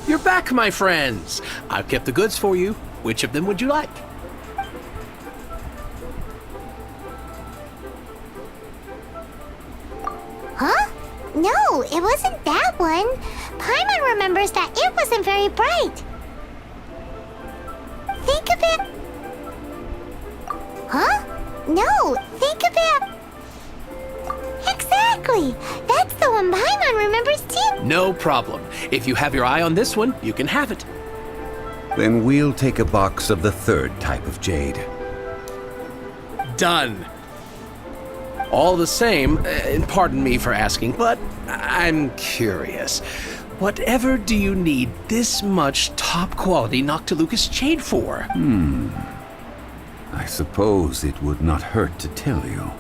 You're back, my friends. I've kept the goods for you. Which of them would you like? Huh? No, it wasn't that one. Paimon remembers that it wasn't very bright. Think of it... Huh? No, think of it... Exactly! That's the one Paimon remembers too. No problem. If you have your eye on this one, you can have it. Then we'll take a box of the third type of jade. Done. All the same, and pardon me for asking, but I'm curious. Whatever do you need this much top-quality Noctilucous jade for? I suppose it would not hurt to tell you.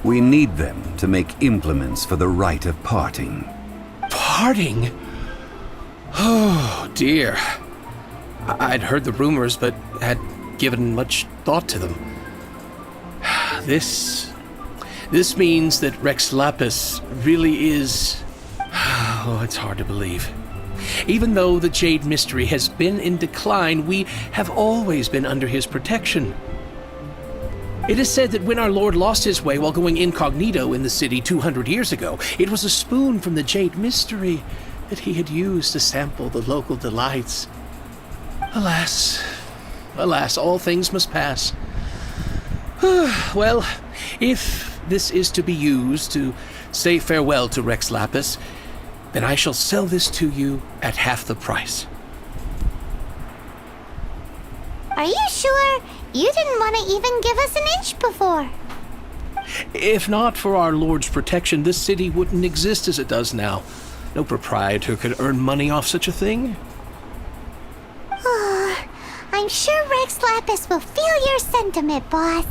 We need them to make implements for the rite of parting. Parting? Oh, dear. I'd heard the rumors, but had given much thought to them. This means that Rex Lapis really is... Oh, it's hard to believe. Even though the Jade Mystery has been in decline, we have always been under his protection. It is said that when our Lord lost his way while going incognito in the city 200 years ago, it was a spoon from the Jade Mystery that he had used to sample the local delights. Alas, alas, all things must pass. Well, if this is to be used to say farewell to Rex Lapis, then I shall sell this to you at half the price. Are you sure? You didn't want to even give us an inch before. If not for our Lord's protection, this city wouldn't exist as it does now. No proprietor could earn money off such a thing. I'm sure Rex Lapis will feel your sentiment, boss.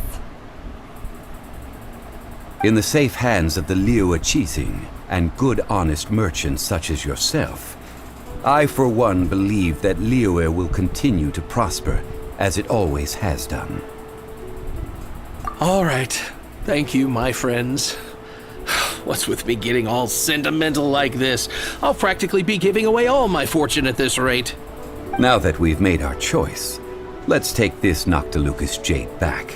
In the safe hands of the Liu Chising and good honest merchants such as yourself, I for one believe that Liyue will continue to prosper as it always has done. All right. Thank you, my friends. What's with me getting all sentimental like this? I'll practically be giving away all my fortune at this rate. Now that we've made our choice, let's take this Noctilucous jade back.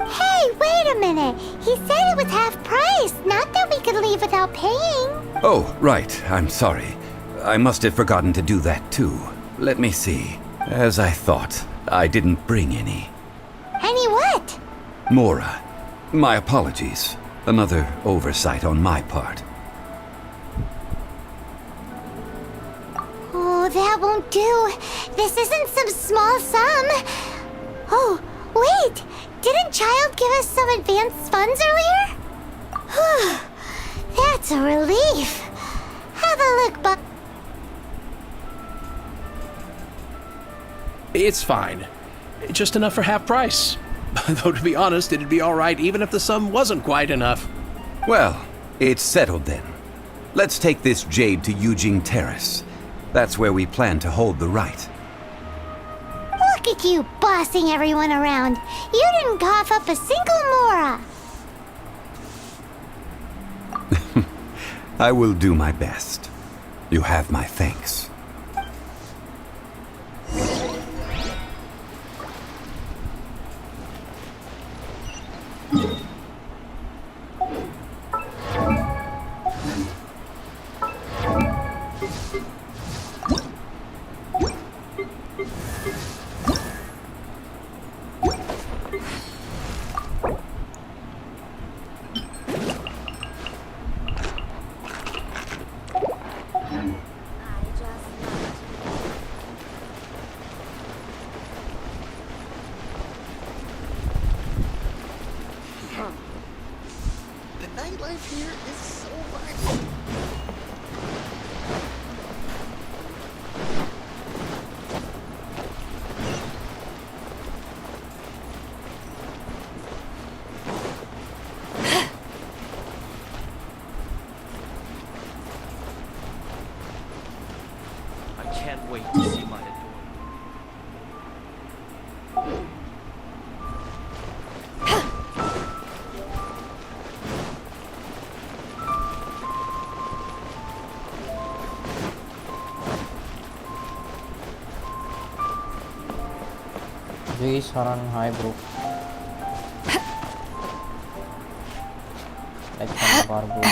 Hey, wait a minute. He said it was half price, not that we could leave without paying. Oh, right. I'm sorry. I must have forgotten to do that too. Let me see. As I thought, I didn't bring any. Any what? Mora, my apologies. Another oversight on my part. Oh, that won't do. This isn't some small sum. Oh, wait. Didn't Child give us some advanced funds earlier? Whew. That's a relief. Have a look, Buck. It's fine. Just enough for half price. Though to be honest, it'd be all right even if the sum wasn't quite enough. Well, it's settled then. Let's take this jade to Yujing Terrace. That's where we plan to hold the rite. Look at you bossing everyone around. You didn't cough up a single Mora. I will do my best. You have my thanks. The nightlife here is so vibrant. Jui Saran, hi bro. Like bar bro.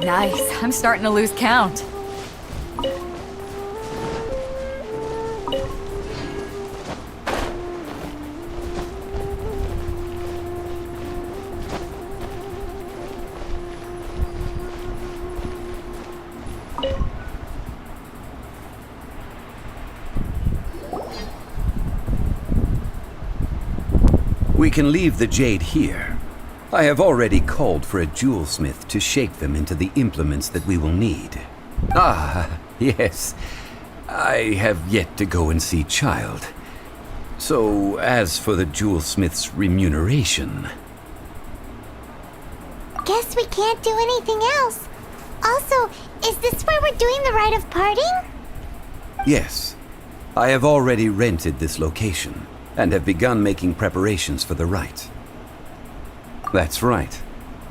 Nice. I'm starting to lose count. We can leave the jade here. I have already called for a jewelsmith to shape them into the implements that we will need. Ah, yes. I have yet to go and see Child. So, as for the jewelsmith's remuneration... Guess we can't do anything else. Also, is this where we're doing the rite of parting? Yes. I have already rented this location, and have begun making preparations for the rite. That's right.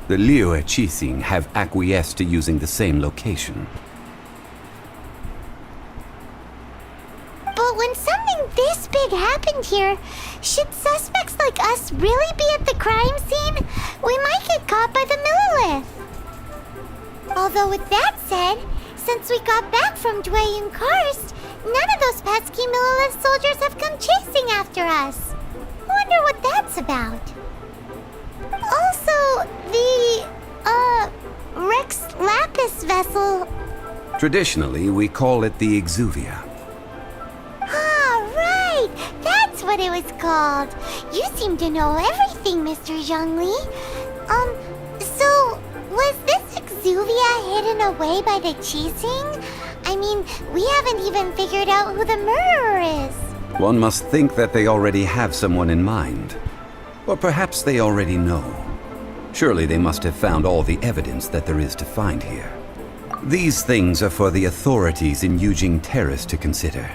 The Liu Qixing have acquiesced to using the same location. But when something this big happened here, should suspects like us really be at the crime scene? We might get caught by the Millilith. Although with that said, since we got back from Dwayun Karst, none of those pesky Millilith soldiers have come chasing after us. Wonder what that's about. Also, the, Rex Lapis vessel. Traditionally, we call it the Exuvia. Ah, right! That's what it was called. You seem to know everything, Mr. Zhongli. So, was this Exuvia hidden away by the Qixing? I mean, we haven't even figured out who the murderer is. One must think that they already have someone in mind. Or perhaps they already know. Surely they must have found all the evidence that there is to find here. These things are for the authorities in Yujing Terrace to consider.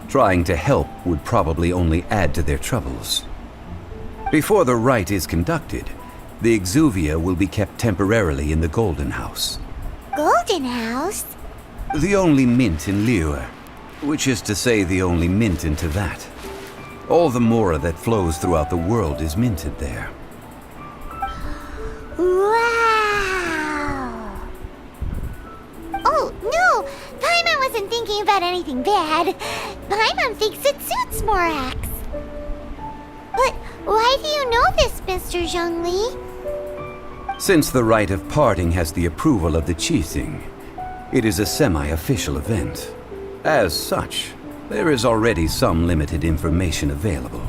Trying to help would probably only add to their troubles. Before the rite is conducted, the Exuvia will be kept temporarily in the Golden House. Golden House? The only mint in Liyue, which is to say the only mint in Teyvat. All the mora that flows throughout the world is minted there. Wow! Oh, no! Paimon wasn't thinking about anything bad. Paimon thinks it suits Morax. But why do you know this, Mr. Zhongli? Since the rite of parting has the approval of the Qixing, it is a semi-official event. As such, there is already some limited information available.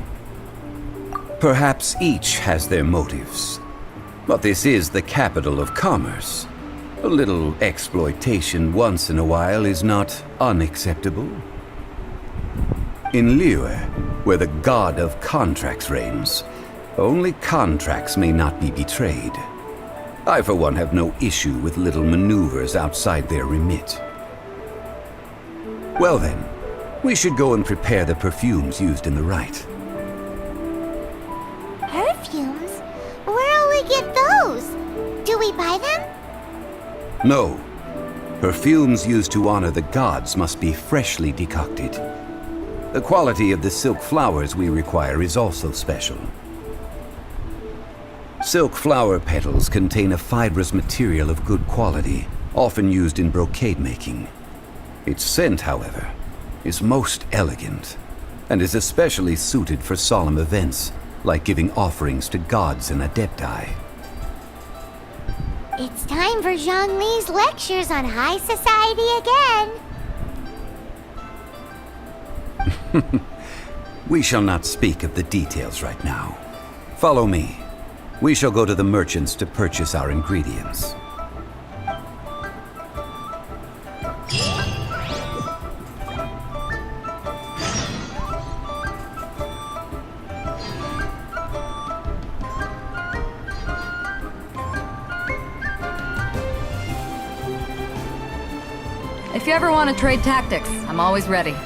Perhaps each has their motives. But this is the capital of commerce. A little exploitation once in a while is not unacceptable. In Liyue, where the god of contracts reigns, only contracts may not be betrayed. I, for one, have no issue with little maneuvers outside their remit. Well then, we should go and prepare the perfumes used in the rite. Perfumes? Where'll we get those? Do we buy them? No. Perfumes used to honor the gods must be freshly decocted. The quality of the silk flowers we require is also special. Silk flower petals contain a fibrous material of good quality, often used in brocade making. Its scent, however, is most elegant, and is especially suited for solemn events, like giving offerings to gods and adepti. It's time for Zhongli's lectures on high society again. We shall not speak of the details right now. Follow me. We shall go to the merchants to purchase our ingredients. If you ever want to trade tactics, I'm always ready. May the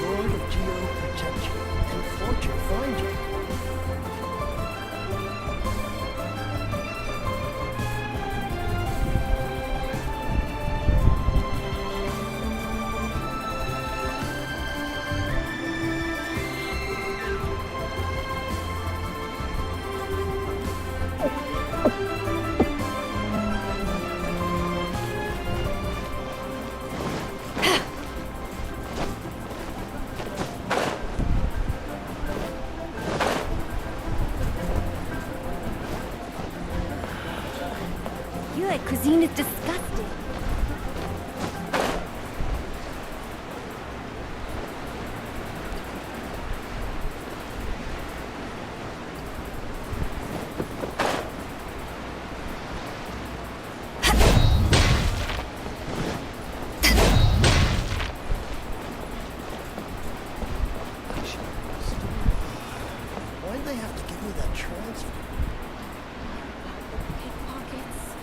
Lord of Geo protect you and fortune find you. Your cuisine is disgusting. Why'd they have to give me that transfer? Pickpockets.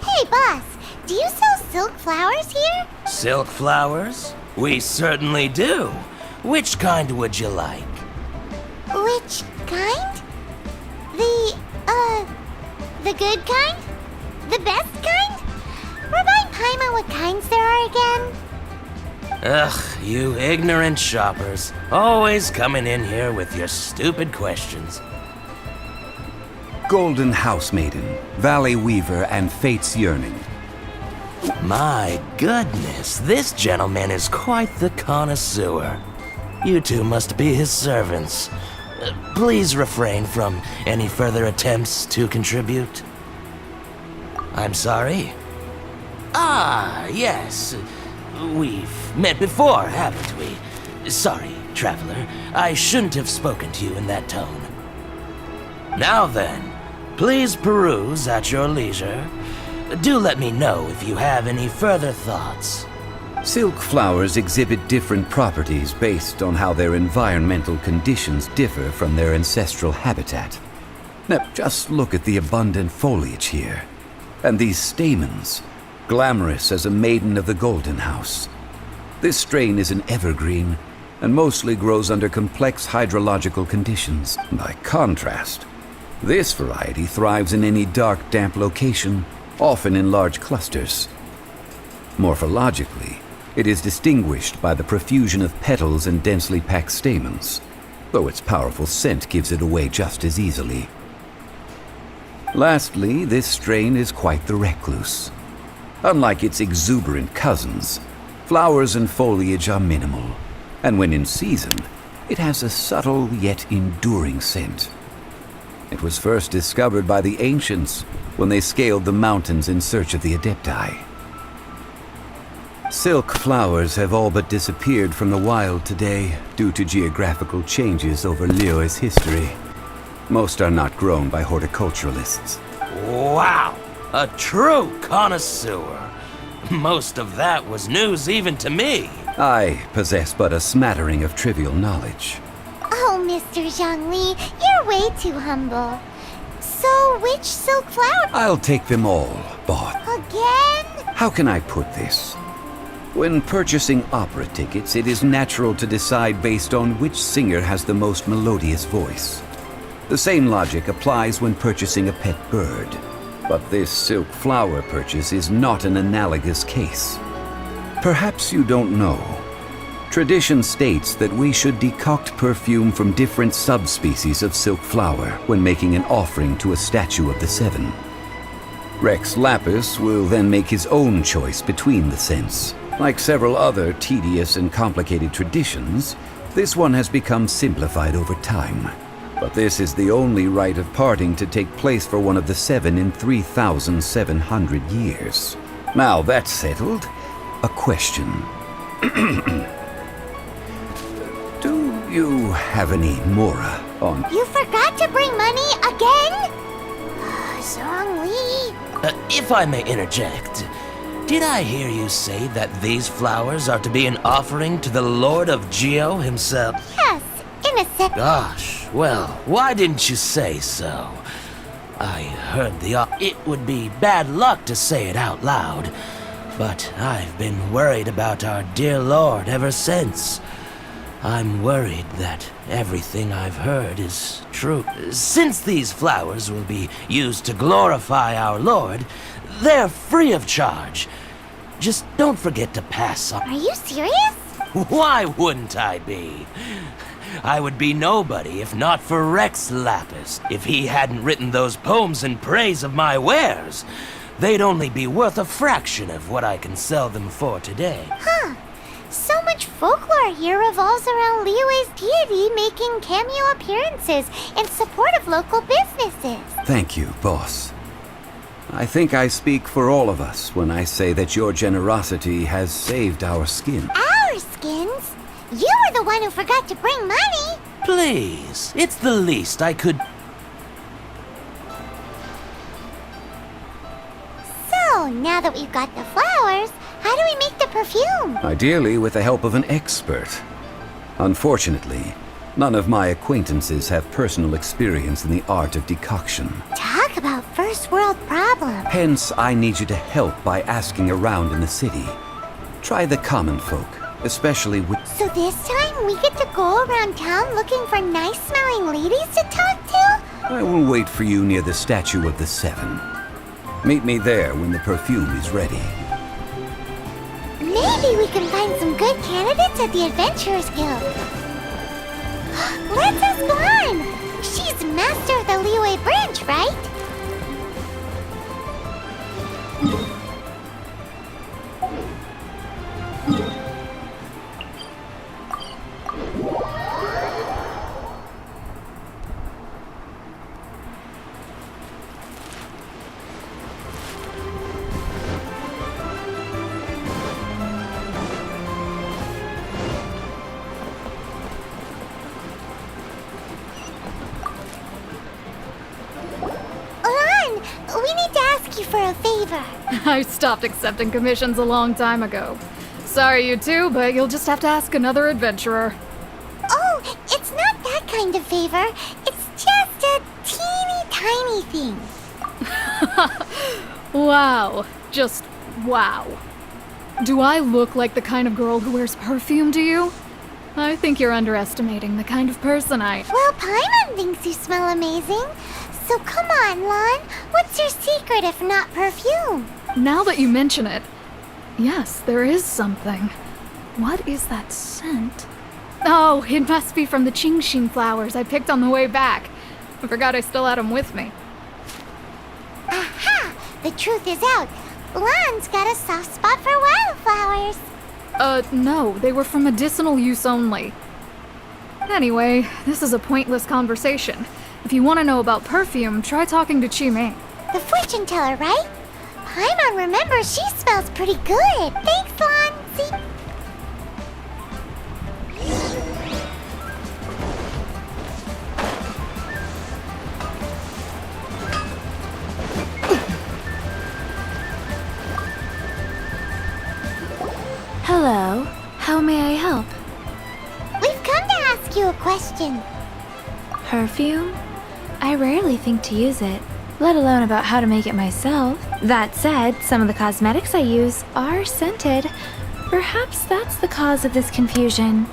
Hey, boss. Do you sell silk flowers here? Silk flowers? We certainly do. Which kind would you like? Which kind? The good kind? The best kind? Remind Paimon what kinds there are again. Ugh, you ignorant shoppers. Always coming in here with your stupid questions. Golden House Maiden, Valley Weaver, and Fate's Yearning. My goodness, this gentleman is quite the connoisseur. You two must be his servants. Please refrain from any further attempts to contribute. I'm sorry? Ah, yes. We've met before, haven't we? Sorry, traveler. I shouldn't have spoken to you in that tone. Now then, please peruse at your leisure. Do let me know if you have any further thoughts. Silk flowers exhibit different properties based on how their environmental conditions differ from their ancestral habitat. Now, just look at the abundant foliage here. And these stamens, glamorous as a maiden of the Golden House. This strain is an evergreen and mostly grows under complex hydrological conditions. By contrast, this variety thrives in any dark, damp location, often in large clusters. Morphologically, it is distinguished by the profusion of petals and densely packed stamens, though its powerful scent gives it away just as easily. Lastly, this strain is quite the recluse. Unlike its exuberant cousins, flowers and foliage are minimal, and when in season, it has a subtle yet enduring scent. It was first discovered by the ancients when they scaled the mountains in search of the Adepti. Silk flowers have all but disappeared from the wild today due to geographical changes over Liyue's history. Most are not grown by horticulturalists. Wow, a true connoisseur. Most of that was news even to me. I possess but a smattering of trivial knowledge. Oh, Mr. Zhongli, you're way too humble. So, which silk flower? I'll take them all, bought. Again? How can I put this? When purchasing opera tickets, it is natural to decide based on which singer has the most melodious voice. The same logic applies when purchasing a pet bird. But this silk flower purchase is not an analogous case. Perhaps you don't know. Tradition states that we should decoct perfume from different subspecies of silk flower when making an offering to a statue of the Seven. Rex Lapis will then make his own choice between the scents. Like several other tedious and complicated traditions, this one has become simplified over time. But this is the only rite of parting to take place for one of the Seven in 3,700 years. Now that's settled, a question. Do you have any Mora on? You forgot forgot to bring money again? Zhongli. If I may interject, did I hear you say that these flowers are to be an offering to the Lord of Geo himself? Yes, in a sec. Gosh, well, why didn't you say so? I heard it would be bad luck to say it out loud, but I've been worried about our dear Lord ever since. I'm worried that everything I've heard is true. Since these flowers will be used to glorify our Lord, they're free of charge. Just don't forget to pass on. Are you serious? Why wouldn't I be? I would be nobody if not for Rex Lapis. If he hadn't written those poems in praise of my wares, they'd only be worth a fraction of what I can sell them for today. Huh. So much folklore here revolves around Liyue's deity making cameo appearances in support of local businesses. Thank you, boss. I think I speak for all of us when I say that your generosity has saved our skin. Our skins? You were the one who forgot to bring money. Please, it's the least I could... So, now that we've got the flowers, how do we make the perfume? Ideally with the help of an expert. Unfortunately, none of my acquaintances have personal experience in the art of decoction. Talk about first world problems. Hence, I need you to help by asking around in the city. Try the common folk, especially with... So this time we get to go around town looking for nice-smelling ladies to talk to? I will wait for you near the Statue of the Seven. Meet me there when the perfume is ready. Maybe we can find some good candidates at the Adventurers Guild. Let's ask Lan! She's master of the Liyue branch, right? We need to ask you for a favor. I stopped accepting commissions a long time ago. Sorry, you two, but you'll just have to ask another adventurer. Oh, it's not that kind of favor. It's just a teeny tiny thing. Wow. Just wow. Do I look like the kind of girl who wears perfume to you? I think you're underestimating the kind of person I... Well, Paimon thinks you smell amazing. So come on, Lan. What's your secret if not perfume? Now that you mention it, yes, there is something. What is that scent? Oh, it must be from the Genshin flowers I picked on the way back. I forgot I still had them with me. Aha! The truth is out. Lan's got a soft spot for wildflowers. No, they were for medicinal use only. Anyway, this is a pointless conversation. If you want to know about perfume, try talking to Chi-Ming. The fortune teller, right? Paimon remembers she smells pretty good. Thanks, Lan. See? Hello. How may I help? We've come to ask you a question. Perfume? I rarely think to use it, let alone about how to make it myself. That said, some of the cosmetics I use are scented. Perhaps that's the cause of this confusion.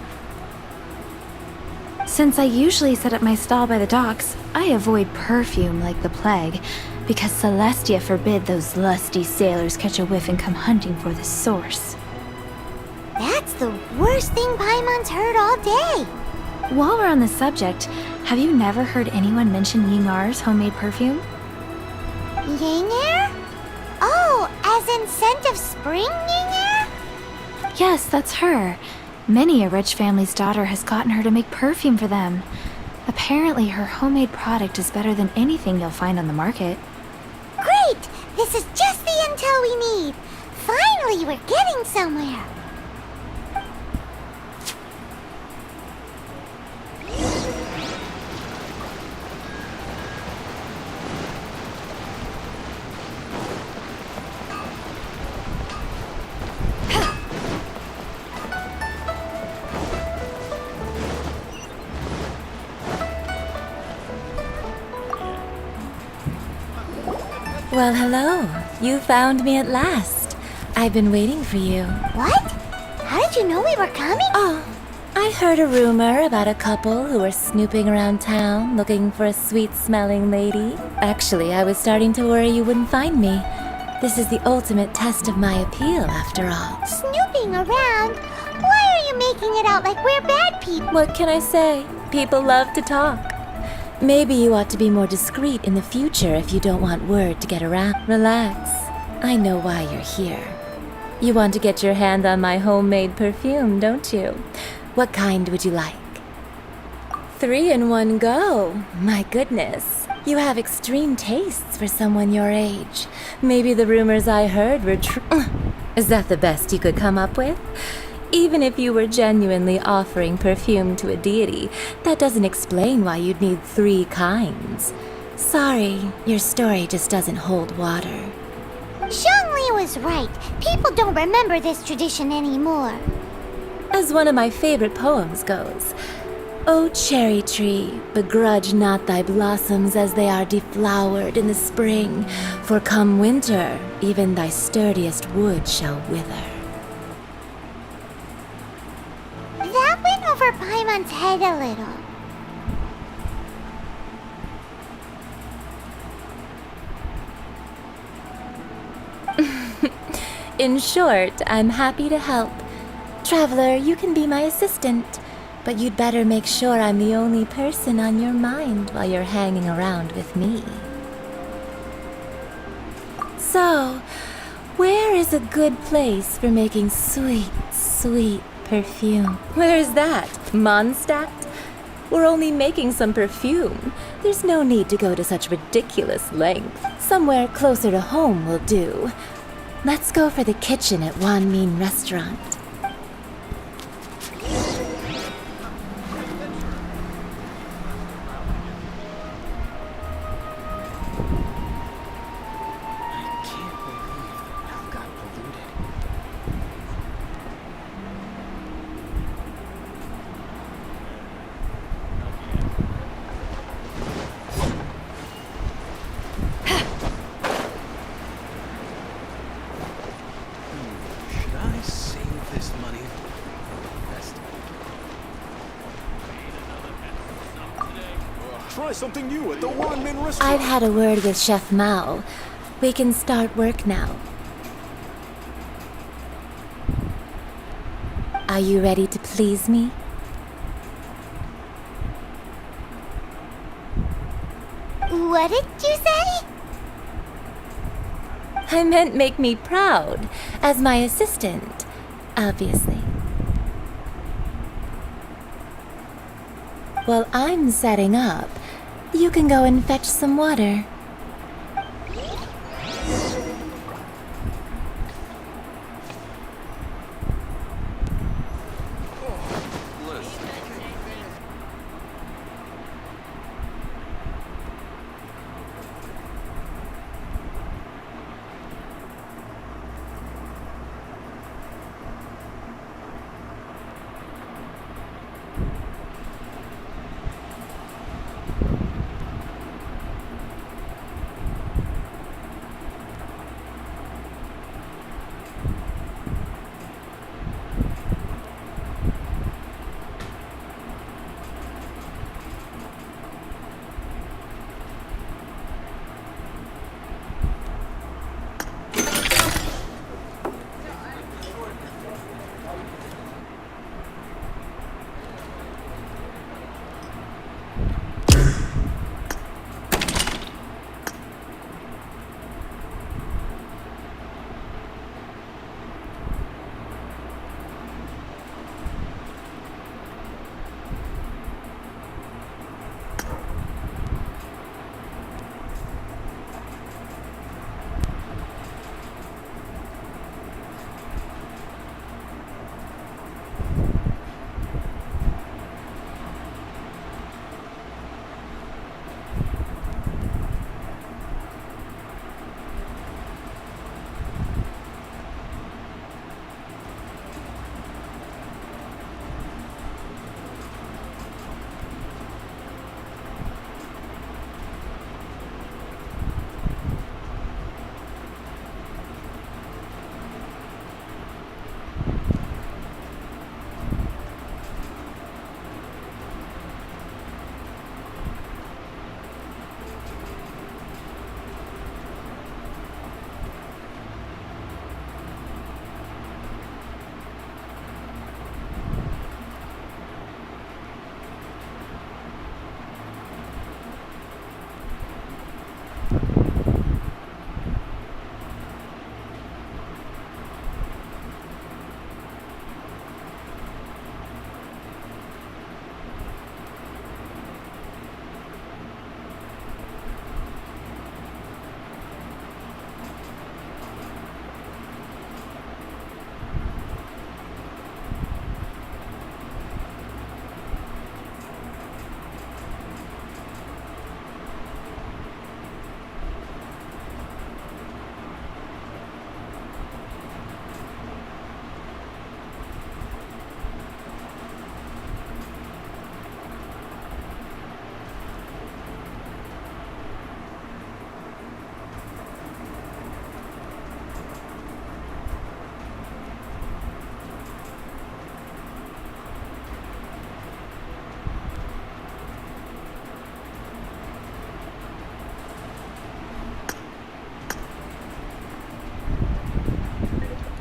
Since I usually set up my stall by the docks, I avoid perfume like the plague, because Celestia forbid those lusty sailors catch a whiff and come hunting for the source. That's the worst thing Paimon's heard all day. While we're on the subject, have you never heard anyone mention Yingar's homemade perfume? Yingar? Oh, as in scent of spring, Yingar? Yes, that's her. Many a rich family's daughter has gotten her to make perfume for them. Apparently, her homemade product is better than anything you'll find on the market. Great! This is just the intel we need. Finally, we're getting somewhere. Well, hello. You found me at last. I've been waiting for you. What? How did you know we were coming? Oh, I heard a rumor about a couple who were snooping around town looking for a sweet-smelling lady. Actually, I was starting to worry you wouldn't find me. This is the ultimate test of my appeal, after all. Snooping around? Why are you making it out like we're bad people? What can I say? People love to talk. Maybe you ought to be more discreet in the future if you don't want word to get around. Relax. I know why you're here. You want to get your hand on my homemade perfume, don't you? What kind would you like? 3 in one go. My goodness. You have extreme tastes for someone your age. Maybe the rumors I heard were true. Is that the best you could come up with? Even if you were genuinely offering perfume to a deity, that doesn't explain why you'd need 3 kinds. Sorry, your story just doesn't hold water. Zhongli was right. People don't remember this tradition anymore. As one of my favorite poems goes, O cherry tree, begrudge not thy blossoms as they are deflowered in the spring, for come winter, even thy sturdiest wood shall wither. That went over Paimon's head a little. In short, I'm happy to help. Traveler, you can be my assistant, but you'd better make sure I'm the only person on your mind while you're hanging around with me. So, where is a good place for making sweet, sweet perfume? Where's that? Mondstadt? We're only making some perfume. There's no need to go to such ridiculous length. Somewhere closer to home will do. Let's go for the kitchen at Wan Min Restaurant. Should I save this money? Try something new at the Wan Min restaurant. I've had a word with Chef Mao. We can start work now. Are you ready to please me? What did you say? I meant make me proud, as my assistant, obviously. While I'm setting up, you can go and fetch some water.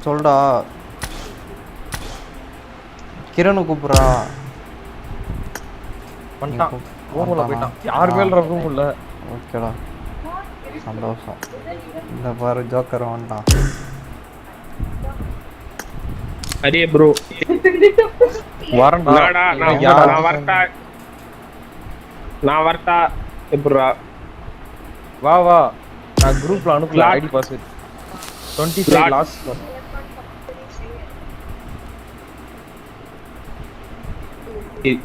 சொல்டா கிரணு கூப்பிட்றா வந்துட்டான் ரூமுள்ள போயிட்டான் யாருமே இல்லை ரூமுள்ள ஓகேடா சந்தோஷம் இந்த பாரு joker வந்துட்டான் அரே ப்ரோ வரண்டா நான் வரட்டா எப்படிரா வா வா நான் குரூப்ல அனுப்பல ஐடி பாஸ்வேர்ட் 25 லாஸ்ட்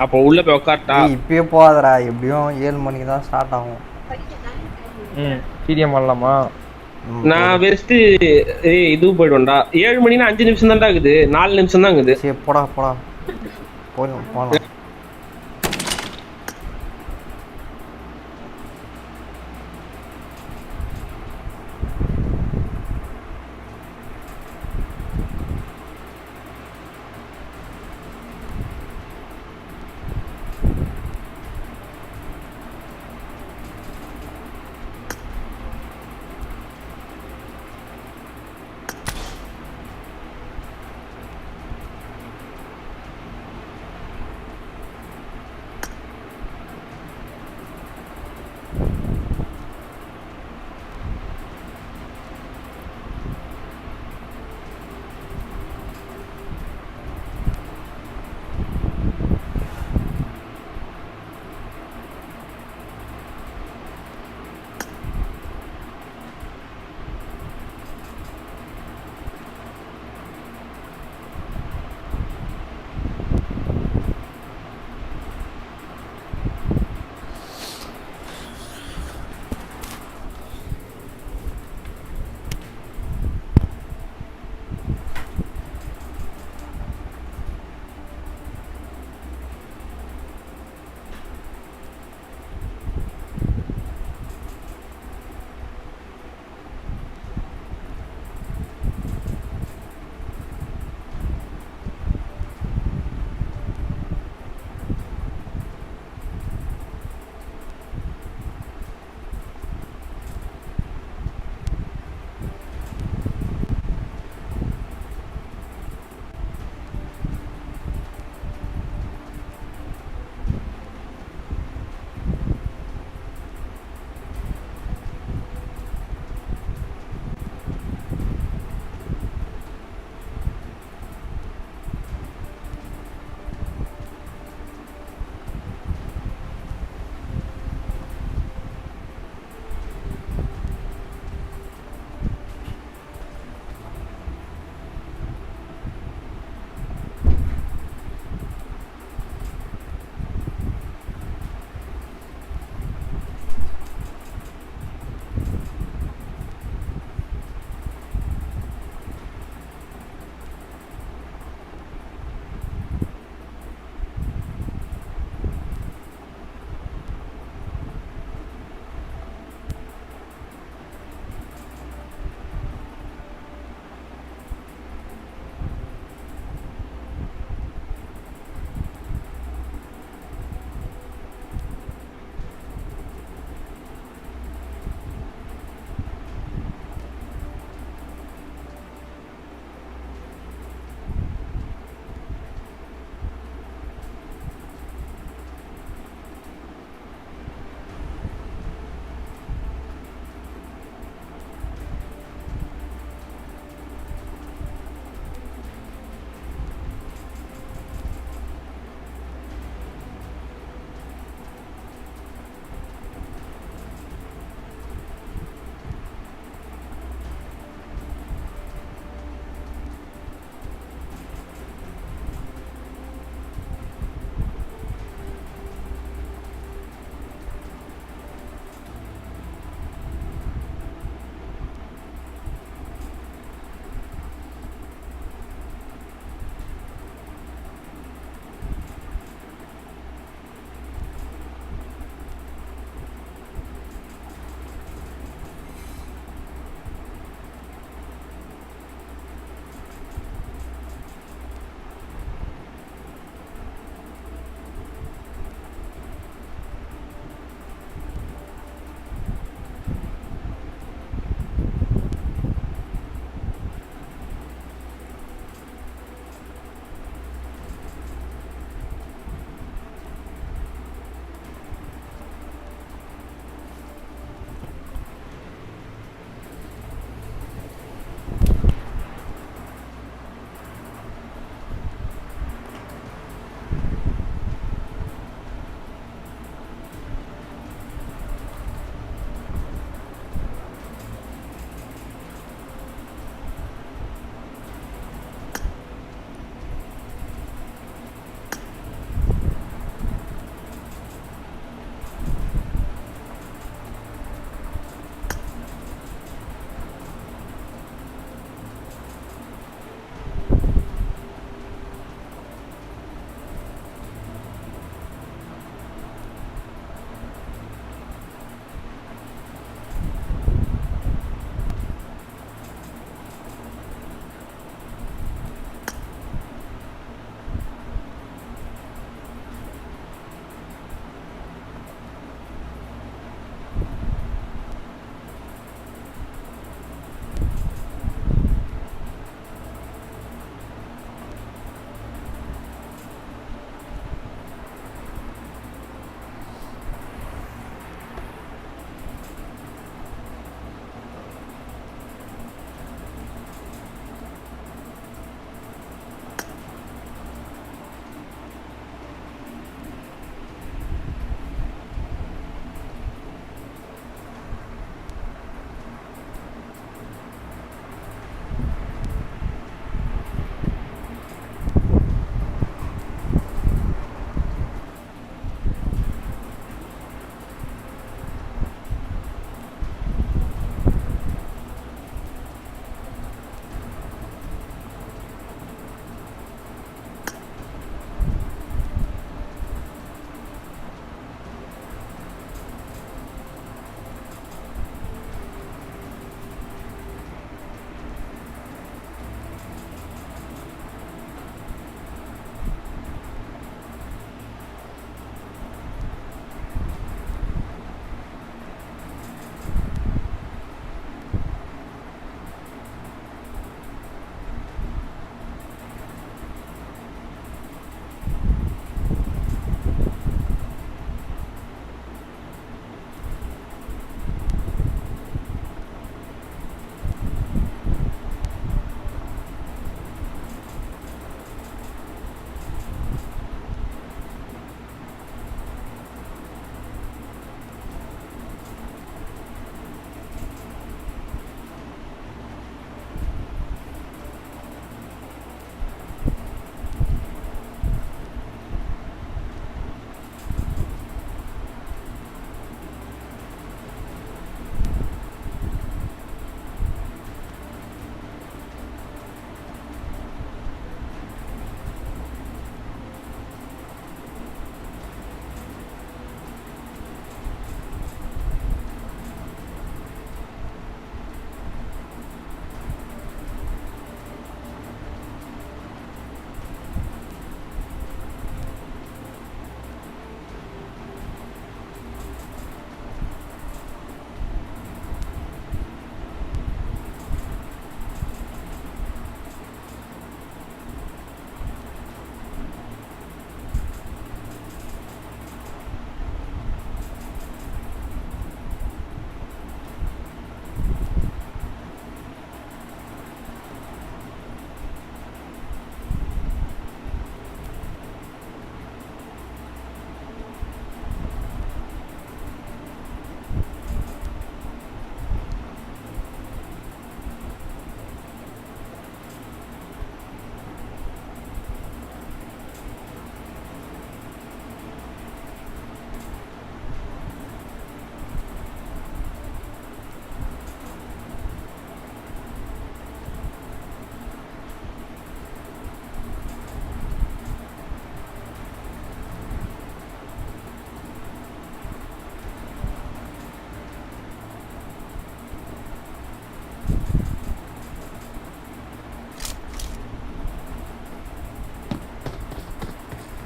அப்போ உள்ள போய் உட்கார்ட்டா இப்பயே போகாதடா எப்படியும் 7 மணிக்கு தான் ஸ்டார்ட் ஆகும் டிடிஎம் பண்ணலாமா நான் வெஸ்ட் இது போய்டும்டா 7 மணினா 5 நிமிஷம் தான்டா இருக்குது 4 நிமிஷம் தான் இருக்குது சரி போடா போலாம்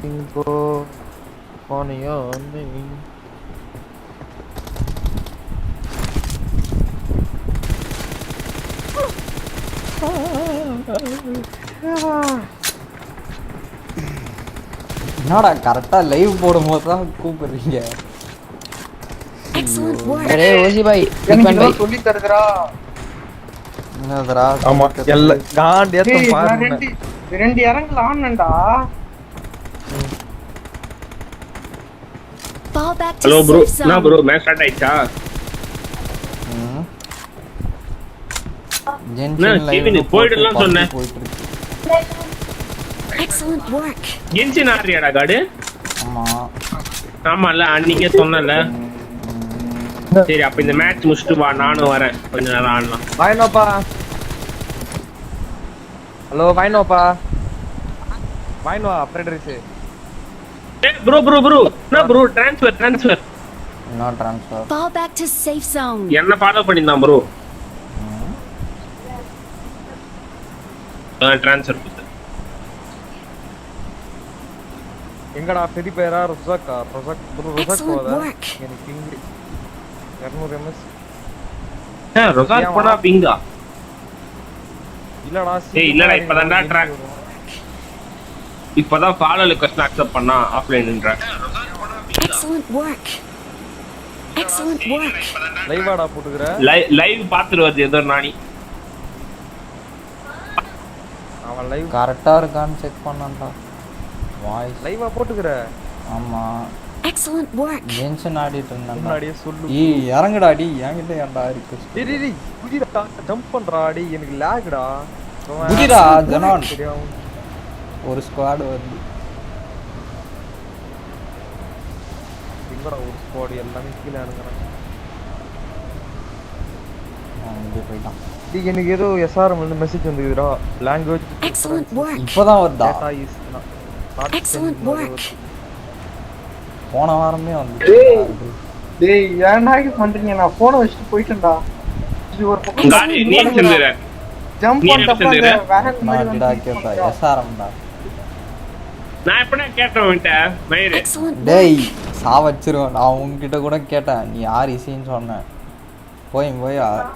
waiting for your name. என்னடா கரெக்டா லைவ் போடும்போது தான் கூப்பிடுறீங்க. அரே ஓசி பாய் எனக்கு தான் சொல்லி தருதுடா. என்னதுடா? ஆமா எல்லா காண்ட் ஏத்தம் பாருங்க. ரெண்டு இறங்கல ஆனண்டா. ஹலோ ப்ரோ, என்ன ப்ரோ மேட்ச் ஸ்டார்ட் ஆயிச்சா? ஜென்ஷன் லைவ் போய்டலாம் சொன்னேன். போயிட்டு இருக்கு. Excellent work. Genshin ஆடுறியாடா காடு? ஆமா. ஆமால அன்னைக்கே சொன்னல. சரி அப்ப இந்த மேட்ச் முடிச்சிட்டு வா, நானும் வரேன். கொஞ்ச நேரம் ஆடலாம். வாய்னோப்பா. ஹலோ வாய்னோப்பா. வாய்னோ ஆபரேட்டர்ஸ். ஏய் ப்ரோ என்ன bro transfer. No transfer. Fall back to safe zone. என்ன ஃபாலோ பண்ணிருந்தான் ப்ரோ. ட்ரான்ஸ்ஃபர் பண்ணு. எங்கடா பெரிய பேரா ருசக் ப்ரோ ருசக் போதா எனக்கு இங்க 200 ms ருசக் போனா பிங்கா இல்லடா ஏய் இல்லடா இப்பதான்டா ட்ராக் இப்பதான் ஃபாலோ ரிக்வெஸ்ட் அக்செப்ட் பண்ணா ஆஃப்லைன்ன்ற Excellent work. லைவ் ஆடா போட்டுக்கற லைவ் பாத்துட்டு வருது ஏதோ நானி அவன் லைவ் கரெக்ட்டா இருக்கான்னு செக் பண்ணான்டா. வாய்ஸ் லைவா போட்டுக்கற. ஆமா. Excellent work. ஜென்ஷன் ஆடிட்டு இருந்தான். முன்னாடியே சொல்லு. ஏய் இறங்குடா டி, என்கிட்ட ஏன்டா இருக்கு? டேய் குதிடா ஜம்ப் பண்றா டி, எனக்கு லாக்டா. குதிடா ஜனான். ஒரு ஸ்குவாட் வருது. எங்கடா ஒரு ஸ்குவாட் எல்லாமே கீழ இறங்குறாங்க. இங்க போய்ட்டான். டி எனக்கு ஏதோ எஸ்ஆர்எம் ல மெசேஜ் வந்திருக்குடா. Language Excellent work. இப்போதான் வருதா? Data is Excellent work. போன வாரமே வந்து. டேய் ஏன்டா இது பண்றீங்க? நான் போனை வச்சிட்டு போயிட்டேன்டா. இது ஒரு பக்கம் காடி நீ செஞ்சற. ஜம்ப் பண்ணப்ப வேற மாதிரி மாட்டிடா கேப்பா எஸ்ஆர்எம் டா. நான் எப்பனே கேட்டவன்ட்ட மயிரே. டேய் சாவச்சிருவேன். நான் உன்கிட்ட கூட கேட்டேன். நீ யார் இசின்னு சொன்ன. போய்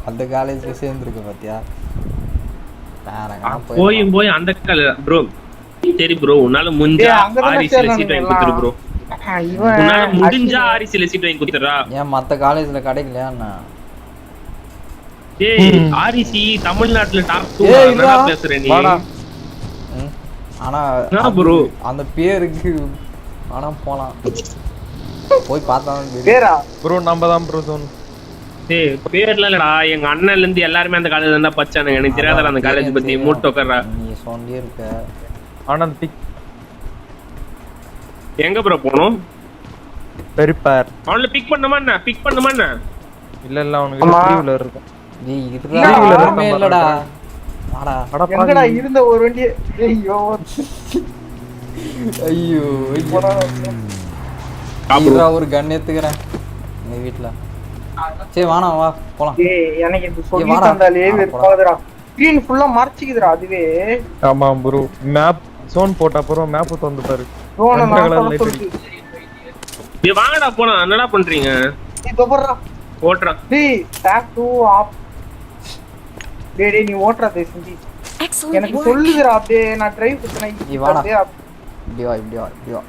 அந்த காலேஜ்ல சேர்ந்துருக்கு பாத்தியா? போய் அந்த காலேஜ் ப்ரோ. சரி ப்ரோ உன்னால முடிஞ்சா ஆரிசில சீட் வாங்கி குடுத்துரு ப்ரோ. உன்னால முடிஞ்சா ஆரிசில சீட் வாங்கி குடுத்துறா. ஏன் மத்த காலேஜ்ல கிடைக்கலையா என்ன? டேய் ஆரிசி தமிழ்நாட்டுல டாப் 2 என்னடா பேசுற நீ? ஆனா ப்ரோ அந்த பேருக்கு ஆனா போலாம். போய் பார்த்தா பேரா ப்ரோ நம்ம தான் ப்ரோ சொன். டேய் பேர்ல இல்லடா, எங்க அண்ணன்ல இருந்து எல்லாரும் அந்த காலேஜ்ல தான் படிச்சானுங்க. எனக்கு தெரியாதடா அந்த காலேஜ் பத்தி. மூட் டோக்கறா நீ சொன்னே இருக்க. ஆனந்த் பிக் எங்க ப்ரோ போணும்? பெரிபார் அவள பிக் பண்ணுமா என்ன? இல்ல அவனுக்கு ஃப்ரீல இருக்கு. டேய் இதுல இல்லடா. வாடா. எங்கடா இருந்த ஒரு வண்டி. ஐயோ ஐயோ ஒரு கன் எடுத்துக்கறேன் நீ வீட்ல. சரி வாடா வா போலாம். டேய் எனக்கு இது சொல்லி தந்தாலே வெறுப்பாகுதுடா. ஸ்கிரீன் ஃபுல்லா மறைச்சிக்குதுடா அதுவே. ஆமா ப்ரோ மேப் சோன் போட்ட அப்புறம் மேப் வந்து பாரு. சோன் நான் சொல்லு. நீ வாங்கடா போலாம். என்னடா பண்றீங்க? நீ தோபறா ஓட்றா. டேய் டாப் 2 ஆப். டேய் நீ ஓட்றா டேய் செஞ்சி. எனக்கு சொல்லுதுடா அப்படியே நான் டிரைவ் பண்ணேன். நீ வாடா. இப்படி வா.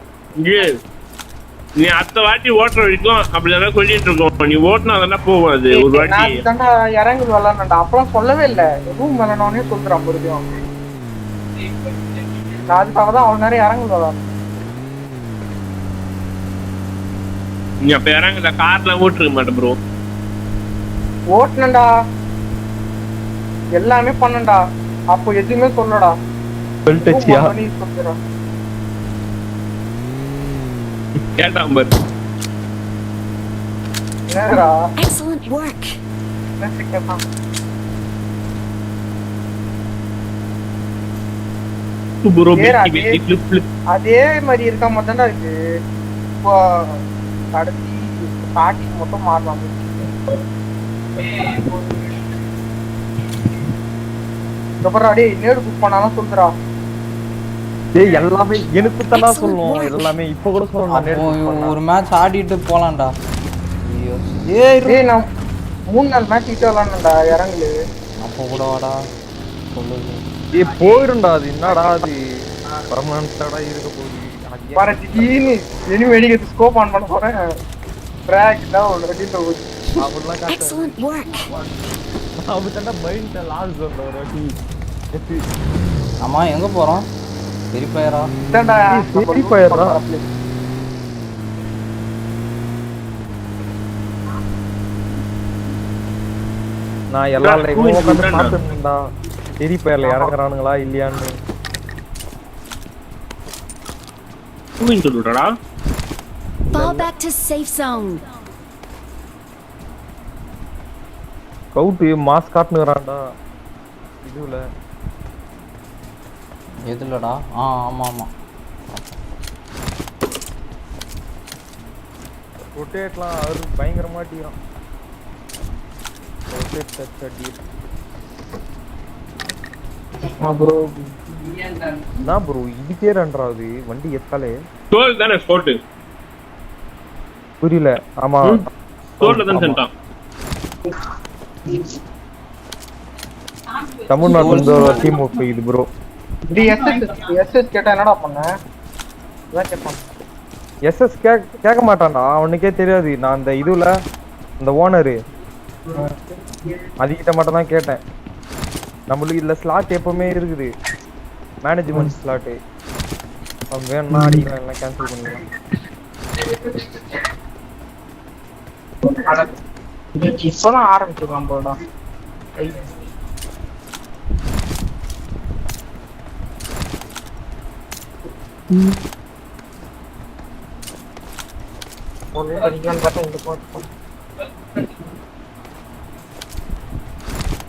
ஏய் நீ அத்த வாட்டி ஓட்ற வரைக்கும் அப்படிதான் சொல்லிட்டு இருக்கோம். நீ ஓட்னா அதெல்லாம் போவாது ஒரு வாட்டி. நான் தான்டா இறங்கி வரலாம்டா. அப்புறம் சொல்லவே இல்ல. ரூம் வரணும்னே சொல்றான் புரியும். நான் அதுக்காக தான் அவன் நேரம் இறங்கி வரலாம். நீ அப்ப இறங்குற கார்ல ஓட்டுருக்க மாட்டே ப்ரோ. ஓட்டுனடா எல்லாமே பண்ணடா. அப்போ எதுவுமே சொல்லடா. பெல் டச்சியா நீ சொல்றா. கேட்டாம் பாரு. என்னடா? Excellent work. ப்ரோ அதே மாதிரி இருக்க மாட்டேன்டா இருக்கு. இப்போ கடைசி ஸ்டார்டிங் மட்டும் மாறலாம். அப்புறம் அடி நேடு புக் பண்ணாலும் சொல்றா. டேய் எல்லாமே எனக்கு தானா சொல்லணும் எல்லாமே இப்ப கூட சொல்லணும் ஒரு மேட்ச் ஆடிட்டு போலாம்டா ஐயோ டேய் நான் 3-4 மேட்ச் கிட்ட விளையாடணும்டா இறங்கல அப்போ கூட வாடா சொல்லுங்க டேய் போயிடும்டா அது என்னடா அது பர்மனன்ட்டா இருக்க போகுது பாரு திடீர்னு எனிமி வெடிக்கிறது ஸ்கோப் ஆன் பண்ண போறேன் கிராக் தான் ஒரு வெடில போகுது அவர்லாம் காட்ட எக்ஸலென்ட் வொர்க் அவன் தண்டா மைண்ட்ல லாஸ் பண்ற ஒரு வாட்டி ஆமா எங்க போறோம் ஃப்ரீ ஃபயரா டடா ஃப்ரீ ஃபயரா நான் எல்லா லைவும் உட்கார்ந்து பார்த்தேன்டா ஃப்ரீ ஃபயர்ல இறங்குறானுங்களா இல்லையான்னு கூவிங் சொல்லுடா Fall back to safe zone. கவுட் மாஸ் காட்னுறான்டா இதுல எதுலடா ஆமா ஆமா ரொட்டேட்லாம் அவர் பயங்கரமா அடிக்கிறான் ரொட்டேட் டச் அடி ப்ரோ நான் ப்ரோ இதுக்கே ரன்றாது வண்டி எத்தாலே ஸ்டோர் தானே ஸ்போர்ட் புரியல ஆமா ஸ்டோர்ல தான் சென்றான் தமிழ்நாட்டுல இருந்து ஒரு டீம் ஒர்க் இது ப்ரோ டி எஸ்எஸ் கேட்டா என்னடா பண்ண அதான் கேட்பான் எஸ்எஸ் கேட்க மாட்டான்டா அவனுக்கே தெரியாது நான் அந்த இதுல அந்த ஓனரு அதுகிட்ட மட்டும் தான் கேட்டேன் நம்மளுக்கு இதுல ஸ்லாட் எப்பவுமே இருக்குது மேனேஜ்மெண்ட் ஸ்லாட்டு அவன் வேணும்னா அடிக்கலாம் எல்லாம் கேன்சல் பண்ணிக்கலாம் இப்பதான் ஆரம்பிச்சிருக்கான் போடா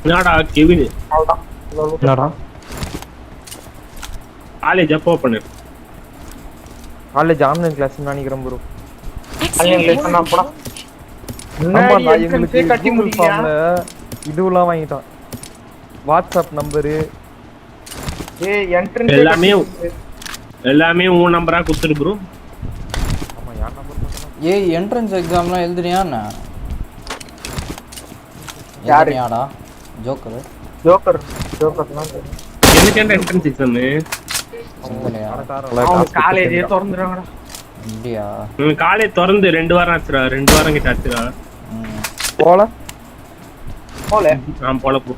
என்னடா கெவின் என்னடா காலேஜ் அப்போ பண்ணு காலேஜ் ஆன்லைன் கிளாஸ் நினைக்கிறேன் ப்ரோ கட்டி முடிக்கல இதுவெல்லாம் வாங்கிட்டான் வாட்ஸ்அப் நம்பரு எல்லாமே உன் நம்பரா கொடுத்துரு ப்ரோ ஆமா யார் நம்பர் ஏய் என்ட்ரன்ஸ் எக்ஸாம்லாம் எழுதுறியா என்ன யாரடா ஜோக்கர் எனக்கு என்ன என்ட்ரன்ஸ் எக்ஸாம் காலேஜ் திறந்துறாங்கடா அப்படியா காலேஜ் திறந்து 2 வாரம் ஆச்சுடா 2 வாரம் கிட்ட ஆச்சுடா போல நான் போல போ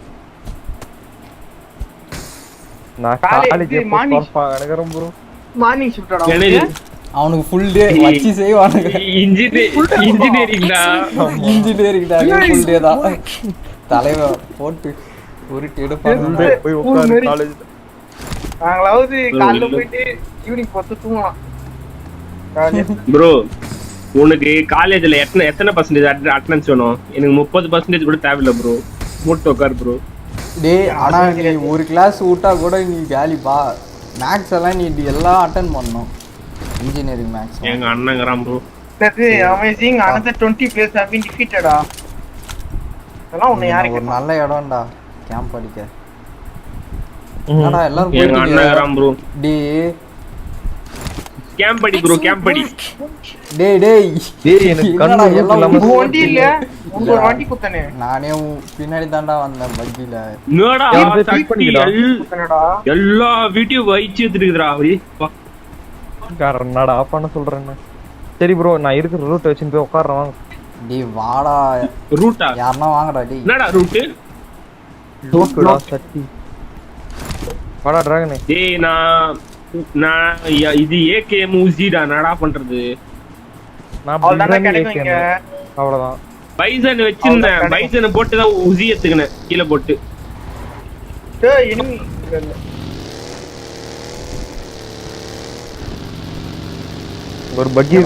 நான் காலேஜ் போறப்பா எனக்கறம் ப்ரோ மார்னிங் ஷிஃப்ட்டடா அவனுக்கு ஃபுல் டே வச்சி செய்வானுங்க இன்ஜினியரிங்டா ஃபுல் டே தான் தலைவர் போட்டு ஒரு எடுப்பாங்க போய் உட்கார்ந்து காலேஜ் நாங்களாவது காலைல போயிட்டு ஈவினிங் போட்டு தூங்கலாம் ப்ரோ உனக்கு காலேஜ்ல எத்தனை பர்சன்டேஜ் அட்டெண்டன்ஸ் வேணும் எனக்கு 30% கூட தேவையில்ல ப்ரோ மூட்டு உட்கார் ப்ரோ டேய் ஆனா நீ ஒரு கிளாஸ் விட்டா கூட நீ வேலிப்பா மேக்ஸ் எல்லாம் நீ எல்லாம் அட்டெண்ட் பண்ணணும் இன்ஜினியரிங் மேக்ஸ் எங்க அண்ணங்கறான் bro that amazing another 20 players have been defeated அதெல்லாம் உன்னை யாருக்கு ஒரு நல்ல இடம்டா கேம்ப் அடிக்க என்னடா எல்லாரும் எங்க அண்ணங்கறான் ப்ரோ டேய் கேம்ப் அடி ப்ரோ கேம்ப் அடி டேய் எனக்கு கண்ணு எல்லாம் வண்டி இல்ல உங்க வண்டி குத்தனே நானே பின்னாடி தான்டா வந்தேன் பக்கில என்னடா ஸ்டார்ட் பண்ணிடா எல்லா வீடியோ வைச்சு எடுத்துக்குறா அப்படியே காரணடா பண்ண சொல்றேன் சரி ப்ரோ நான் இருக்கிற ரூட் வச்சு போய் உட்கார்றேன் வாங்க டேய் வாடா ரூட்டா யாரனா வாங்கடா டேய் என்னடா ரூட் ரூட்டா சட்டி வாடா டிராகனே டேய் நான் இது ஏகேஎம் ஊசிடா என்னடா பண்றது நான் அவ்வளவுதான் பைசன் வச்சிருந்தேன் பைசனை போட்டு தான் ஊசி எடுத்துக்கினேன் கீழே போட்டு ஒரு பக்கி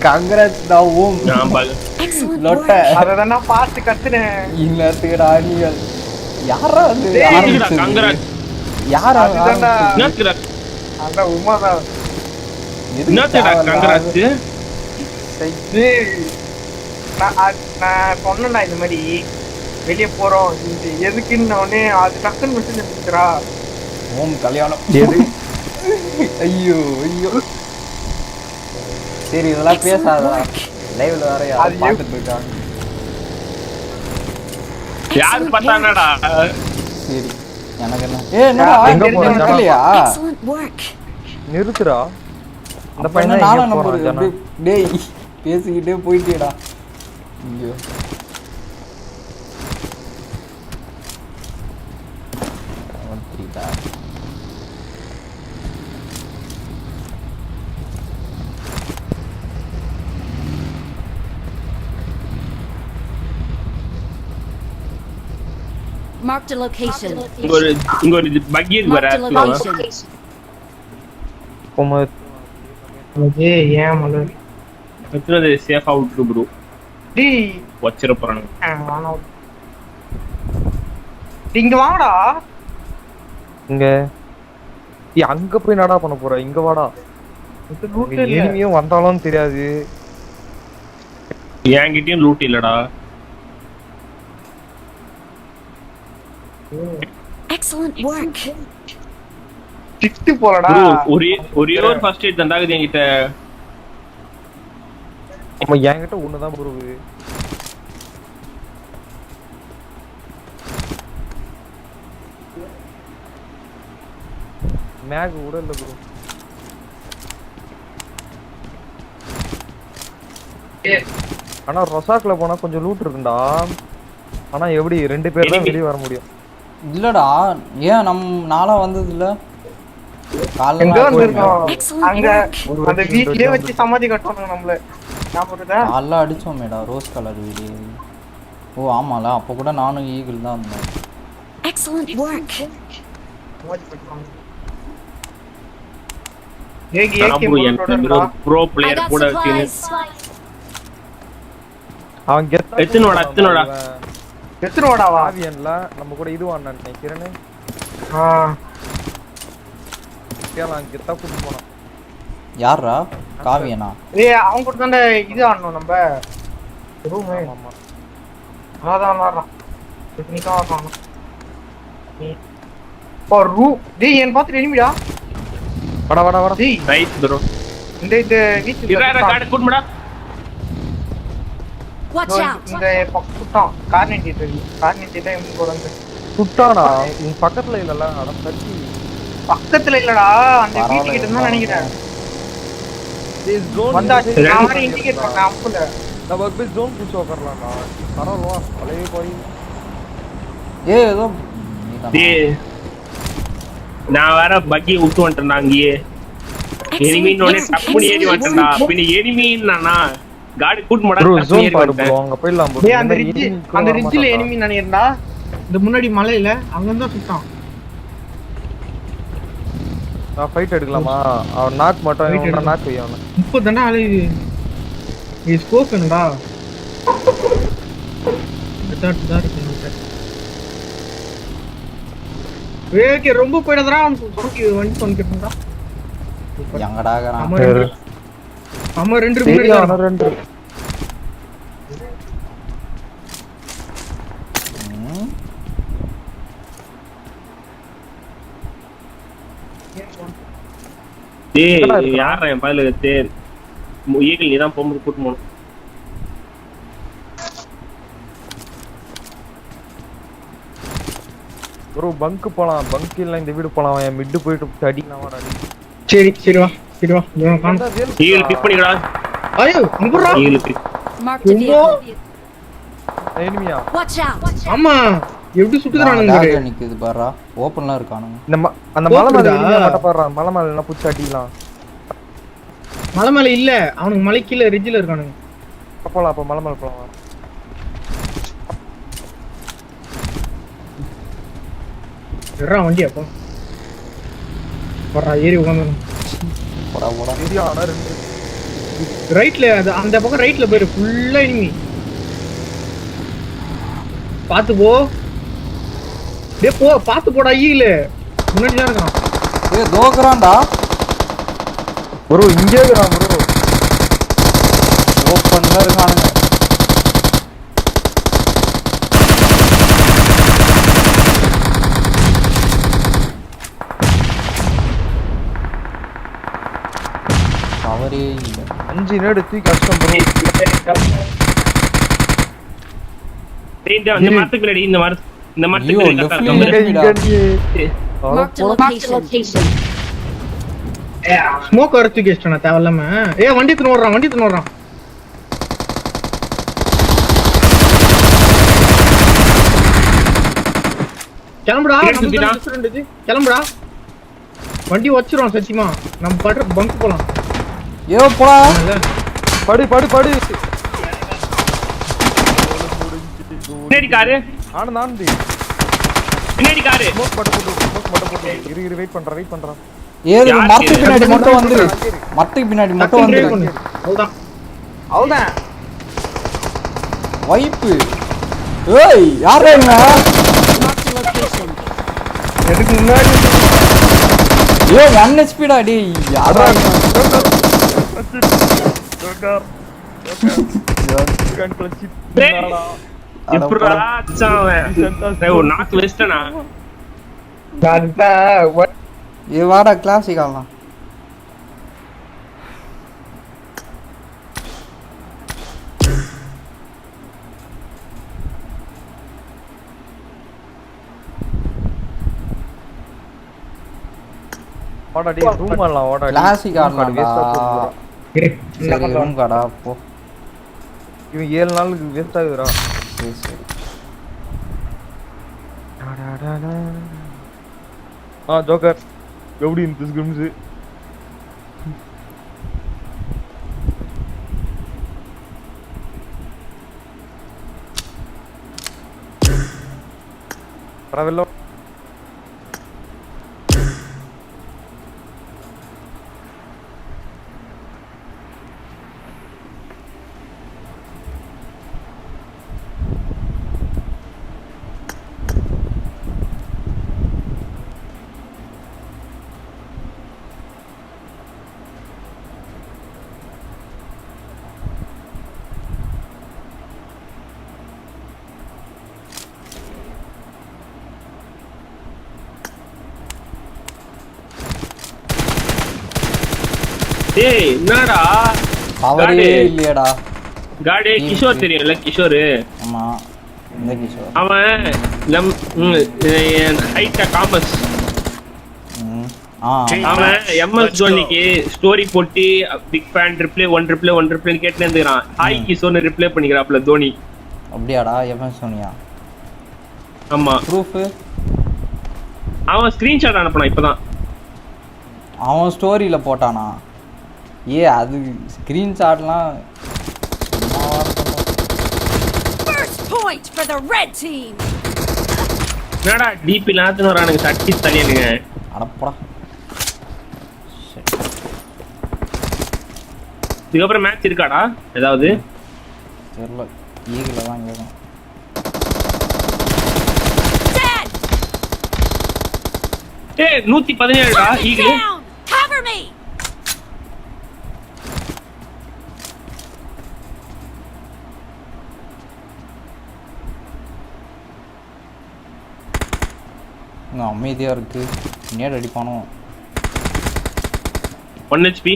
காங்கிரஸ் டா ஓம் லொட்ட அதனா பாத்து கத்துனேன் இன்னத்துக்குடா நீங்க யாரா அது காங்கிரஸ் யாரா என்னத்துக்குடா அந்த உமாதான் என்னத்துக்குடா காங்கிரஸ் நான் சொன்னேன்டா இந்த மாதிரி வெளியே போறோம் எதுக்குன்னு உடனே அது டக்குன்னு மெசேஜ் அனுப்பிச்சுரா ஓம் கல்யாணம் எது ஐயோ ஐயோ சரி இதெல்லாம் பேசாதடா லைவ்ல வேற யாரும் பார்த்துட்டு இருக்காங்க யாரு பார்த்தானடா சரி எனக்கு என்ன என்னடா எங்க போறீங்க நிக்கலையா நிறுத்துடா அந்த பையனை நானும் நம்புறது டேய் பேசிக்கிட்டே போயிட்டேடா ஐயோ Marked a location. இங்க ஒரு பக்கி இருக்கு வர ஏன் மல எத்தனை சேஃபா விட்டு ப்ரோ டேய் வச்சிர போறானுங்க இங்க வாடா இங்க அங்க போய் நடா பண்ண போற இங்க வாடா எனிமியும் வந்தாலும் தெரியாது என்கிட்டயும் லூட் இல்லடா Excellent work. டிக்ட் போறடா ஒரே ஒரு ஃபர்ஸ்ட் எய்ட் தண்டாகுது என்கிட்ட நம்ம என்கிட்ட ஒண்ணுதான் ப்ரோ மேக் கூட இல்ல ப்ரோ ஆனா ரொசாக்ல போனா கொஞ்சம் லூட் இருக்குடா ஆனா எப்படி ரெண்டு பேர் தான் வெளிய வர முடியும் இல்லடா ஏன் நாளா வந்தது இல்ல எங்க வந்திருக்கோம் அங்க அந்த வீட்லயே வச்சு சமாதி கட்டணும் நம்மள ஞாபகம்டா கால்ல அடிச்சோமேடா ரோஸ் கலர் வீடு ஓ ஆமால அப்ப கூட நானும் ஈகிள் தான் இருந்தேன் Excellent work. ப்ரோ பிளேயர் கூட அவன் எத்தனை ஓடாவா ஆவியன்ல நம்ம கூட இது வாண்டான்னு நினைக்கிறேன் கேலாம் கெத்தா கூட்டி போனான் யாரா காவியனா ஏய் அவன் கூட தான்டா இது ஆடணும் நம்ம ரூம் ஆமா அதான் ஆடுறான் டெக்னிக்கா ஆடுறான் ஓ டேய் என்ன பாத்து எனிமிடா வாடா டேய் ரைட் ப்ரோ இந்த வீட்ல இராரா கார்டு கூட்மடா Watch out. இந்த பக்கம் கார்னெட் தான் எங்க போறாங்க சுட்டானா உன் பக்கத்துல இல்லல அட தட்டி பக்கத்துல இல்லடா அந்த வீட்டு கிட்ட தான் நினைக்கிறேன் this zone வந்தாச்சு நான் இண்டிகேட் பண்ணேன் அம்புல நான் வர்க் பேஸ் zone புடிச்சு உட்காரலாம்டா பரவாயில்லை அலையே போய் ஏதோ டேய் நான் வேற பக்கி விட்டு வந்துட்டேன்டா அங்கேயே எனிமினோனே டப்புனு ஏறி வந்துட்டேன்டா பின்ன எனிமின்னா காடி கூட் மடா ஜோன் பாரு ப்ரோ அங்க போய்லாம் ப்ரோ டேய் அந்த ரிட்ஜ்ல எனிமி நினைக்கிறேன்டா இந்த முன்னாடி மலையில அங்க தான் சுட்டான் நான் ஃபைட் எடுக்கலாமா அவன் நாக் மட்டும் இவன் நாக் வையவன இப்போ தான அலையுது நீ ஸ்கோப் என்னடா அதான் இருக்கு வேகே ரொம்ப போய்டறா அவன் தூக்கி வண்டி பண்ணிட்டா எங்கடாகறான் அம்மா ரெண்டு முன்னாடி ரெண்டு டேய் யாரா என் பையில தேர் ஈகிள் நீ தான் போகும்போது கூட்டு போகணும் ப்ரோ பங்க் போலாம் பங்க் இல்ல இந்த வீடு போலாம் என் மிட் போயிட்டு அடிக்கலாம் வாடா சரி வா ஈகிள் பிக் பண்ணிடா ஐயோ அம்புறா eagle pick Marked a vehicle. எனிமியா Watch out. ஆமா எப்படி சுட்டுறானுங்க டாக நிக்குது பாரா ஓபன்ல இருக்கானுங்க இந்த அந்த மலை மேல எனிமியா மட்ட பாறா மலை மேல என்ன புடிச்சு அடிக்கலாம் மலை மேல இல்ல அவனுக்கு மலை கீழ ரிட்ஜ்ல இருக்கானுங்க போலாம் அப்ப மலை மேல போலாம் எறா வண்டி அப்போ வரா ஏறி உட்கார்ந்து போடா ஏரியா ஆனா ரெண்டு ரைட்ல அந்த பக்கம் ரைட்ல போயிரு ஃபுல்லா எனிமி பாத்து போ டேய் போ பாத்து போடா ஈல முன்னாடி தான் இருக்கான் ஏய் தோக்குறான்டா ப்ரோ இங்கே இருக்கான் ப்ரோ ஓபன்ல இருக்கானுங்க பவரே இல்ல. 5 நேடு தூக்கி கஷ்டம் ப்ரோ. இந்த மரத்துக்கு பின்னாடி இந்த மரத்துக்கு ஐயோ, பின்னாடி கரெக்டா left இருக்கு. Marked a location. ஸ்மோக் வர தூக்கி வச்சிட்டானா தேவையில்லாம. வண்டி எடுத்துன்னு ஓடுறான். கிளம்புடா கிளம்புடா. வண்டி வச்சிரும் சத்தியமா. நம்ம படுற பங்க் போலாம். ஏ போடா. படு. பின்னாடி காரு. ஆனந்த். பின்னாடி காரு. ஸ்மோக் மட்டும் போட்டு. இரு வெயிட் பண்றேன். ஏது மரத்துக்கு பின்னாடி மட்டும் வந்துரு. அவ்வளவுதான். வைப்பு. ஏய் யாரா என்ன? Marked a location. எதுக்கு முன்னாடி 1 HP டா டேய். யாரா எப்படா அச்சான் ஒரு நாக்கு வெஸ்டனா. ஏ வாடா கிளாசிக் ஆடலாம். வாடா டேய் ரூம் ஆடலாம் வாடா. கிளாசிக் ஆடலாம்டா. சரி ரூம் காடா போ. இவன் 7 நாளுக்கு வேஸ்ட் ஆகுதுடா. சரி. ஜோக்கர் எப்படி இந்த ஸ்கிரிம்ஸ் Travello. டேய் என்னடா பவரே இல்லையடா. காடே கிஷோர் தெரியும்ல கிஷோர். ஆமா இந்த கிஷோர். அவன் நம் ஹைட்டா காமர்ஸ். அவன் எம்எஸ் தோனிக்கு ஸ்டோரி போட்டு பிக் ஃபேன் ரிப்ளை 1 ரிப்ளை கேட்டுனே இருந்துறான். ஹாய் கிஷோர்னு ரிப்ளை பண்ணிக்கறாப்ல தோனி. அப்படியாடா எம்எஸ் தோனியா? ஆமா. ப்ரூஃப் அவன் ஸ்கிரீன்ஷாட் அனுப்புனான் இப்பதான். அவன் ஸ்டோரியில போட்டானா? அது ஸ்கிரீன்ஷாட்லாம் First point for the red team. என்னடா டிபி லாத்துன வரானுங்க சட்டி தனியனுங்க. அடப்படா. இதுக்கப்புறம் மேட்ச் இருக்காடா ஏதாவது? தெரியல. ஈகில தான் கேட்கும். ஏய் 117 டா ஈகிள். Cover me. நான் அமைதியா இருக்கு. NAT அடிப்பானோ? 1 HP.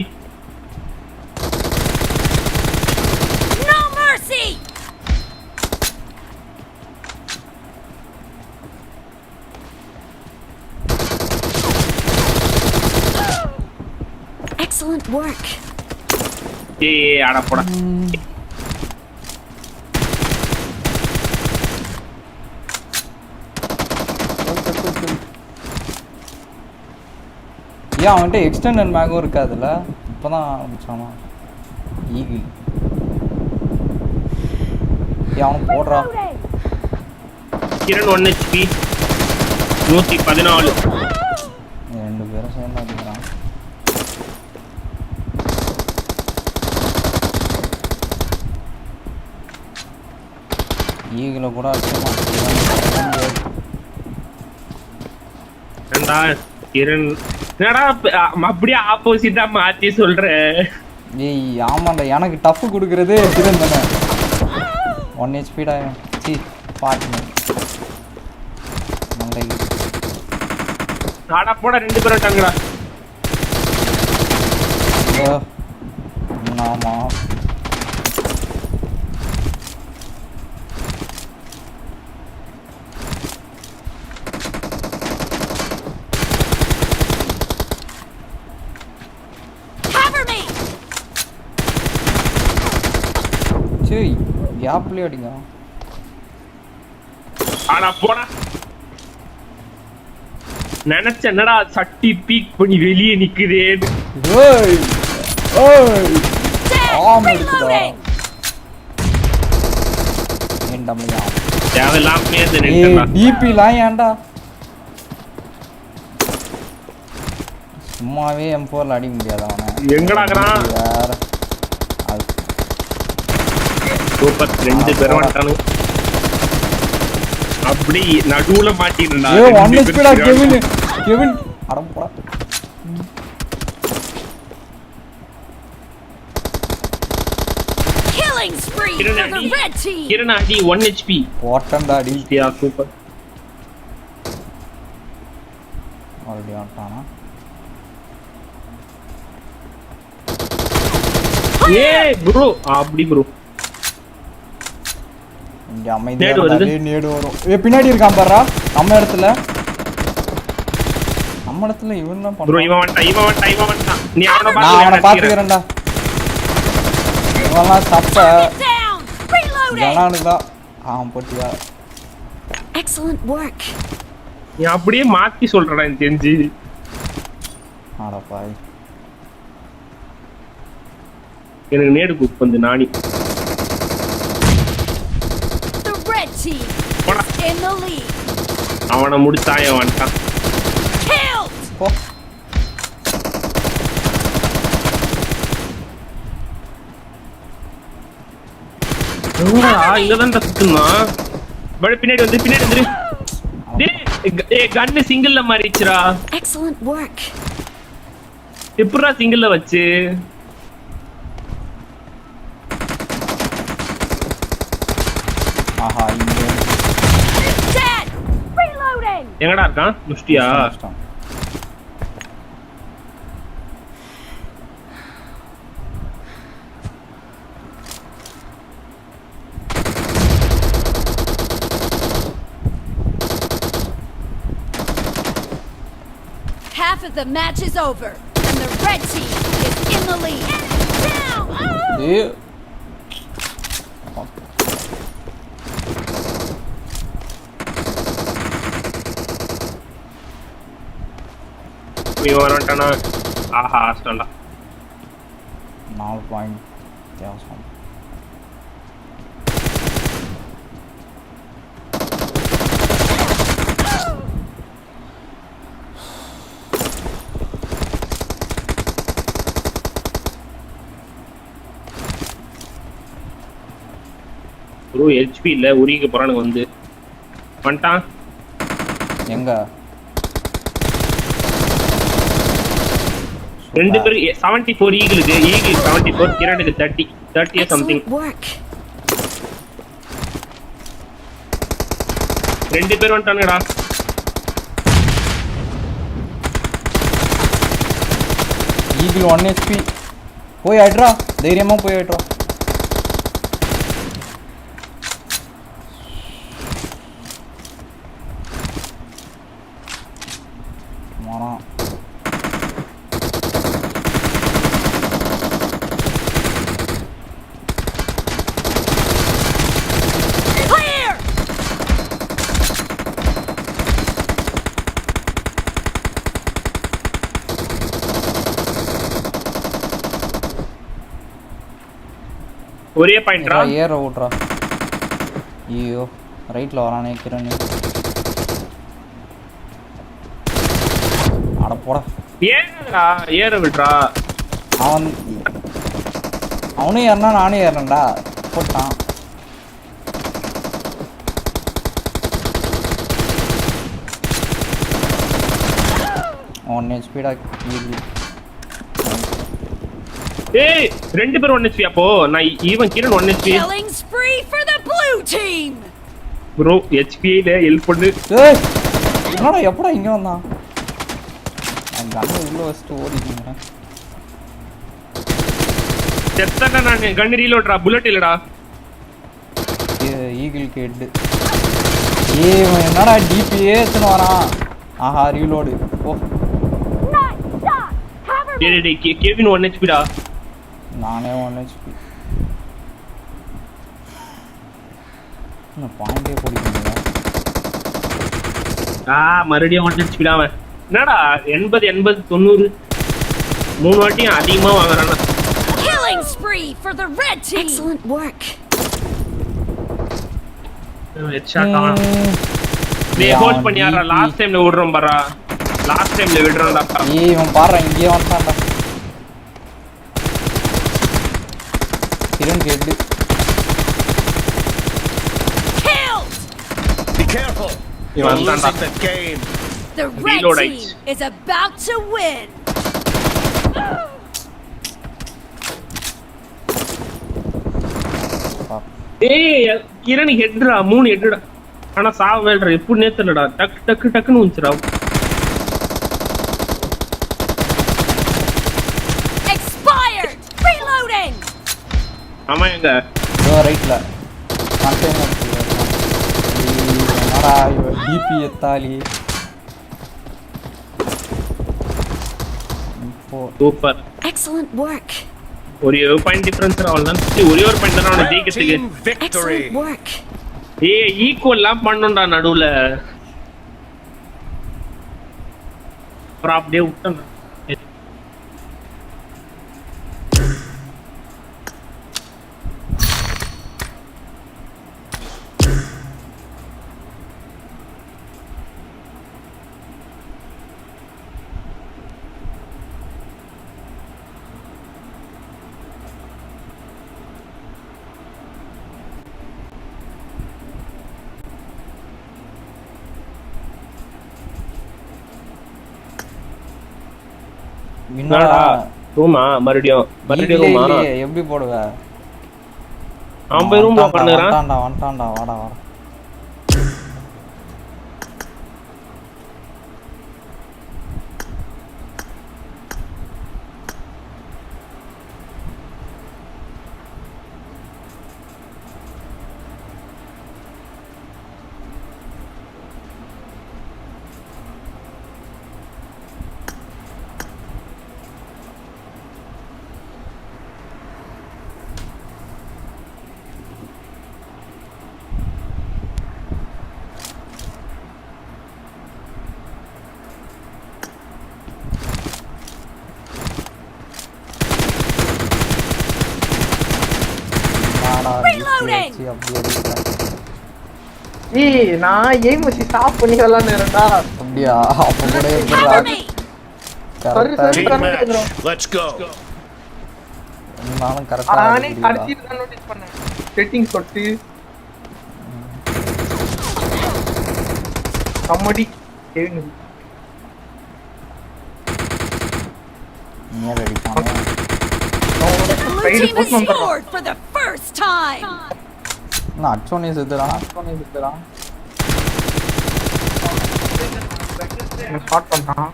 No mercy. Excellent work. ஏய் அட போடா. அவன்கிட்ட எக்ஸ்டெண்டட் மேகும் இருக்காதுல்ல. இப்போதான் ஆரம்பிச்சானா ஈகிள். அவன் போடுறா. கிரண் 1 HP 114. ரெண்டு பேரும் சேர்ந்து அடிக்கிறான். ஈகிள கூட அடிச்சமா. ஏண்டா கிரண் என்னடா அப்படியே ஆப்போசிட்டா மாத்தி சொல்ற? ஏய் ஆமாண்டா எனக்கு டஃப் கொடுக்கறதே கிரண் தானே. 1 HP டா. சீ பாட்டு மண்டைக்கு. நாடா போடா 2 பேரும் டங்கடா. ஆமா. சரி கேப்லயே அடிங்க. ஆனா போடா. நினைச்ச என்னடா சட்டி பீக் பண்ணி வெளியே நிக்குதேன்னு. ஏய் ஏய் ஆமா இருக்குடா. ஏண்டம்லையா தேவலாம் பேந்து ஏய் நின்னுடா. டிபி லாம் ஏன்டா சும்மாவே M4 ல அடிக்க முடியாது அவனை. எங்கடாங்கறான்? வேற அது சூப்பர் 2 பேர் வந்துட்டானு. அப்படி நடுவுல மாட்டினடா. ஏய் 1 ஸ்பீடா கெவின் அடம் போடா. Killing spree for the red team. கிரணாடி 1 HP. போட்டண்டா அடி. யா சூப்பர். ஆல்ரெடி ஆட்டானா. ஏய் ப்ரோ அப்படி ப்ரோ. இங்க அமைதியா இருந்தாலே நேடு வரும். ஏய் பின்னாடி இருக்கான் பாறா நம்ம இடத்துல இவன் தான் பண்றான். ப்ரோ இவன் வந்துட்டான். நீ அவனை நான் அவனை பாத்துக்கறேன்டா. இவன்லாம் சப்ப ஜனானுடா. போட்டியா. Excellent work. நீ அப்படியே மாத்தி சொல்றடா எனக்கு தெரிஞ்சு. ஆடா பாய். எனக்கு நேடு குக் வந்து நானி. The red team is in the lead. அவனை முடிச்சாயே வந்துட்டான். Killed. போ. எங்கடா இங்கதான்டா சுத்துனான். பின்னாடி வந்துரு. டேய் கன்னு சிங்கிள்ல மாறிச்சுடா. Excellent work. எப்பறா சிங்கிள்ல வச்சு? ஆஹா இங்க Dead. Reloading. எங்கடா இருக்கான்? முஷ்டியா? Half of the match is over, and the red team is in the lead. Down. ஏய் இவன் வரட்டானா? ஆஹா ஹாஸ்டல்டா. 4 பாயிண்ட் வித்தியாசம். ப்ரோ HP இல்ல உரிக்க போறானுங்க வந்து. வந்துட்டான். எங்க? 2 பேர் 74 ஈகிளுக்கு 74 கிரணுக்கு 30 something. ரெண்டு பேர் வந்துட்டானுங்கடா. Eagle 1 HP. போய் ஆயிட்றா. தைரியமா போய் ஆயிட்றா. மாறா. ஒரே பாயிண்ட்ரா. ஏற ஓட்றா. ஐயோ ரைட்ல வரானே கிரண். அட போடா. ஏறடா ஏற விட்றா. அவனும் ஏறனா நானும் ஏறனடா. போட்டான். ஒன் ஸ்பீடா ஈகிள். ஏய் ரெண்டு பேர் 1 HP அப்போ நான் even Kiran 1 HP. Killing spree for the blue team. Bro HP ல ஹெல்ப் பண்ணு. ஏய் என்னடா எப்படா இங்க வந்தான்? அந்த கண்ணு உள்ள வச்சிட்டு ஓடிட்டீங்க. செத்தடா நான் கன் ரீலோட்ரா புல்லட் இல்லடா ஈகிள் கேட் இவன் என்னடா டிபியே எடுத்துன்னு வரான் ஆஹா ரீலோடு ஓ டேய் கெவின் 1 HP டா நானே 1 HP நான் பாயிண்டே போடிக்கல மறுபடியும் 1 HP அவன் என்னடா 80 80 90 மூணு வாட்டியும் அதிகமா வாங்குறானா Killing spree for the red team. Excellent work. Headshot on டேய் ஹோல்ட் பண்ணியாரா லாஸ்ட் டைம்ல விடுறோம் பாரா லாஸ்ட் டைம்ல விடுறோம்டா இவன் பாறா இங்கே வந்துட்டான்டா கிரண் கேட் Killed. Be careful. You're losing the game. The red team is about to win. ஏய் கிரண் ஹெட்ரா 3 ஹெட்ரா ஆனா சாவ வேல்ற எப்படி நேத்தலடா டக் டக் டக்னு வந்துச்சுடா Expired. Reloading. ஆமா எங்க ரைட்ல கண்டெய்னர் என்னடா இவ டிபி எத்தாலி சூப்பர் Excellent work. ஒரே பாயிண்ட் டிஃபரன்ஸ் அவ்வளவுதான் ஒரே ஒரு பாயிண்ட் தான் அவனை ஜெயிக்கிறதுக்கு Excellent work. ஏய் ஈக்குவல்லாம் பண்ணணும்டா நடுவுல அப்புறம் அப்படியே விட்டேன் என்னடா ரூமா மறுபடியும் ரூமா எப்படி போடுவ அவன் போய் ரூம் பண்ணுறான் வந்துட்டான்டா வாடா ஏய் நான் எய்ம் வச்சு ஸ்டாப் பண்ணி விளையாடுறேன்டா அப்படியே அப்ப கூட கரெக்ட்டா லெட்ஸ் கோ நானும் கரெக்ட்டா நானே கடைசில தான் நோட்டீஸ் பண்ணேன் செட்டிங்ஸ் போட்டு கம்மடி கேவின் நீ ரெடி பண்ணு Blue team is scored for the first time. நான் அச்சோனே செத்துறான் ஸ்டார்ட் பண்ணான்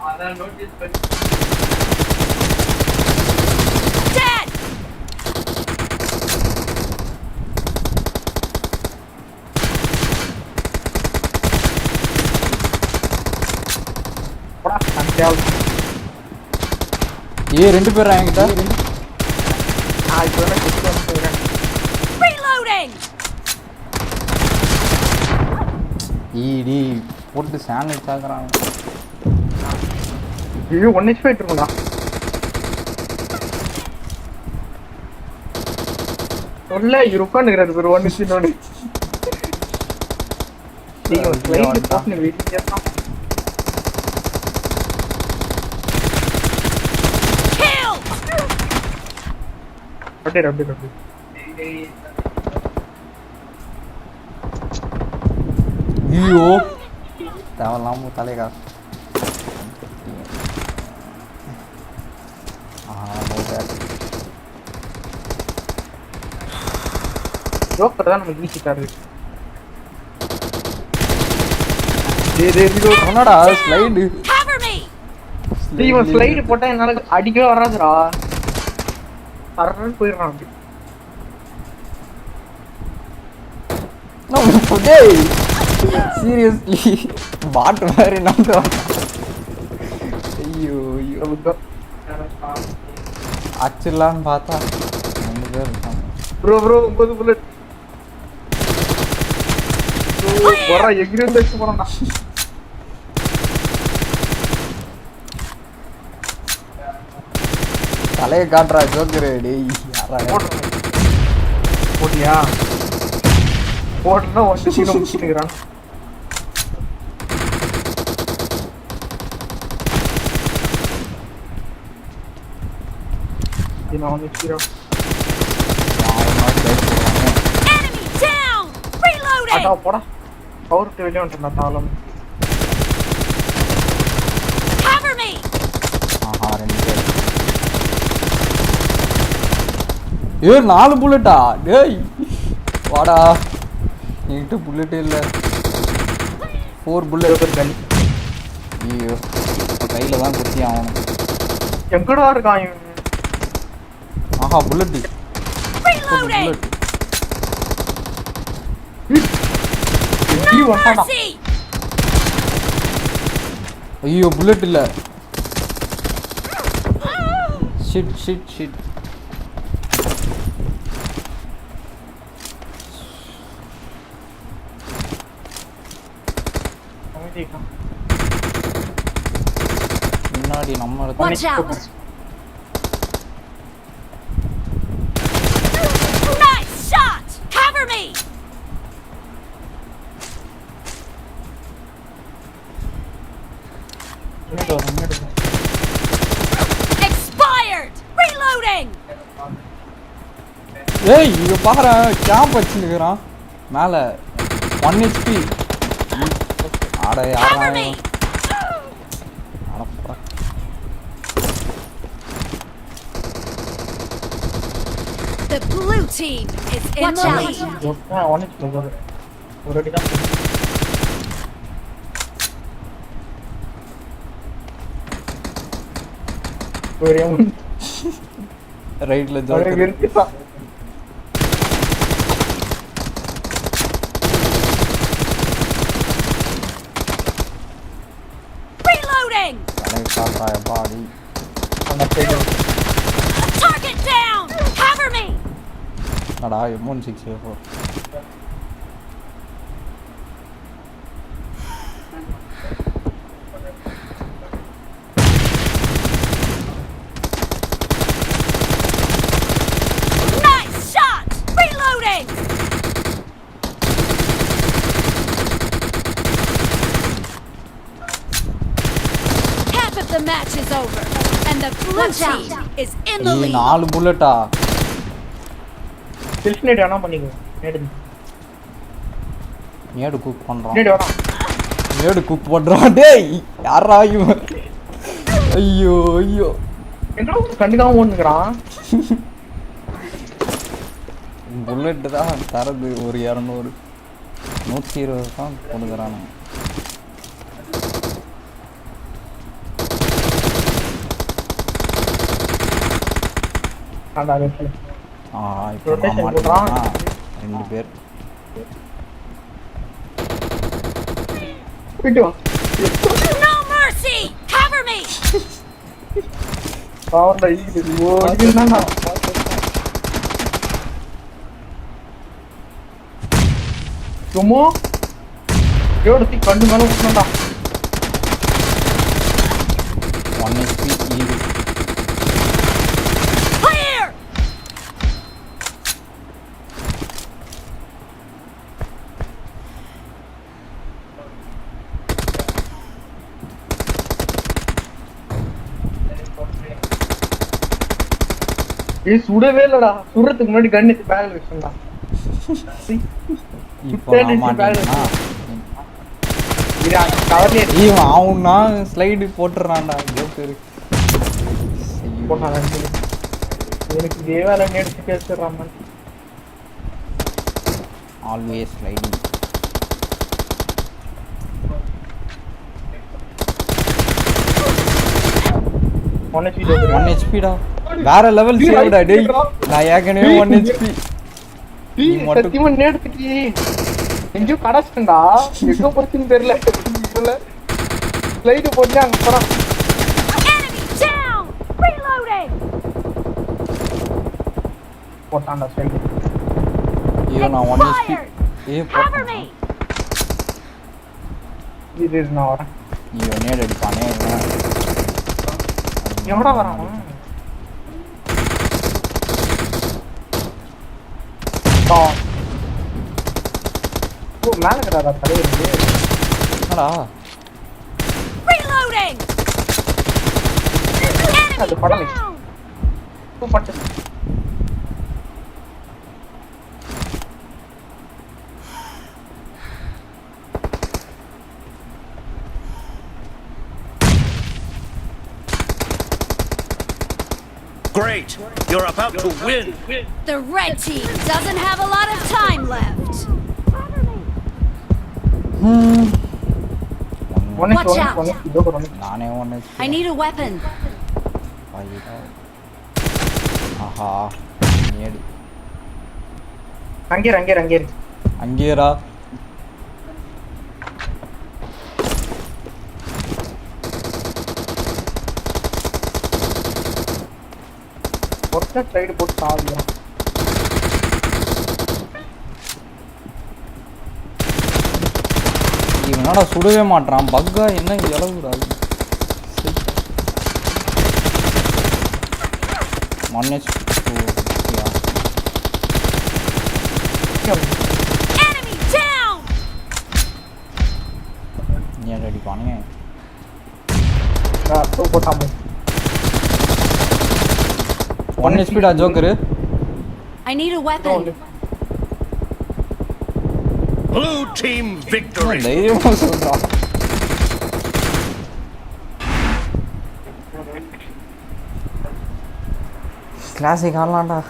அதான் நோட்டீஸ் பண்ணி Dead. போடா அஞ்சால் ரெண்டு பேர் என்கிட்ட நான் இப்போ என்ன கிட்ட வந்துறேன் Reloading. டி போட்டு சாண்ட்விச் ஆக்குறாங்க ஐயோ 1 HP இருக்குடா சொல்ல இருக்கானுங்கறது ஒரு 1 HP நோடு நீங்க ஸ்லைட் போட்டு வெயிட் பண்ணா Kill. அப்படியே ஐயோ தேவலாம தலைகா ஜோக்கர் தான் நம்ம வீசிட்டாரு என்னடா ஸ்லைடு Cover me. இவன் ஸ்லைடு போட்டா என்னால அடிக்கவே வராதுடா அரன்னு போயிடுறான் அப்படி. டேய் சீரியஸ்லி பாட் மாதிரி நான் ஐயோ ஐயோ ஆக்சுவலான்னு பார்த்தா 2 பேர் இருக்காங்க. ப்ரோ 9 புல்லட் போறா எகிரி வந்து வச்சு போறான்டா. தலையை காட்டுறா ஜோக்கரு. டேய் யாரா போட்டியா போட்டுனா வந்து சீனை முடிச்சுட்டுக்கிறான். நான் வந்து வச்சுக்கிறேன். அடா போடா பவர் வெளியே வந்துட்டேன் தாளம். ஆஹா 2 பேர். ஏ 4 புல்லட்டா? டேய் வாடா என்கிட்ட புல்லட்டே இல்லை. 4 புல்லட் கலி. ஐயோ கையில் தான் குத்தி ஆகணும். எங்கடா இருக்கான் இவன்? ஆஹா புல்லட்டு புல்லட். ஐயோ புல்லட் இல்லை. Shit shit shit. முன்னாடி நம்ம ஏய் இங்க பாரு கேம்ப் வச்சுருக்கிறான் மேலே 1 HP. ஆட யாரா The blue team is in the lead. ரைட்ல joker. Reloading. Body. Target down. Cover me. அடா M16A4. Nice shot. Reloading. Half of the match is over, and the blue team is in the lead. 4 புல்லட்டா? செல்ஃப்னேட் வேணா பண்ணிக்கோ. நேடு cook பண்றான். நேடு வேணா. நேடு cook பண்றான். டேய் யாரா இவன்? ஐயோ ஐயோ என்ன கண்டுக்காம ஓடுறான். புல்லட் தான் தரது ஒரு 200 120 தான் கொடுக்குறானு. அந்த ரெஃப்ல இப்போ மாட்டறான் 2 பேர். விட்டு வா. No mercy. Cover me. பாவம்டா இது ஓடினா சும்மா எவ்வளவு கண்டு மேல விட்டுடா. 1 HP ஈடு. Clear. ஏய் சுடவே இல்லடா. சுடுறதுக்கு முன்னாடி கன் எடுத்து பேக்ல வச்சேன்டா. இப்போ மாட்டேனா இது கவர்ல இவன் அவனா ஸ்லைடு போட்டுறான்டா ஜோக்கர். போட்டானே. எனக்கு தேவால நேடு பேசுறான். Always sliding. 1 HP Joker. 1 HP டா. வேற லெவல் சேவ்டா டேய். நான் ஏற்கனவே 1 HP. நீ சத்தியமா நேடுத்துட்டி. எங்கயோ கடஸ்டா. எங்க போச்சுன்னு தெரியல. ஸ்லைடு போட்டு அங்க போறான். Enemy down! Reloading! போட்டான்டா ஸ்லைடு. ஐயோ நான் 1 HP. Cover me! இது நான் வரேன். ஐயோ நேட் அடிப்பானே இவன். எவடா வரான்? ஓ மேல கடடா தலையிருக்கு. என்னடா? Reloading! அது படலை. தூ பட்டு. Great! You're about to win! The red team doesn't have a lot of time left. Watch out! நானே 1 HP. I need a weapon. ஆஹா நேடு. அங்கேரு. அங்கேரா. ஒருத்த ஸ்லைடு போட்டு சாவியா. இவனடா சுடவே மாட்டான். பக்கா என்ன இளவுடா. 1 HP. Enemy down! நேட் அடிப்பானே. தூ போட்டாமோ. 1 HP டா joker. I need a weapon. Blue team victory! தைரியமா சொல்றா. கிளாசிக் ஆடலாம்டா.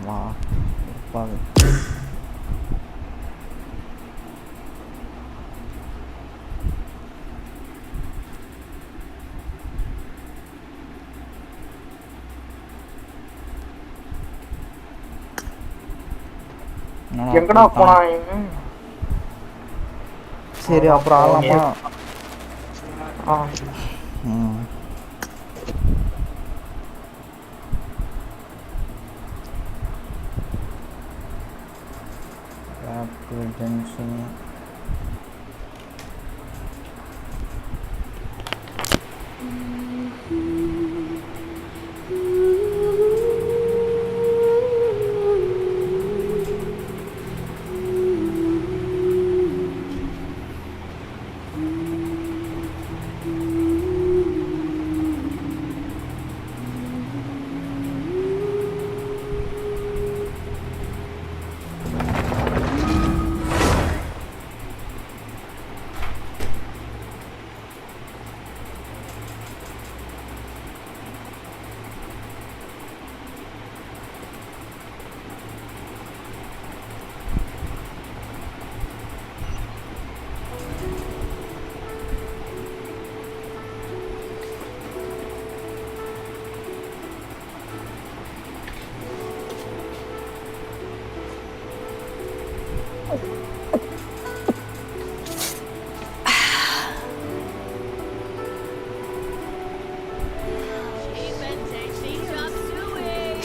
வா பாரு. எங்கடா போனான்? சரி அப்புறம் ஆடலாமா? Genshin.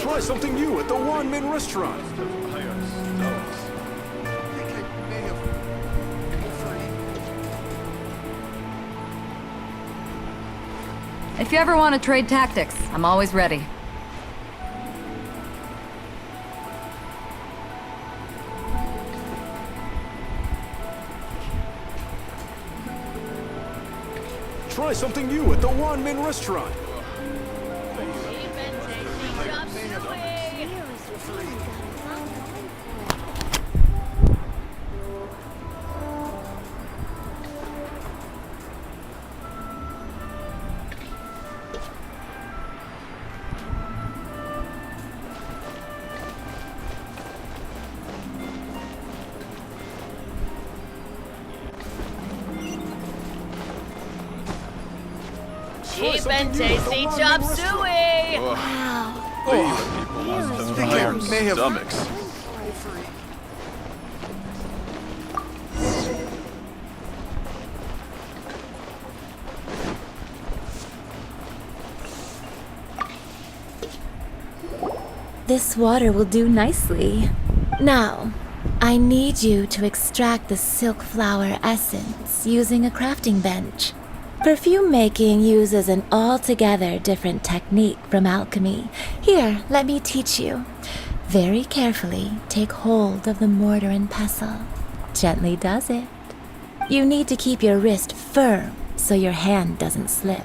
Try something new at the one-man restaurant. If you ever want to trade tactics, I'm always ready. Try something new at the one-man restaurant. Cheap and tasty chop suey! Wow. Iron stomachs. This water will do nicely. Now, I need you to extract the silk flower essence using a crafting bench. Perfume making uses an altogether different technique from alchemy. Here, let me teach you. Very carefully, take hold of the mortar and pestle. Gently does it. You need to keep your wrist firm so your hand doesn't slip.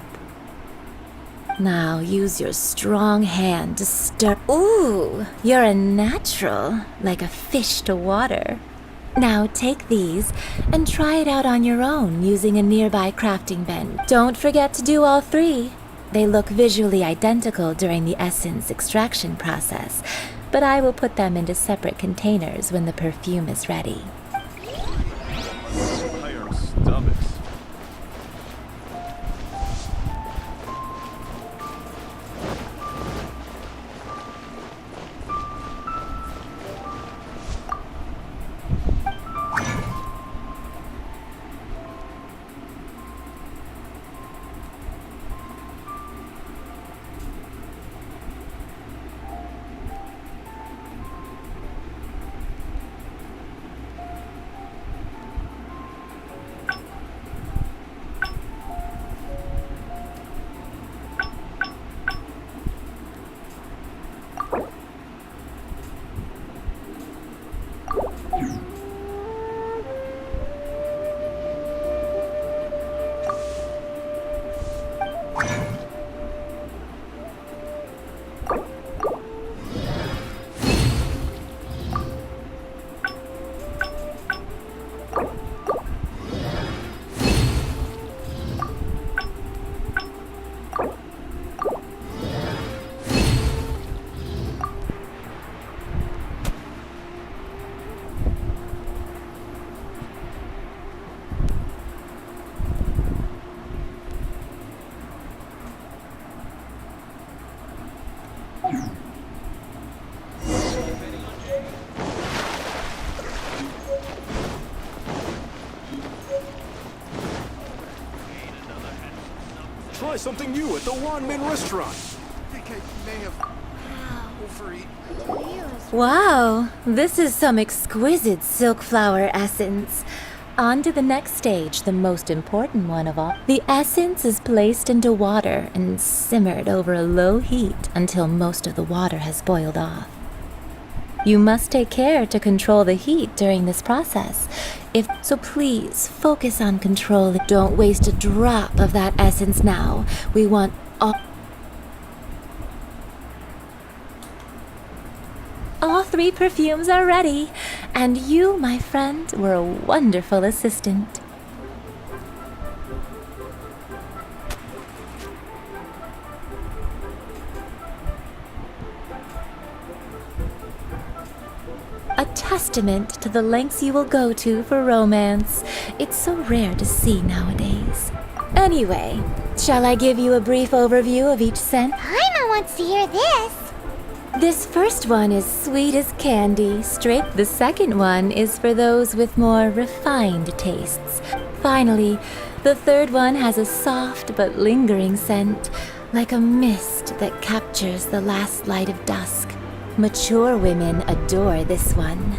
Now use your strong hand to stir. Ooh, you're a natural, like a fish to water. Now take these and try it out on your own using a nearby crafting bench. Don't forget to do all three. They look visually identical during the essence extraction process, but I will put them into separate containers when the perfume is ready. Iron stomachs. Try something new at the One Min restaurant. I think I may have overeaten. Wow, this is some exquisite silk flower essence. On to the next stage, the most important one of all. The essence is placed into water and simmered over a low heat until most of the water has boiled off. You must take care to control the heat during this process. So please focus on control. Don't waste a drop of that essence now. We want all three perfumes are ready, and you, my friend, were a wonderful assistant. A testament to the lengths you will go to for romance. It's so rare to see nowadays. Anyway, shall I give you a brief overview of each scent? Paimon wants to hear this. This first one is sweet as candy, straight. The second one is for those with more refined tastes. Finally, the third one has a soft but lingering scent, like a mist that captures the last light of dusk. Mature women adore this one.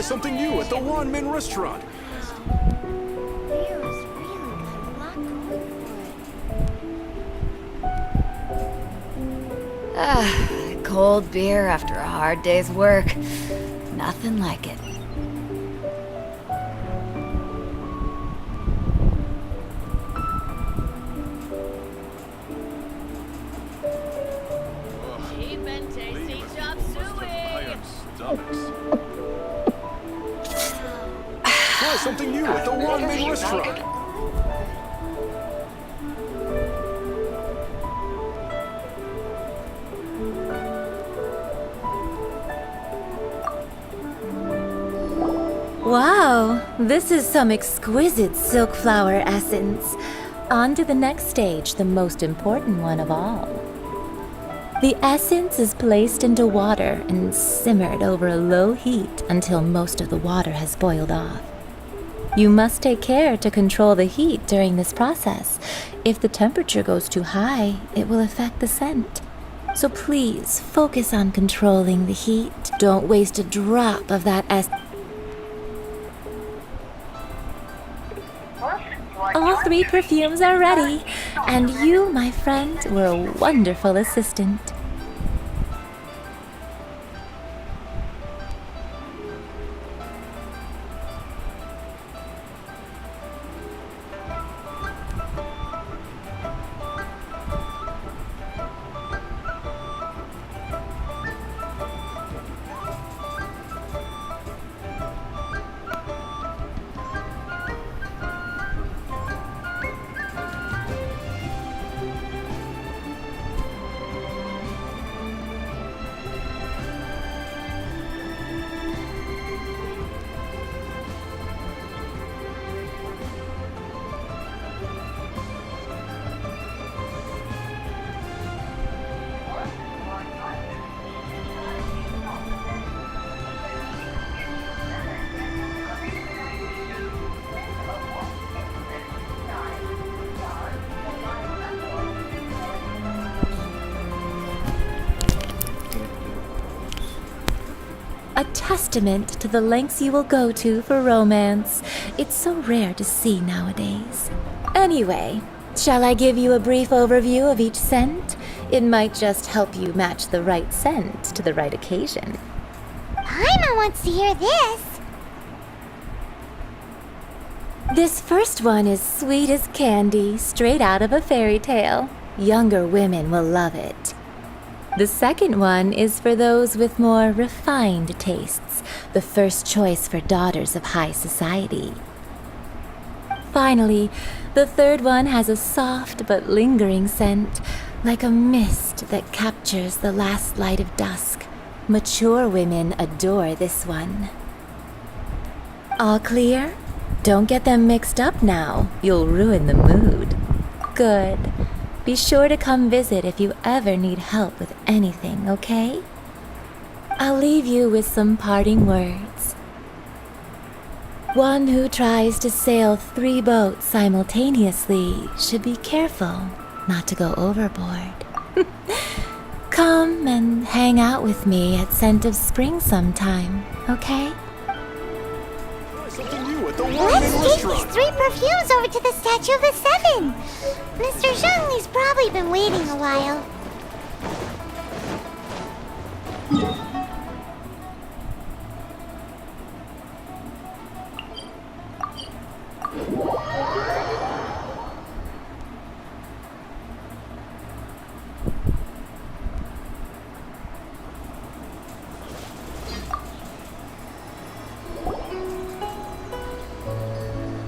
something new at the one-man restaurant. Cold beer after a hard day's work. Nothing like it. Cheap and tasty chop suey. Try something new at the one-man restaurant. Wow, this is some exquisite silk flower essence. On to the next stage, the most important one of all. The essence is placed into water and simmered over a low heat until most of the water has boiled off. You must take care to control the heat during this process. If the temperature goes too high, it will affect the scent. So please focus on controlling the heat. Don't waste a drop of that essence. All 3 perfumes are ready, and you, my friend, were a wonderful assistant. A testament to the lengths you will go to for romance. It's so rare to see nowadays. Anyway, shall I give you a brief overview of each scent? It might just help you match the right scent to the right occasion. Paimon wants to hear this. This first one is sweet as candy, straight out of a fairy tale. Younger women will love it. The second one is for those with more refined tastes, the first choice for daughters of high society. Finally, the third one has a soft but lingering scent, like a mist that captures the last light of dusk. Mature women adore this one. All clear? Don't get them mixed up now. You'll ruin the mood. Good. Be sure to come visit if you ever need help with anything, okay? I'll leave you with some parting words. One who tries to sail 3 boats simultaneously should be careful not to go overboard. Come and hang out with me at Scent of Spring sometime, okay? Let's take these 3 perfumes over to the Statue of the Seven. Mr. Zhongli's probably been waiting a while.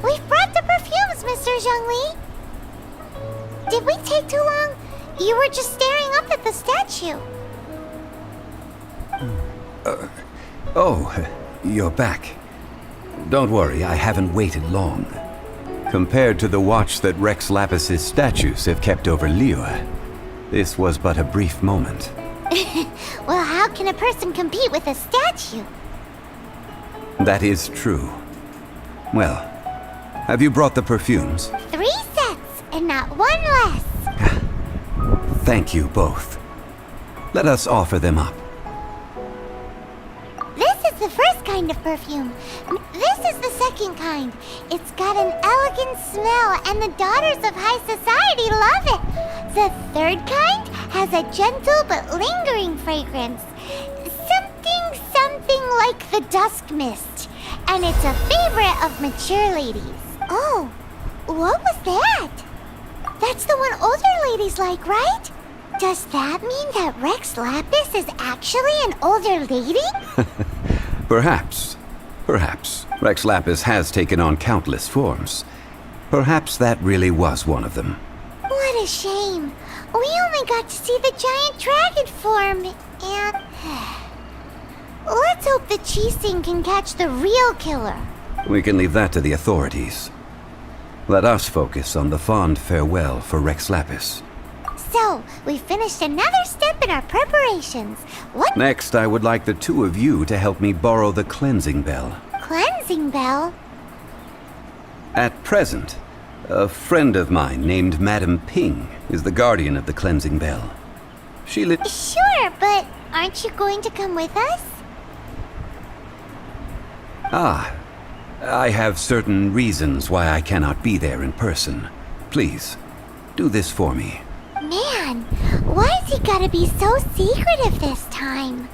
We've brought the perfumes, Mr. Zhongli. Did we take too long? You were just staring up at the statue. Oh, you're back. Don't worry, I haven't waited long. Compared to the watch that Rex Lapis's statues have kept over Liyue, this was but a brief moment. Well, how can a person compete with a statue? That is true. Well, have you brought the perfumes? 3 sets, and not 1 less. Thank you both. Let us offer them up. This is the first kind of perfume. This is the second kind. It's got an elegant smell, and the daughters of high society love it. The third kind has a gentle but lingering fragrance. Something like the dusk mist. And it's a favorite of mature ladies. Oh, what was that? That's the one older ladies like, right? Does that mean that Rex Lapis is actually an older lady? Perhaps. Perhaps. Rex Lapis has taken on countless forms. Perhaps that really was one of them. What a shame. We only got to see the giant dragon form, and... Let's hope that Qixing can catch the real killer. We can leave that to the authorities. Let us focus on the fond farewell for Rex Lapis. So, we finished another step in our preparations. What? Next, I would like the two of you to help me borrow the cleansing bell. Cleansing bell? At present, a friend of mine named Madame Ping is the guardian of the cleansing bell. She Sure, but aren't you going to come with us? Ah, I have certain reasons why I cannot be there in person. Please, do this for me. Man, why's he gotta be so secretive this time?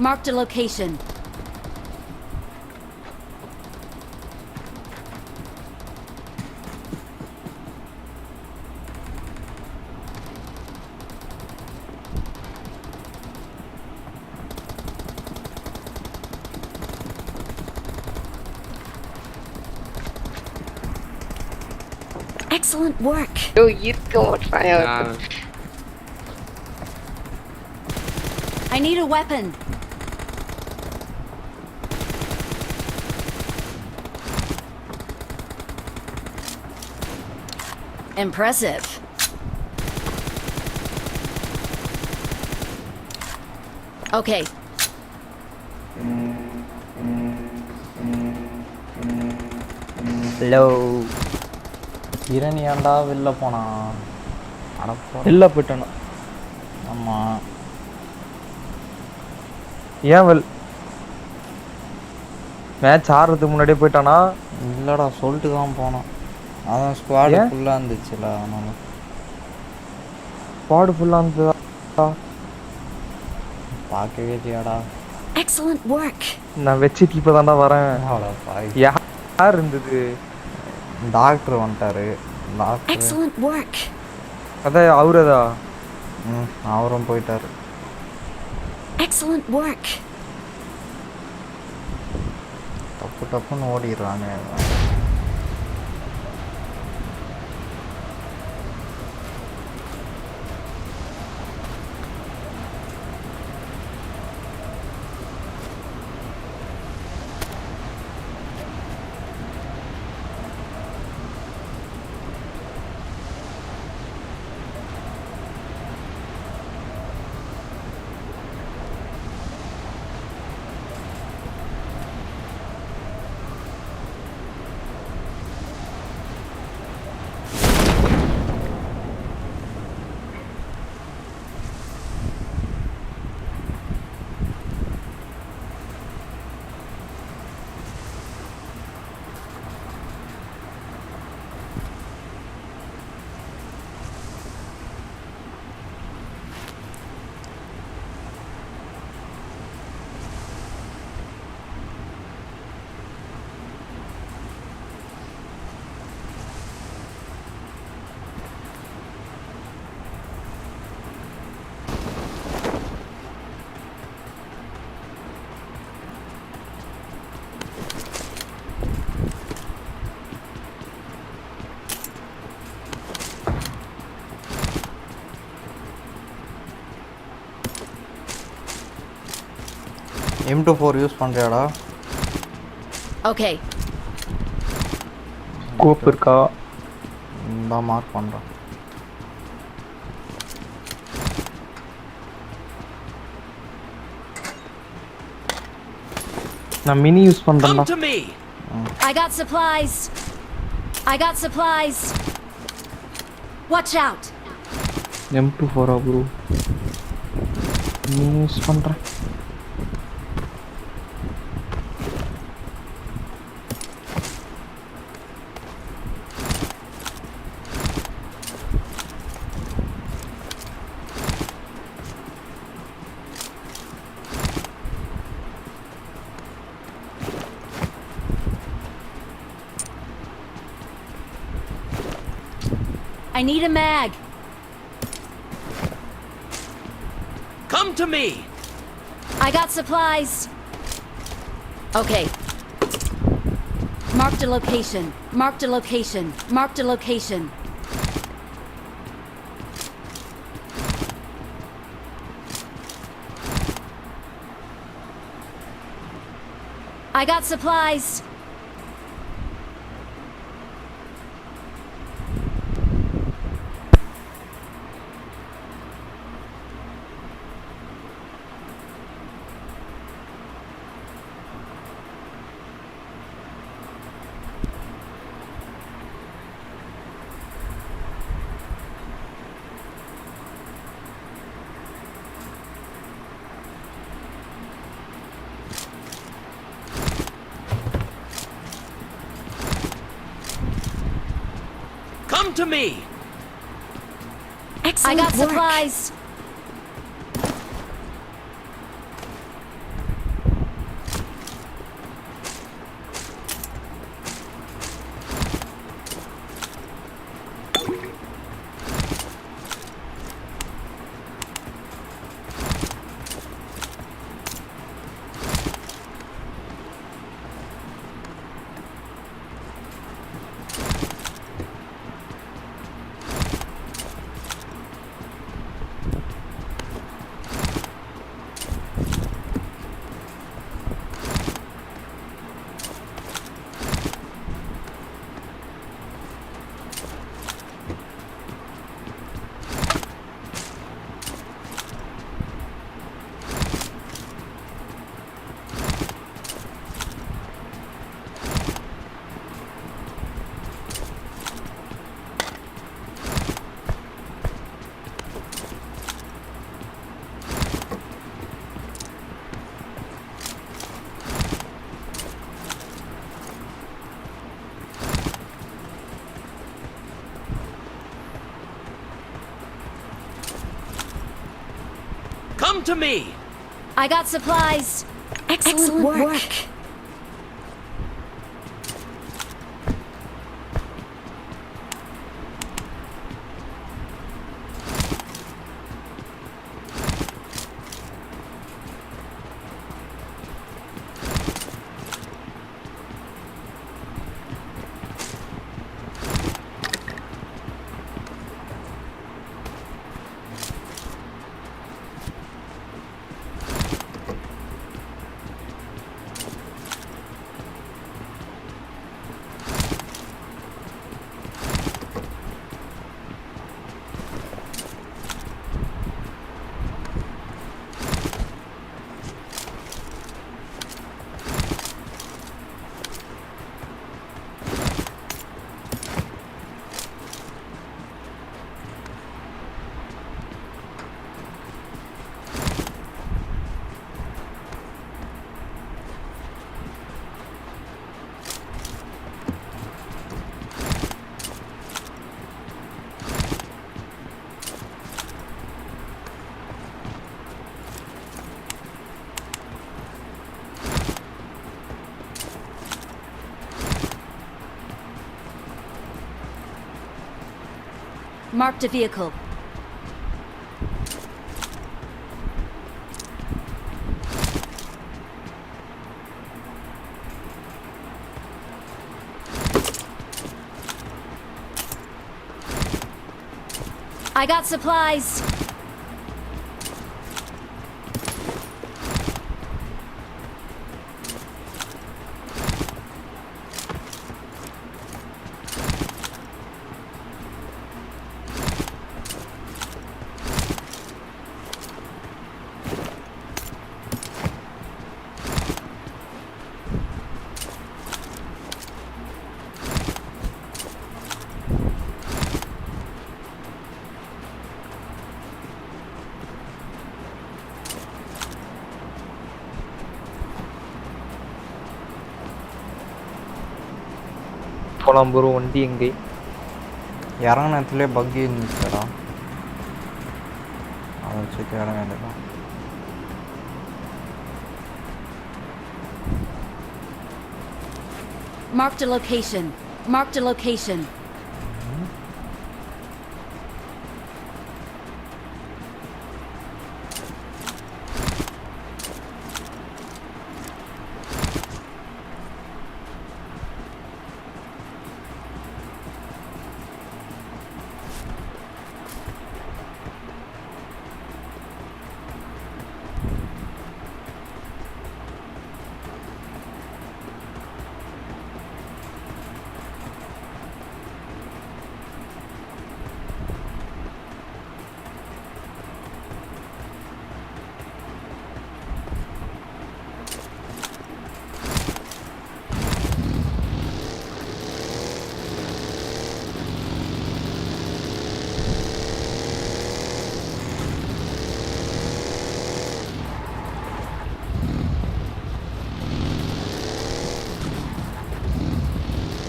Marked a location. Excellent work. I need a weapon. Impressive. Okay. Hello Kiran ஏன்டா வெளில போனா வெளில போயிட்டானா? ஆமாம். ஏன் match ஆடுறதுக்கு முன்னாடியே போயிட்டானா? இல்லைடா சொல்லிட்டு தான் போனான். அதான் ஸ்குவாடு ஃபுல்லாக இருந்துச்சுல அதனால. ஸ்குவாடு ஃபுல்லாக இருந்ததா? பார்க்கவே இல்லையாடா. Excellent work. நான் வச்சுட்டு இப்போ தான்டா வரேன். யார் இருந்தது? டாக்டர் வந்துட்டாரு. Excellent work. அதான் அவரதா? அவரும் போயிட்டாரு. Excellent work. டப்புன்னு ஓடிடுறாங்க. M24 use பண்றியாடா? Okay. கோப் இருக்கா? நான் மார்க் பண்றேன். நான் மினி யூஸ் பண்றேன்டா. I got supplies. I got supplies. Watch out. M24 bro. Mini use பண்றேன். I need a mag. Come to me. I got supplies. Okay. Marked a location. Marked a location. Marked a location. I got supplies. Come to me. Excellent I got work. supplies. Come to me! I got supplies. Excellent work. Marked a vehicle. I got supplies. போலாம் bro வண்டி எங்கே இறங்கின இடத்துல பக்கி இருந்துச்சுடா அதை வச்சுட்டு இறங்க வேண்டியதான் Marked a location. Marked a location.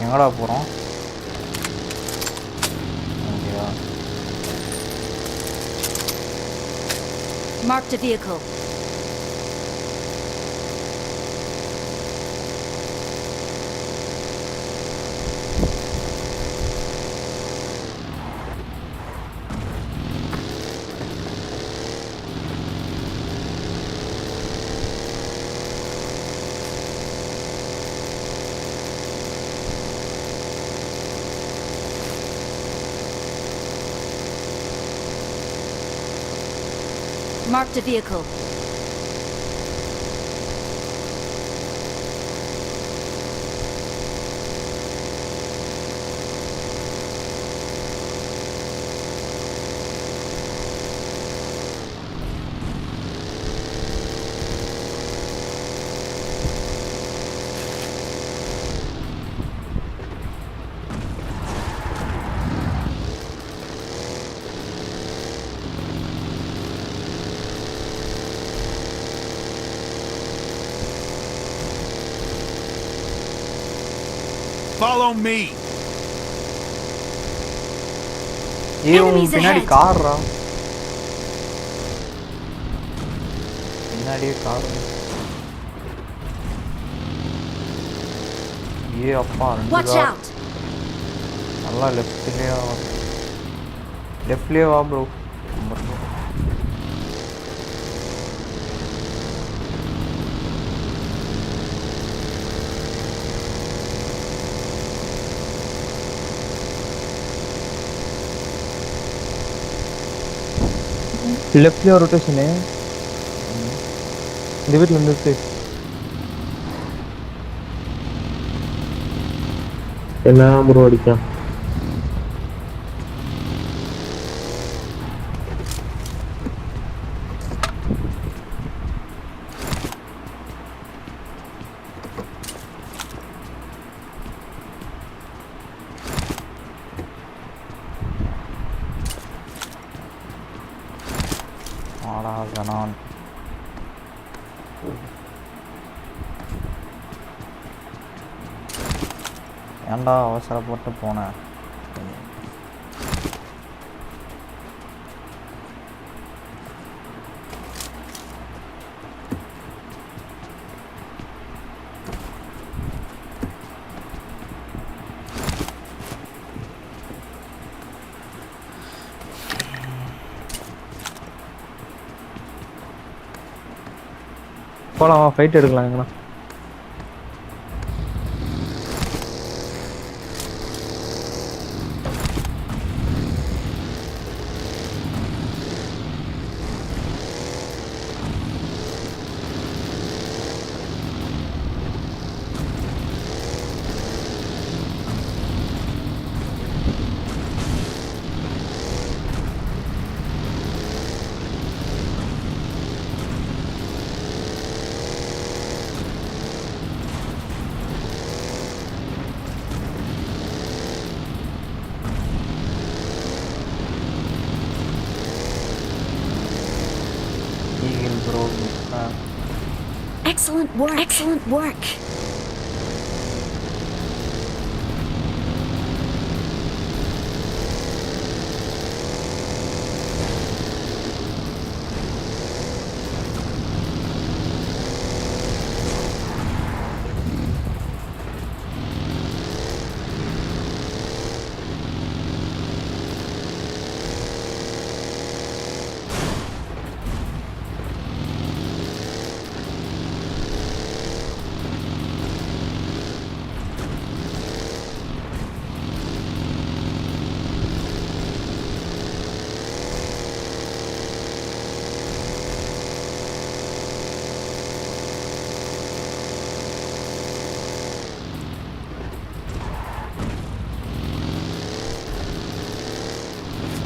எங்கடா போகிறோம் ஓகேவா Marked a vehicle. Marked a vehicle. Follow me. ஏய் உன் பின்னாடி கார்ரா பின்னாடியே கார். ஏ அப்பா, ரெண்டு கார். நல்லா லெஃப்ட்லேயே வா ப்ரோ. லெஃப்ட்லேயே ஒரு ரொட்டேஷனு. இந்த வீட்டில் இருந்துட்டு என்ன ப்ரோ அடிக்கான். நான் ஏன்டா அவசரப்பட்டு போனேன். போகலாம், ஃபைட் எடுக்கலாம் எங்கண்ணா. Excellent work. Excellent work.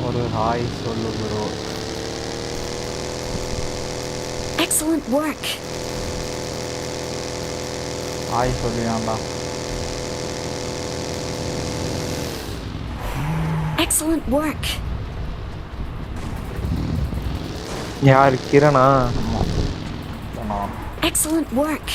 ஒரு ஹாய் சொல்லு ப்ரோ. Excellent work. ஹாய் சொல்லியாண்டா. Excellent work. யார் கிரணா? Excellent work.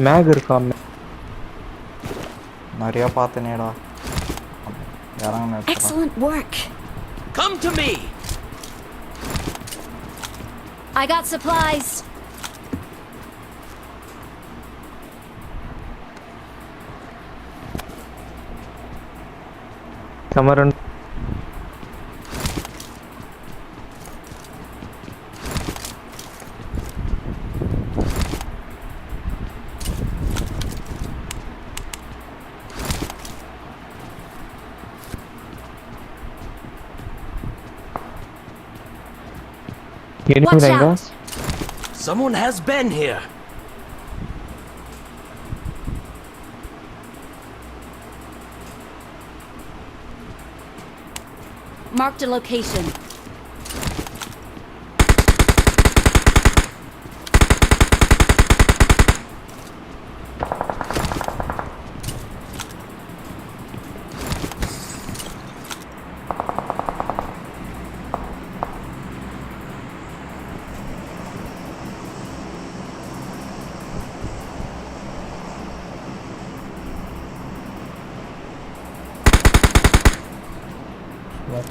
மேக் இருக்கா? நிறைய பார்த்தனேடா. இறங்க. Excellent work. Come to me. I got supplies. Samaran Watch out. Someone has been here. Marked a location.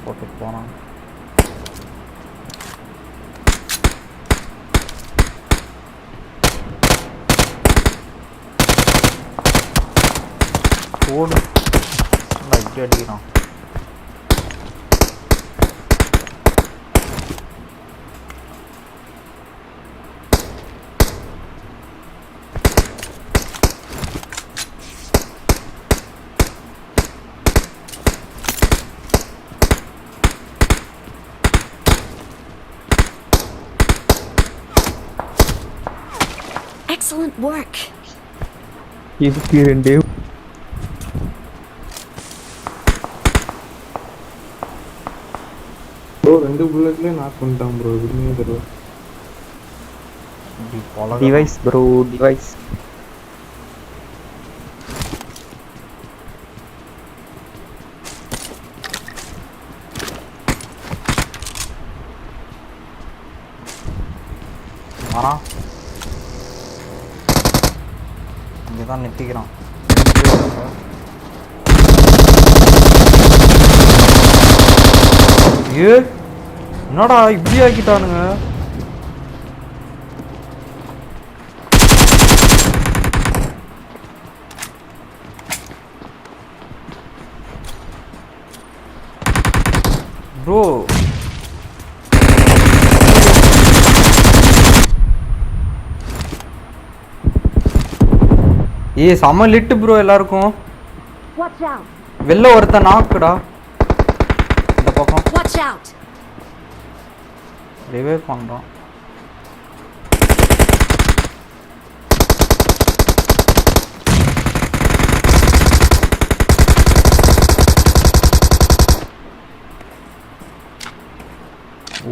போட்டு போகிறான். ஓடு இப்படி அடிக்கிறான். Excellent work. இதுக்கு ரெண்டே ப்ரோ 2 புல்லட்லயே நாக் பண்ணிட்டான் ப்ரோ. இதுமே தெரியல. Device bro device. வரான். இங்கே தான் நிறுத்திக்கிறான். ஏ என்னடா இப்படி ஆக்கிட்டானுங்க. ப்ரோ செம லிட்டு ப்ரோ எல்லாருக்கும். வெளில ஒருத்தன் நாக்குடா இந்த பக்கம். ரிவைவ் பண்றான்.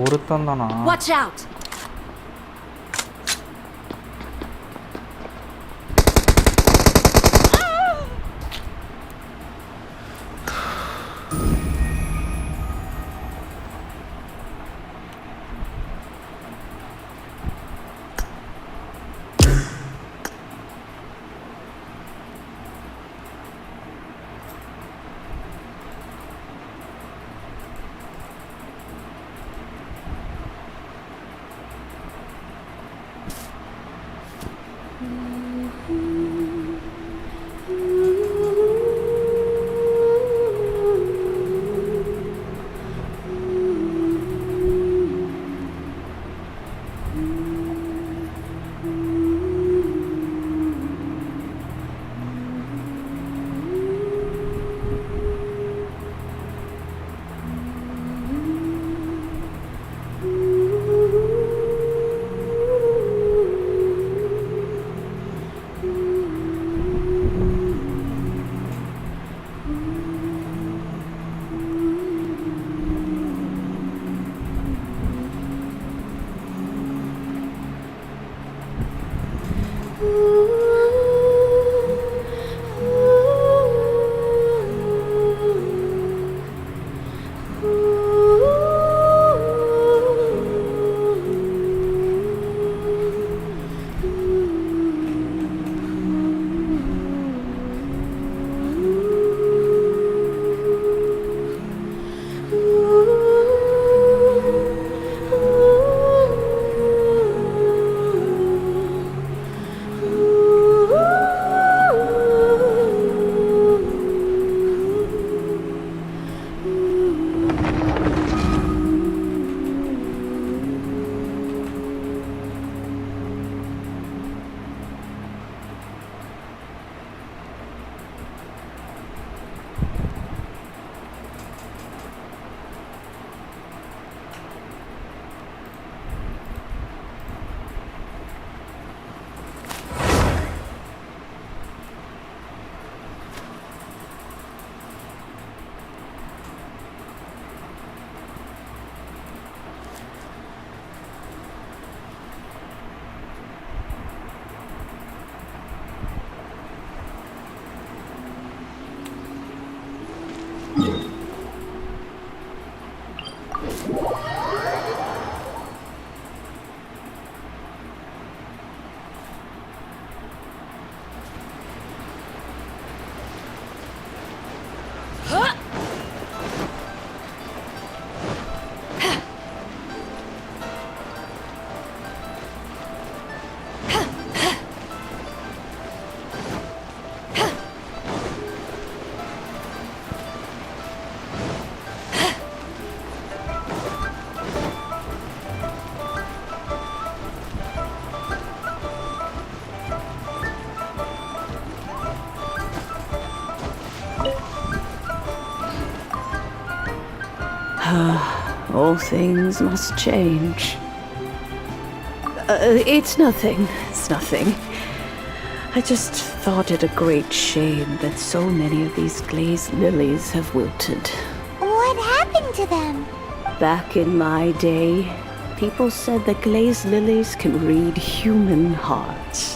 ஒருத்தன் தானா? All things must change. It's nothing. It's nothing. I just thought it a great shame that so many of these glazed lilies have wilted. What happened to them? Back in my day, people said that glazed lilies can read human hearts.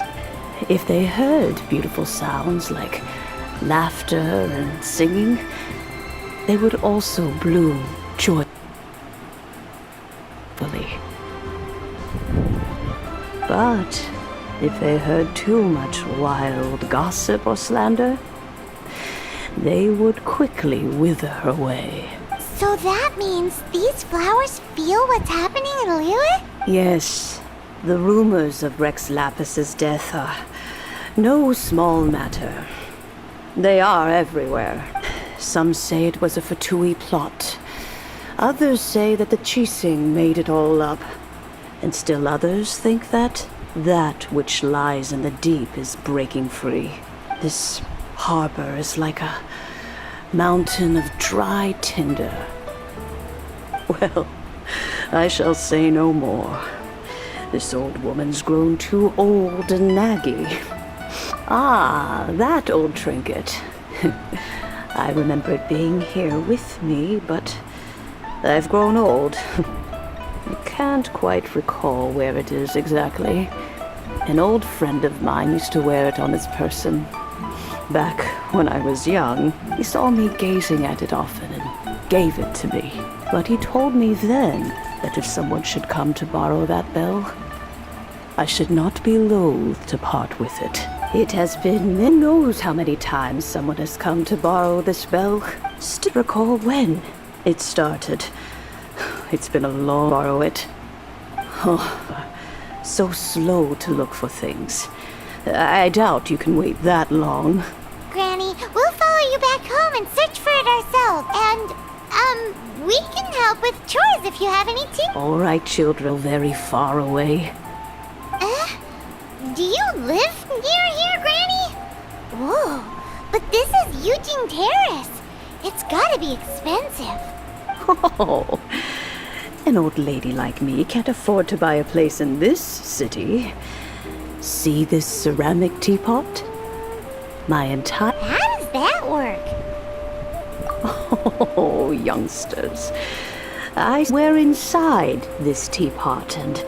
If they heard beautiful sounds like laughter and singing, they would also bloom joyfully. But if they heard too much wild gossip or slander, they would quickly wither away. So that means these flowers feel what's happening in Liyue? Yes, the rumors of Rex Lapis's death are no small matter. They are everywhere. Some say it was a Fatui plot. Others say that the Chising made it all up. And still others think that which lies in the deep is breaking free. This harbor is like a mountain of dry tinder. Well, I shall say no more. This old woman's grown too old and naggy. Ah, that old trinket. I remember it being here with me, but I've grown old. I can't quite recall where it is exactly. An old friend of mine used to wear it on his person. Back when I was young, he saw me gazing at it often and gave it to me. But he told me then that if someone should come to borrow that bell, I should not be loath to part with it. It has been, who knows how many times someone has come to borrow this bell. Still recall when it started. It's been a long borrow it. Oh, so slow to look for things. I doubt you can wait that long. Granny, we'll follow you back home and search for it ourselves. And, we can help with chores if you have any too. All right, children, very far away. Do you live near here, Granny? Whoa, but this is Eugene Terrace. It's gotta be expensive. Oh, an old lady like me can't afford to buy a place in this city. See this ceramic teapot? My entire... How does that work? Oh, youngsters. I swear inside this teapot, and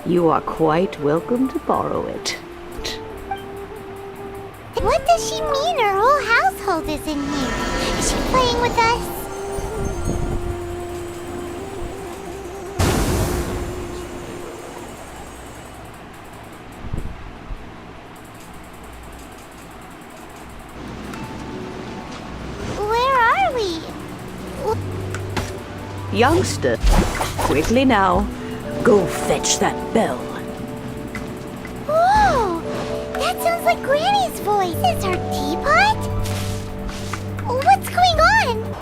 you are quite welcome to borrow it. What does she mean her whole household is in here? Is she playing with us? Where are we? Youngster, quickly now, go fetch that bell. Whoa! That sounds like Granny's voice. Is her teapot? What's going on?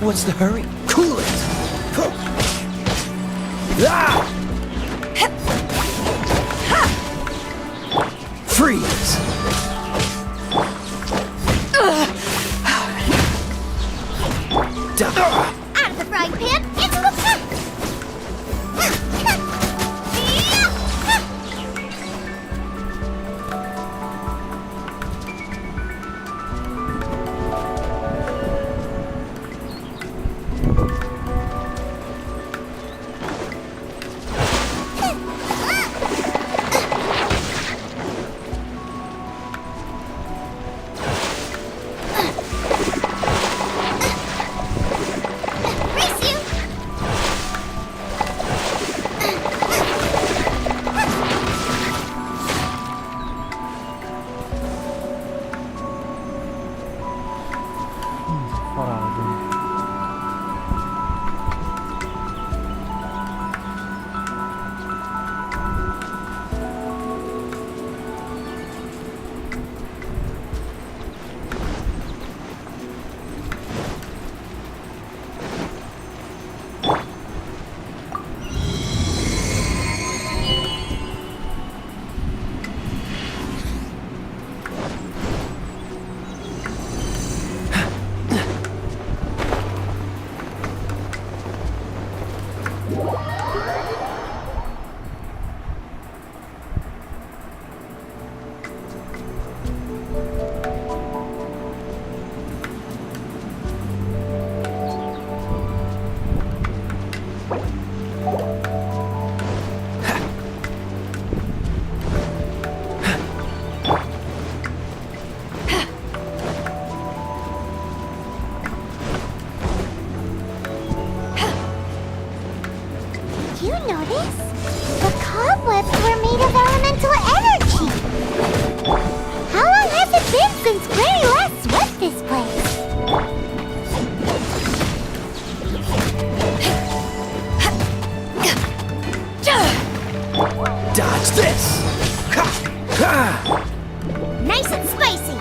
What's the hurry? Cool it! Freeze! Out of the frying pan into the pot! this place. Dodge this! Nice and spicy.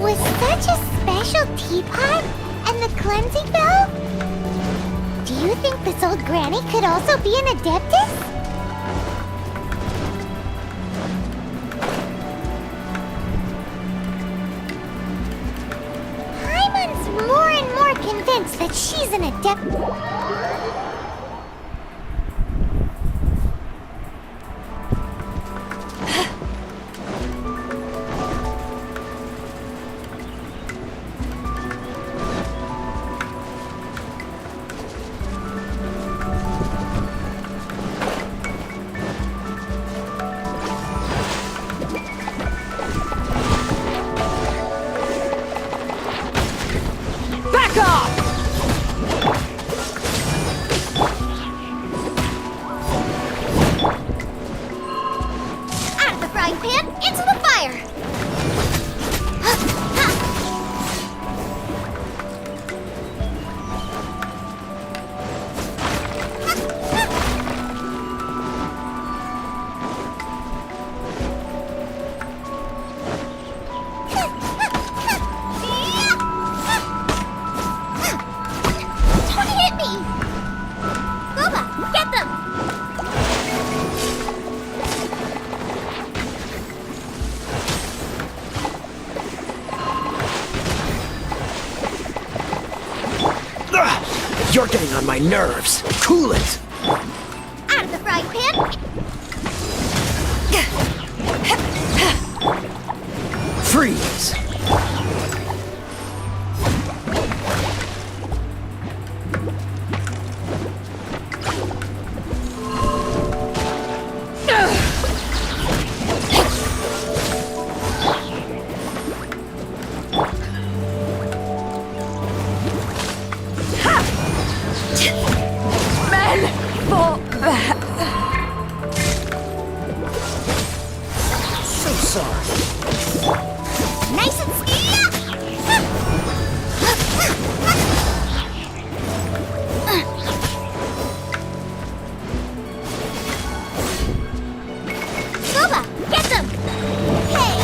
With such a special teapot and the cleansing bell, do you think this old granny could also be an adeptus? Paimon's more and more convinced that she's an adeptus. You're getting on my nerves. Cool it! Out of the frying pan! Freeze! Nice and Boba, get them! Hey,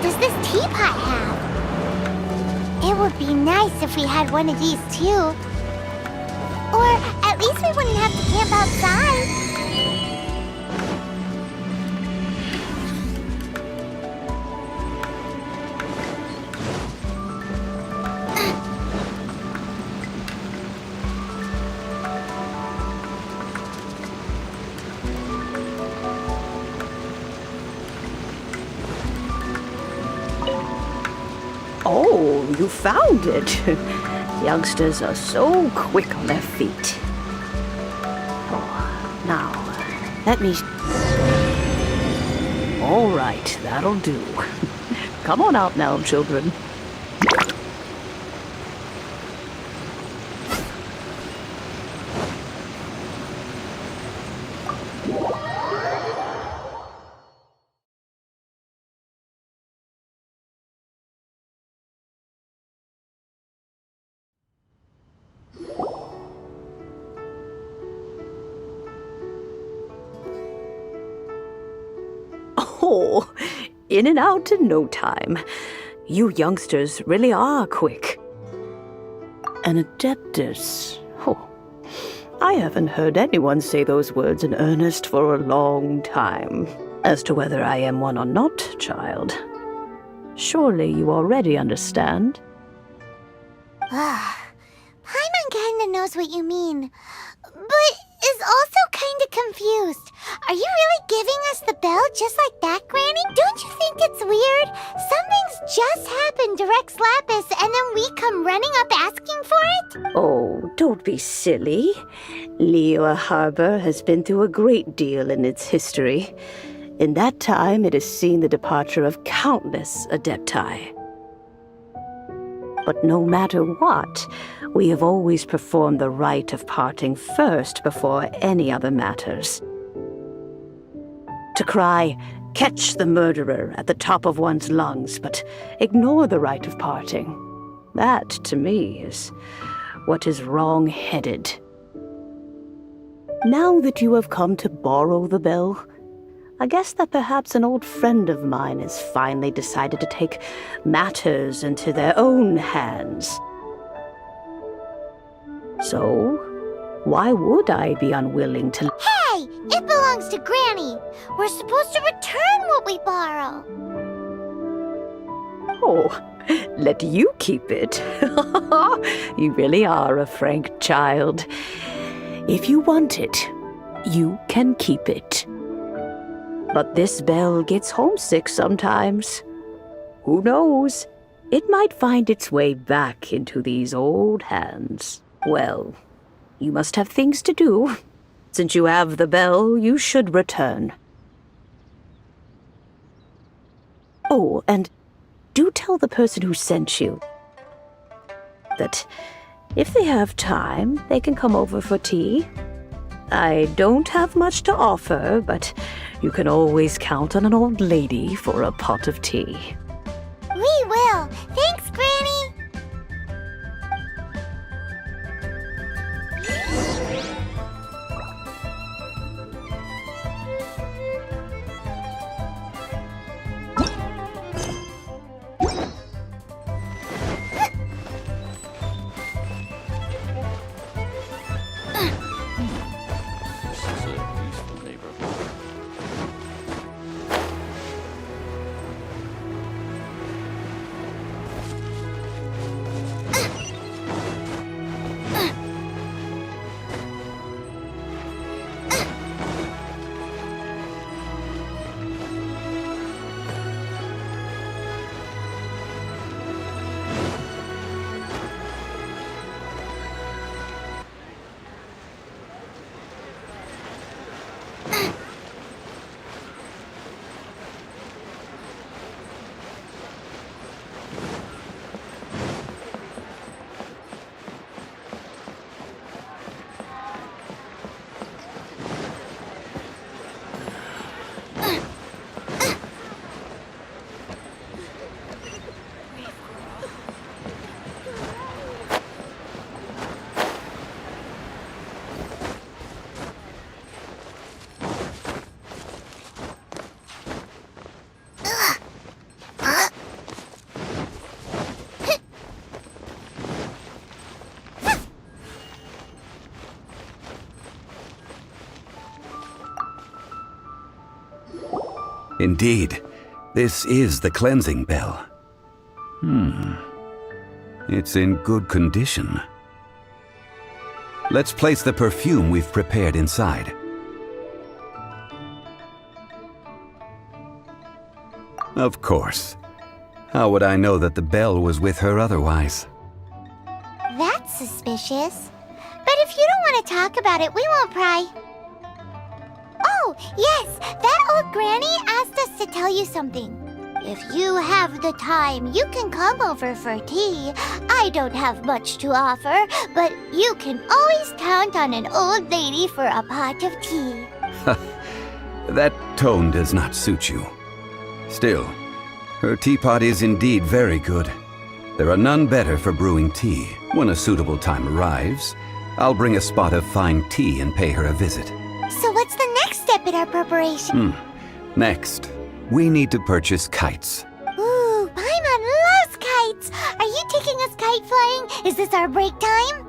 does this teapot have? It would be nice if we had one of these too. Or at least we wouldn't have to camp outside. Oh, you found it. Youngsters are so quick on their feet. Oh, now, let me... All right, that'll do. Come on out now, children. Oh, in and out in no time. You youngsters really are quick. An adeptus. Oh, I haven't heard anyone say those words in earnest for a long time. As to whether I am one or not, child, surely you already understand. Paimon kinda knows what you mean, but is also kinda confused. Are you really giving us the bell just like that, Granny? Don't you think it's weird? Something's just happened to Rex Lapis and then we come running up asking for it? Oh, don't be silly. Liyue Harbor has been through a great deal in its history. In that time, it has seen the departure of countless Adepti. But no matter what, we have always performed the rite of parting first before any other matters. To cry, "Catch the murderer," at the top of one's lungs, but ignore the rite of parting. That, to me, is what is wrong-headed. Now that you have come to borrow the bell, I guess that perhaps an old friend of mine has finally decided to take matters into their own hands. So, why would I be unwilling to... Hey! It belongs to Granny! We're supposed to return what we borrow! Oh, let you keep it. You really are a frank child. If you want it, you can keep it. But this bell gets homesick sometimes. Who knows? It might find its way back into these old hands. Well, you must have things to do. Since you have the bell, you should return. Oh, and do tell the person who sent you that if they have time, they can come over for tea. I don't have much to offer, but you can always count on an old lady for a pot of tea. We will! Thanks, Granny! Indeed, this is the cleansing bell. It's in good condition. Let's place the perfume we've prepared inside. Of course. How would I know that the bell was with her otherwise? That's suspicious. But if you don't want to talk about it, we won't pry. Oh, yes! That old granny asked us to tell you something. If you have the time, you can come over for tea. I don't have much to offer, but you can always count on an old lady for a pot of tea. That tone does not suit you. Still, her teapot is indeed very good. There are none better for brewing tea. When a suitable time arrives, I'll bring a spot of fine tea and pay her a visit. So what's the next step in our preparation? Next, we need to purchase kites. Ooh, Paimon loves kites! Are you taking us kite flying? Is this our break time?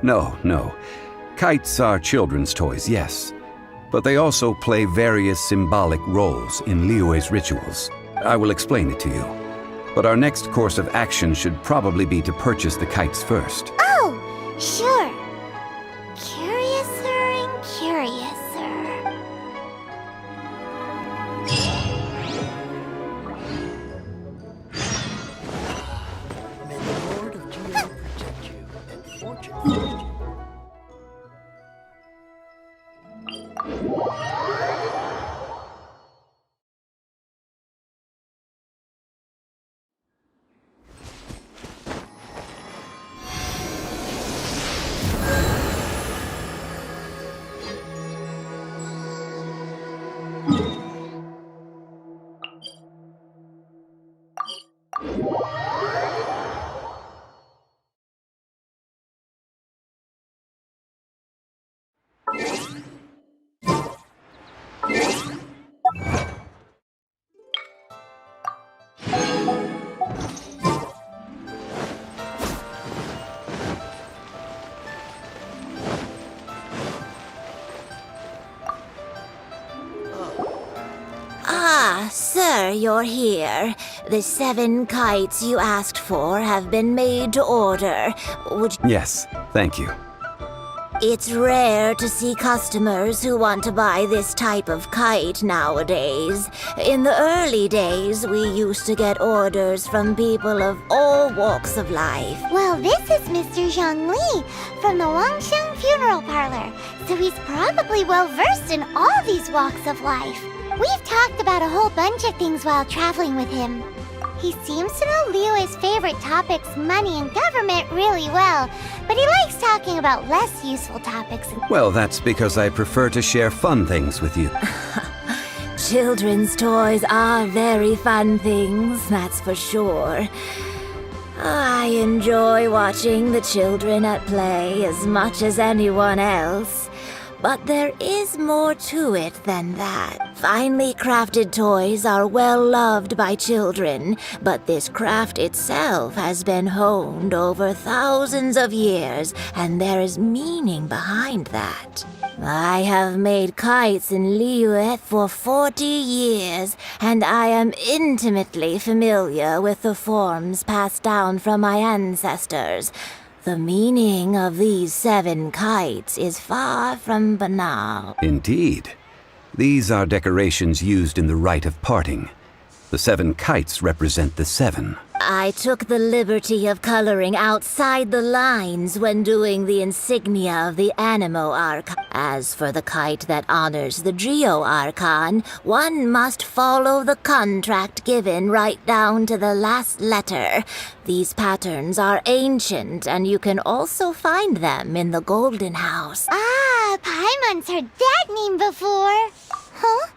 No. Kites are children's toys, yes. but they also play various symbolic roles in Liyue's rituals. I will explain it to you. But our next course of action should probably be to purchase the kites first. Oh, sure. Curiouser and curiouser. May the Lord of Geo protect you and fortune find you. Ah, sir, you're here. The 7 kites you asked for have been made to order. Yes, thank you. It's rare to see customers who want to buy this type of kite nowadays. In the early days, we used to get orders from people of all walks of life. Well, this is Mr. Zhang Li from the Wangsheng Funeral Parlor, so he's probably well versed in all these walks of life. We've talked about a whole bunch of things while traveling with him. He seems to know Liyue's favorite topics, money and government, really well, but he likes talking about less useful topics. Well, that's because I prefer to share fun things with you. Children's toys are very fun things, that's for sure. I enjoy watching the children at play as much as anyone else. But there is more to it than that. Finely crafted toys are well loved by children, but this craft itself has been honed over thousands of years, and there is meaning behind that. I have made kites in Liyue for 40 years, and I am intimately familiar with the forms passed down from my ancestors. The meaning of these 7 kites is far from banal. Indeed. These are decorations used in the rite of parting. The 7 kites represent the 7. I took the liberty of coloring outside the lines when doing the insignia of the Animo Archon. As for the kite that honors the Geo Archon, one must follow the contract given right down to the last letter. These patterns are ancient, and you can also find them in the Golden House. Ah, Paimon's heard that name before. Huh?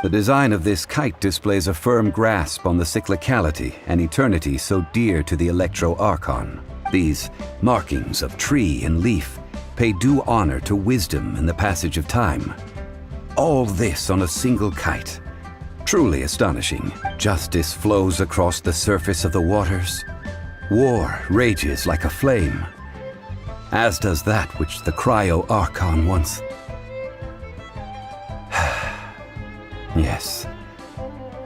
The design of this kite displays a firm grasp on the cyclicality and eternity so dear to the Electro Archon. These markings of tree and leaf pay due honor to wisdom and the passage of time. All this on a single kite. Truly astonishing. Justice flows across the surface of the waters. War rages like a flame, as does that which the Cryo Archon once... Yes,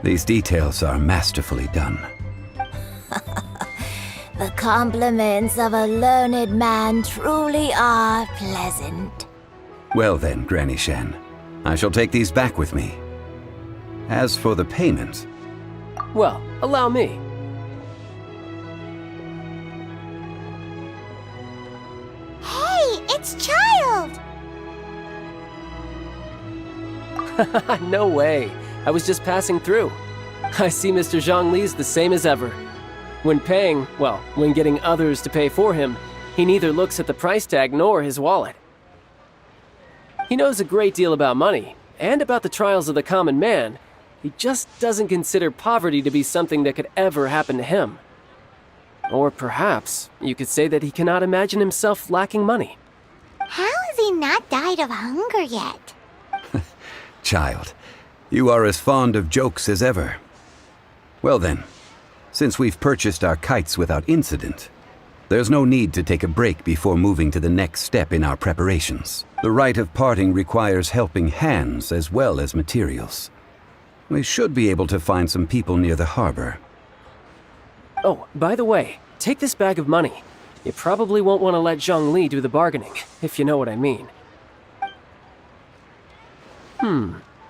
these details are masterfully done. The compliments of a learned man truly are pleasant. Well then, Granny Shen, I shall take these back with me. As for the payment... Well, allow me. Hey, it's Child! No way. I was just passing through. I see Mr. Zhang Li's the same as ever. When paying, well, when getting others to pay for him, he neither looks at the price tag nor his wallet. He knows a great deal about money, and about the trials of the common man. He just doesn't consider poverty to be something that could ever happen to him. Or perhaps you could say that he cannot imagine himself lacking money. How has he not died of hunger yet? Child, you are as fond of jokes as ever. Well then, since we've purchased our kites without incident, There's no need to take a break before moving to the next step in our preparations. The rite of parting requires helping hands as well as materials. We should be able to find some people near the harbor. Oh, by the way, take this bag of money. You probably won't want to let Zhongli do the bargaining, if you know what I mean.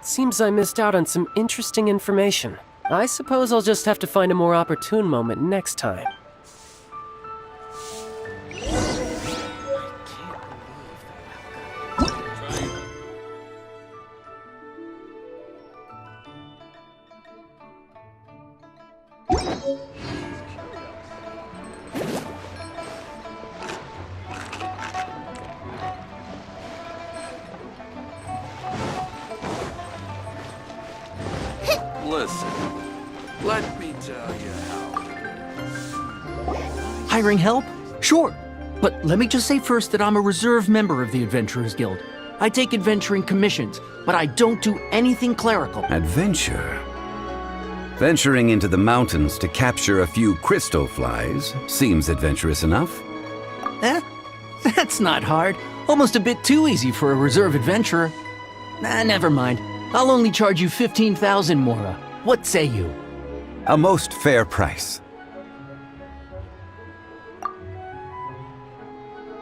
Seems I missed out on some interesting information. I suppose I'll just have to find a more opportune moment next time. Listen, let me tell you how it is. Hiring help? Sure. But let me just say first that I'm a reserve member of the Adventurers Guild. I take adventuring commissions, but I don't do anything clerical. Adventure? Venturing into the mountains to capture a few crystal flies seems adventurous enough. That's not hard. Almost a bit too easy for a reserve adventurer. Never mind. I'll only charge you 15,000 Mora. What say you? A most fair price.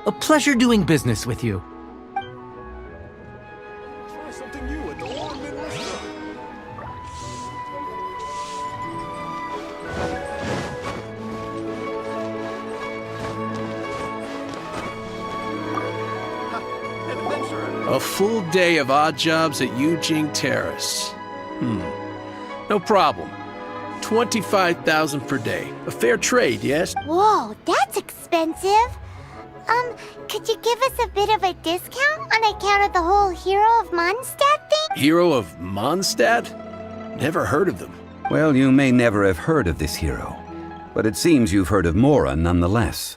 A pleasure doing business with you. Try something new at the One-Man Restaurant. A full day of odd jobs at Yujing Terrace. No problem. 25,000 per day. A fair trade, yes? Whoa, that's expensive. Could you give us a bit of a discount on account of the whole Hero of Mondstadt thing? Hero of Mondstadt? Never heard of them. Well, you may never have heard of this hero, but it seems you've heard of Mora nonetheless.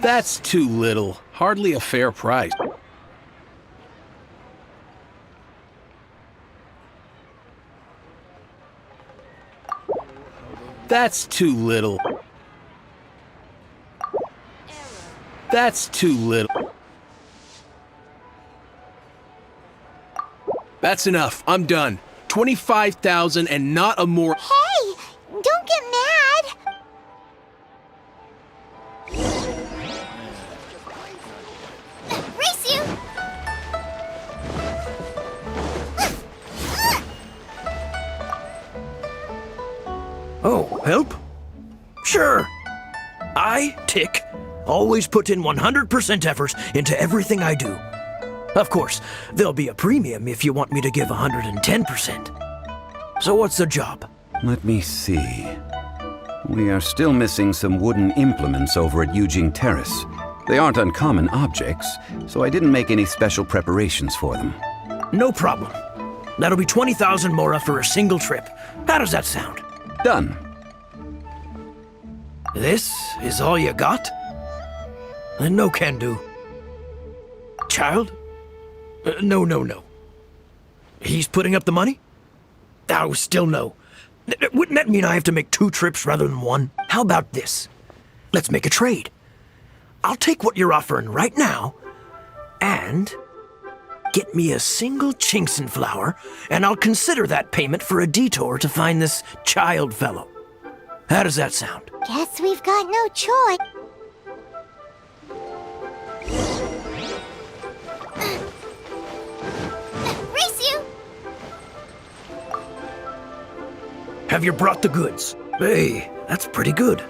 That's too little. Hardly a fair price. That's too little. That's too little. That's enough. I'm done. 25,000 and not a more. Hey, don't get mad. Race you. Oh, help? Sure. I, Tick, always put in 100% effort into everything I do. Of course, there'll be a premium if you want me to give 110%. So what's the job? Let me see. We are still missing some wooden implements over at Yujing Terrace. They aren't uncommon objects, so I didn't make any special preparations for them. No problem. That'll be 20,000 Mora for a single trip. How does that sound? Done. This is all you got? Then no can do. Child? No. He's putting up the money? Oh, still no. Wouldn't that mean I have to make 2 trips rather than 1? How about this? Let's make a trade. I'll take what you're offering right now, and get me a single Chinkson flower, and I'll consider that payment for a detour to find this child fellow. How does that sound? Guess we've got no choice. Race you! Have you brought the goods? Hey, that's pretty good.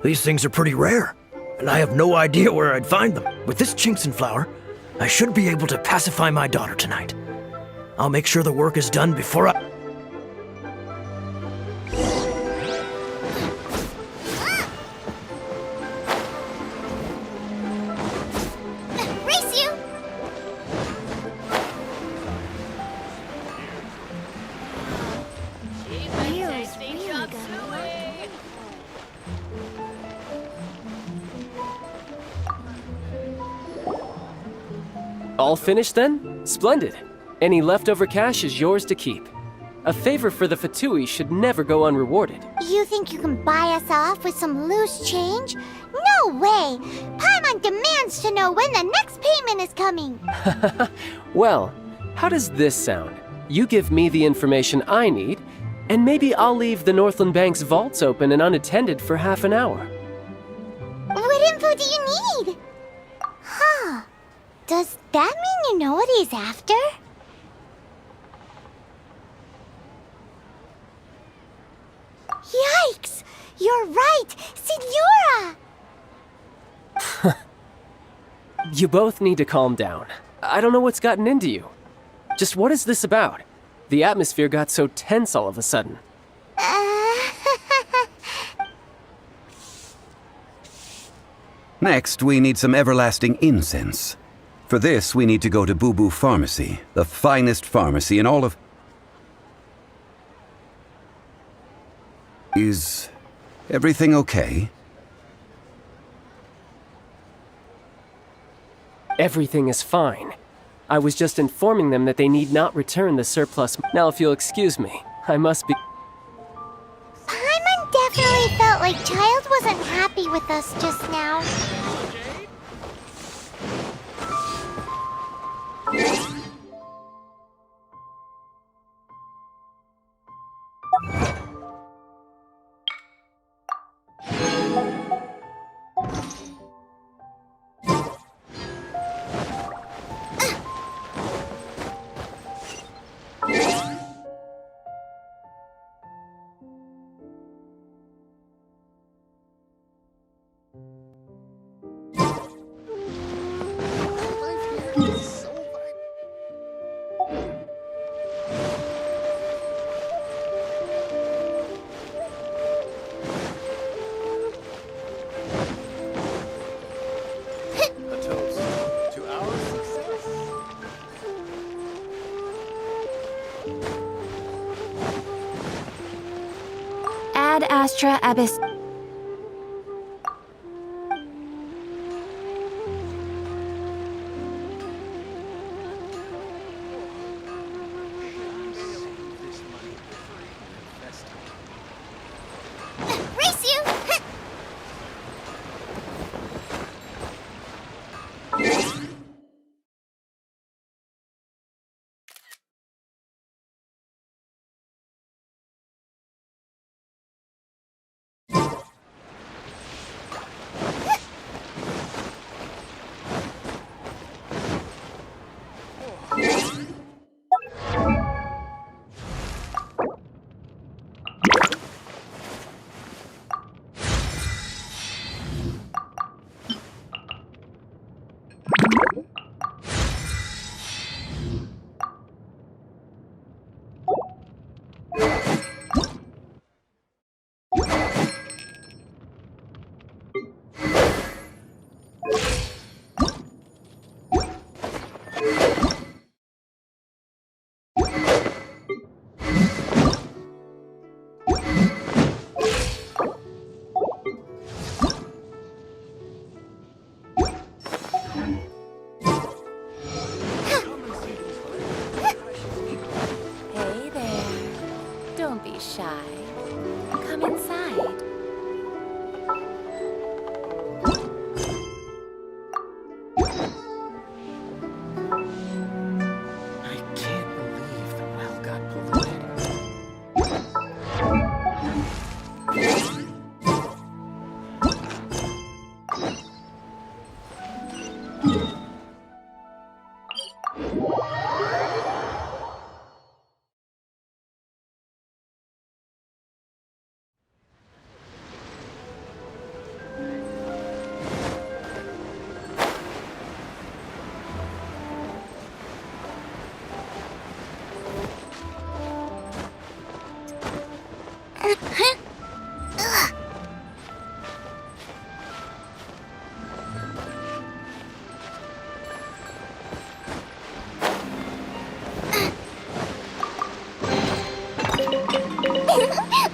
These things are pretty rare, and I have no idea where I'd find them. With this Chinkson flower, I should be able to pacify my daughter tonight. I'll make sure the work is done before I... Race you! All finished then? Splendid. Any leftover cash is yours to keep. A favor for the Fatui should never go unrewarded. You think you can buy us off with some loose change? No way! Paimon demands to know when the next payment is coming. Well, how does this sound? You give me the information I need, and maybe I'll leave the Northland Bank's vaults open and unattended for half an hour. What info do you need? Huh. Does that mean you know what he's after? Yikes! You're right! Signora! You both need to calm down. I don't know what's gotten into you. Just what is this about? The atmosphere got so tense all of a sudden. Next, we need some everlasting incense. For this, we need to go to Boo Boo Pharmacy, the finest pharmacy in all of... Is everything okay? Everything is fine. I was just informing them that they need not return the surplus. Now, if you'll excuse me, I must be... Paimon definitely felt like Child wasn't happy with us just now. Ad Astra Abyss. Race you! Hey there. Don't be shy. Come inside. I can't believe the well got polluted.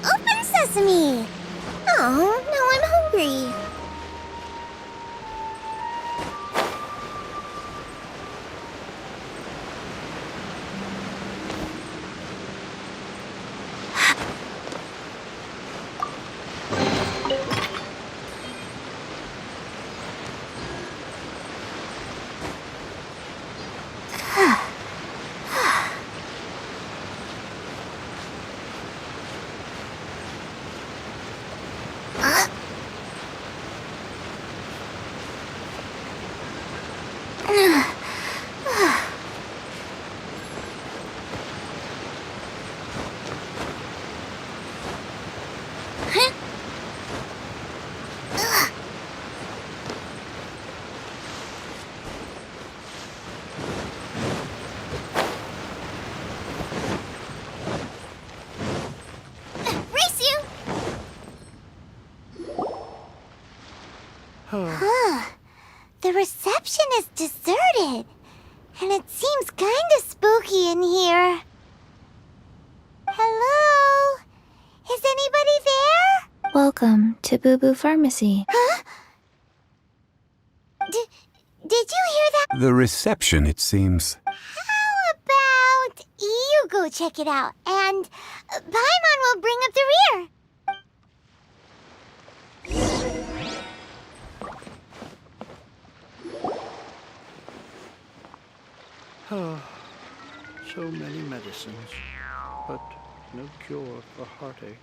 Open sesame! Oh, now I'm hungry. Race you! Huh. The reception is deserted. And it seems kinda spooky in here. Hello? Is anybody there? Welcome to Boo Boo Pharmacy. Huh? Did you hear that? The reception, it seems. How about you go check it out, and Paimon will bring up the rear. So many medicines, but no cure for heartache.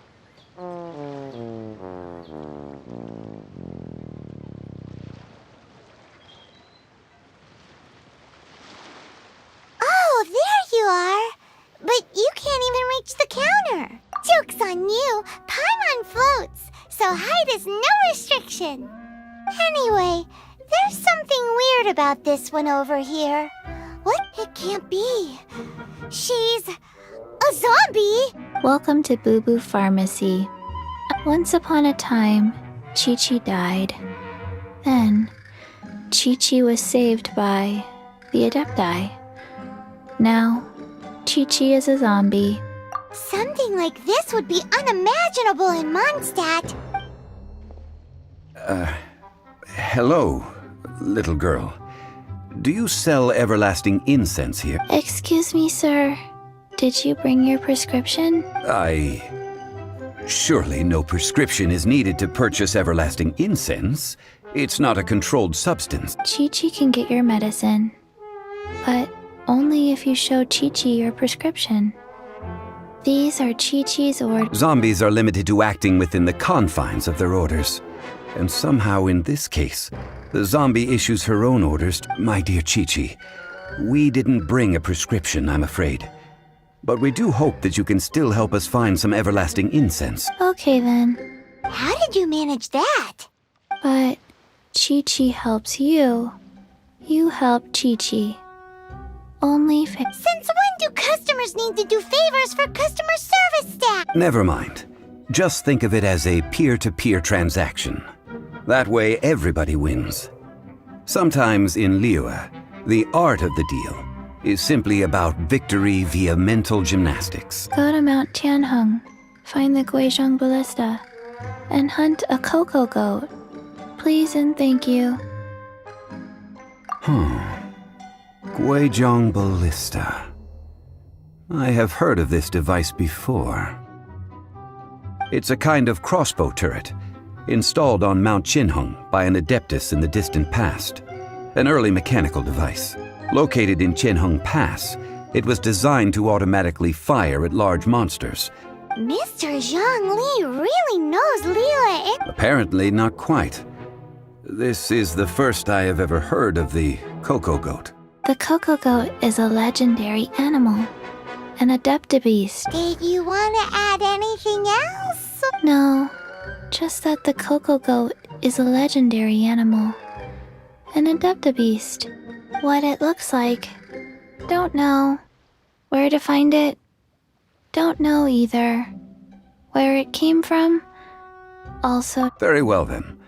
Oh, there you are. But you can't even reach the counter. Joke's on you. Paimon floats, so height is no restriction. Anyway, there's something weird about this one over here. What? It can't be. She's a zombie. Welcome to Boo Boo Pharmacy. Once upon a time, Chi-Chi died. Then, Chi-Chi was saved by the Adepti. Now, Chi-Chi is a zombie. Something like this would be unimaginable in Mondstadt. Hello, little girl. Do you sell everlasting incense here? Excuse me, sir. Did you bring your prescription? Surely no prescription is needed to purchase everlasting incense. It's not a controlled substance. Chi-Chi can get your medicine, but only if you show Chi-Chi your prescription. These are Chi-Chi's orders. Zombies are limited to acting within the confines of their orders. And somehow in this case, the zombie issues her own orders. My dear Chi-Chi, we didn't bring a prescription, I'm afraid. But we do hope that you can still help us find some everlasting incense. Okay then. How did you manage that? But Chi-Chi helps you. You help Chi-Chi. Only Since when do customers need to do favors for customer service staff? Never mind. Just think of it as a peer-to-peer transaction. That way everybody wins. Sometimes in Liyue, the art of the deal is simply about victory via mental gymnastics. Go to Mount Tianheng, find the Guizhong Ballista, and hunt a cocoa goat. Please and thank you. Guizhong Ballista. I have heard of this device before. It's a kind of crossbow turret, installed on Mount Tianheng by an adeptus in the distant past. An early mechanical device. Located in Tianheng Pass, it was designed to automatically fire at large monsters. Mr. Zhang Li really knows Liyue. Apparently not quite. This is the first I have ever heard of the cocoa goat. The cocoa goat is a legendary animal, an adeptibeast. Did you want to add anything else? No, just that the cocoa goat is a legendary animal, an adeptibeast. What it looks like, don't know. Where to find it, don't know either. Where it came from, also. Very well then.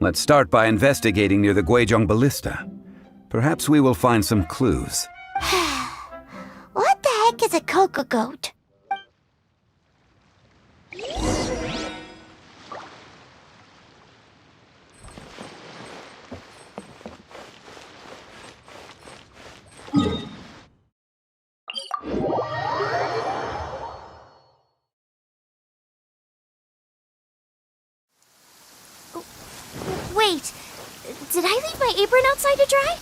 Let's start by investigating near the Guizhong Ballista. Perhaps we will find some clues. What the heck is a cocoa goat? Wait, did I leave my apron outside to dry?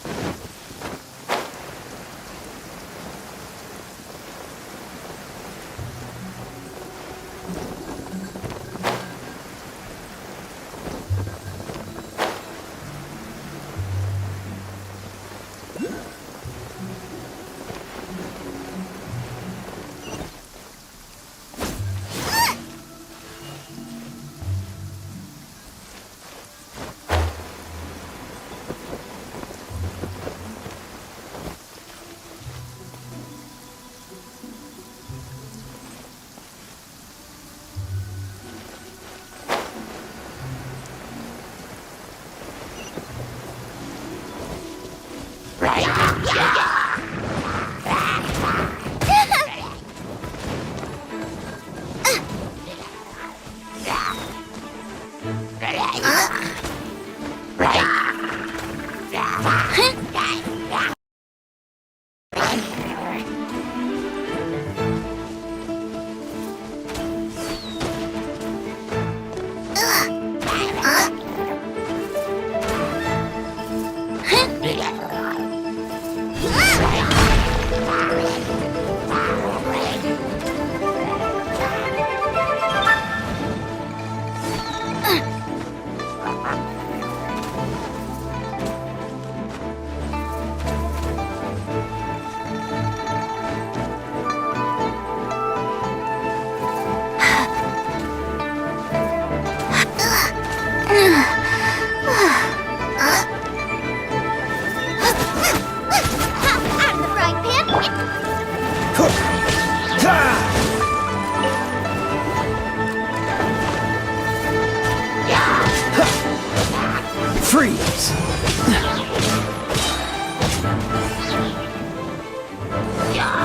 Freeze!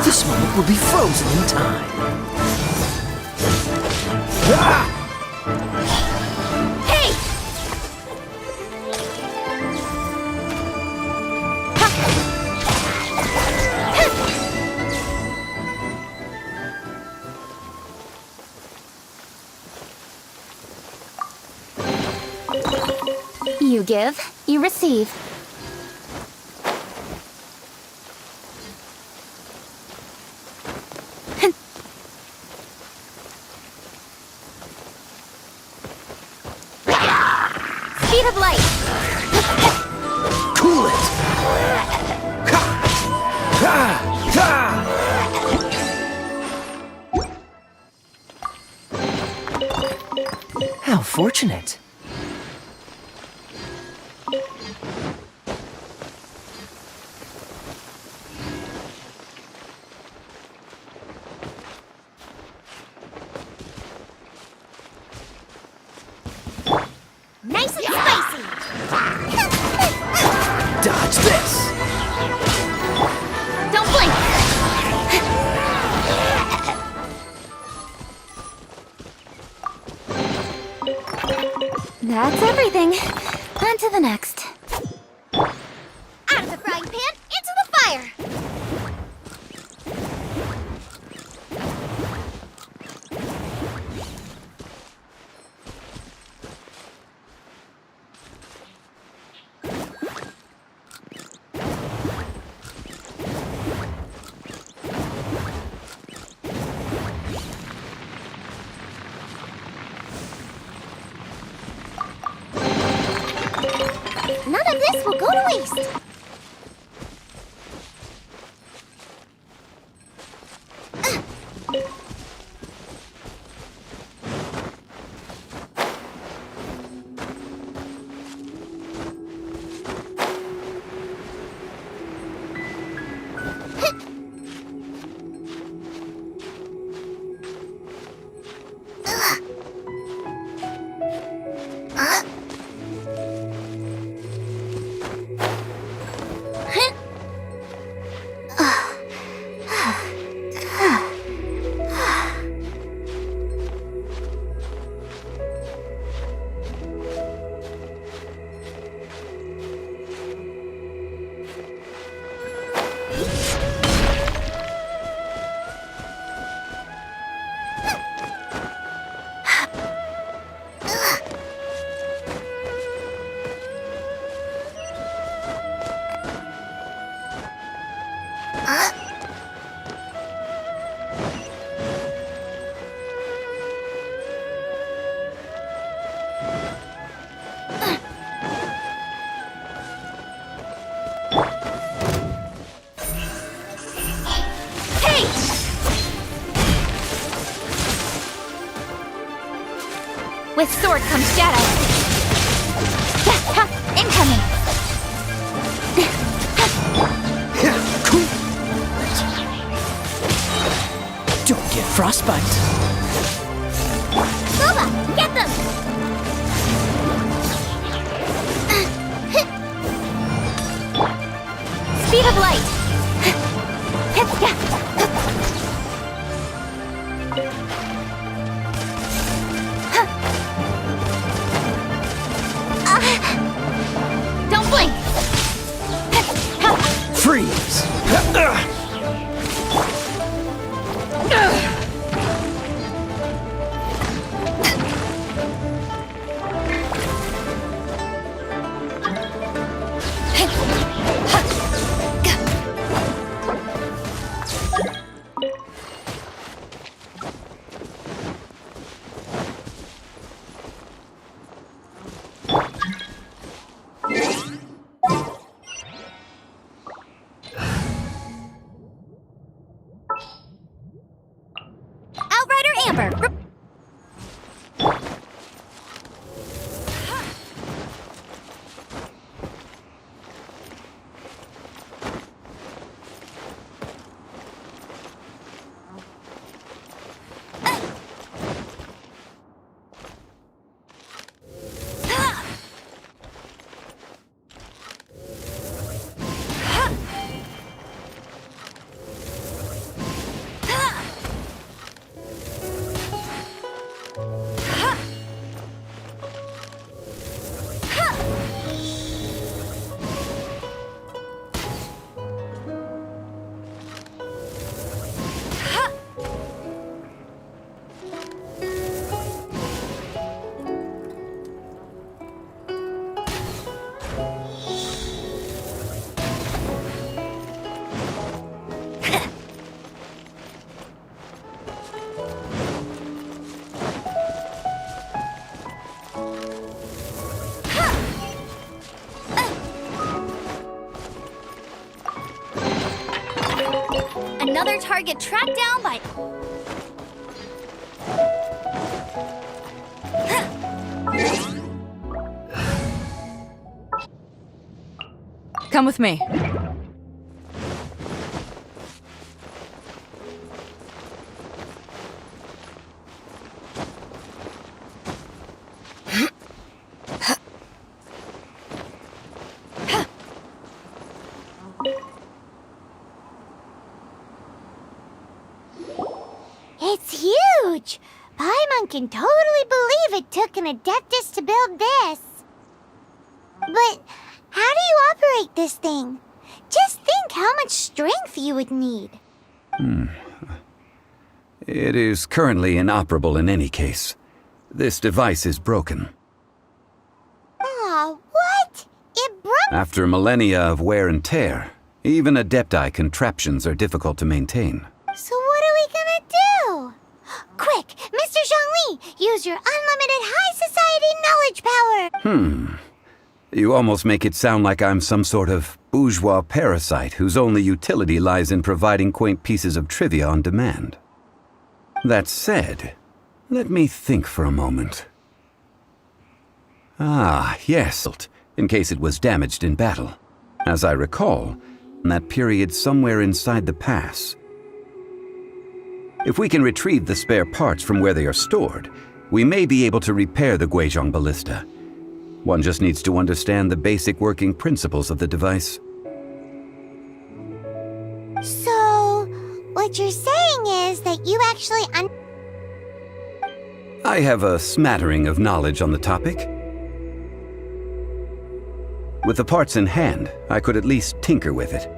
This moment will be frozen in time. Hey! You give, you receive. Speed of light! Cool it! How fortunate. Nice and spicy! Dodge this! Don't blink! That's everything. On to the next. Out of the frying pan, into the fire! None of this will go to waste! With sword comes shadow. Incoming. Don't get frostbite. Boba, get them! Speed of light. another target tracked down by... Come with me. It's huge! Paimon can totally believe it took an Adeptus to build this. But how do you operate this thing? Just think how much strength you would need. It is currently inoperable in any case. This device is broken. Aw, what? It broke? After millennia of wear and tear, even Adepti contraptions are difficult to maintain. So what are we gonna do? Quick, Mr. Zhongli, use your unlimited high society knowledge power! You almost make it sound like I'm some sort of bourgeois parasite whose only utility lies in providing quaint pieces of trivia on demand. That said, let me think for a moment. Ah, yes, in case it was damaged in battle. As I recall, that period somewhere inside the pass. If we can retrieve the spare parts from where they are stored, we may be able to repair the Guizhong ballista. One just needs to understand the basic working principles of the device. So, what you're saying is that you actually I have a smattering of knowledge on the topic. With the parts in hand, I could at least tinker with it.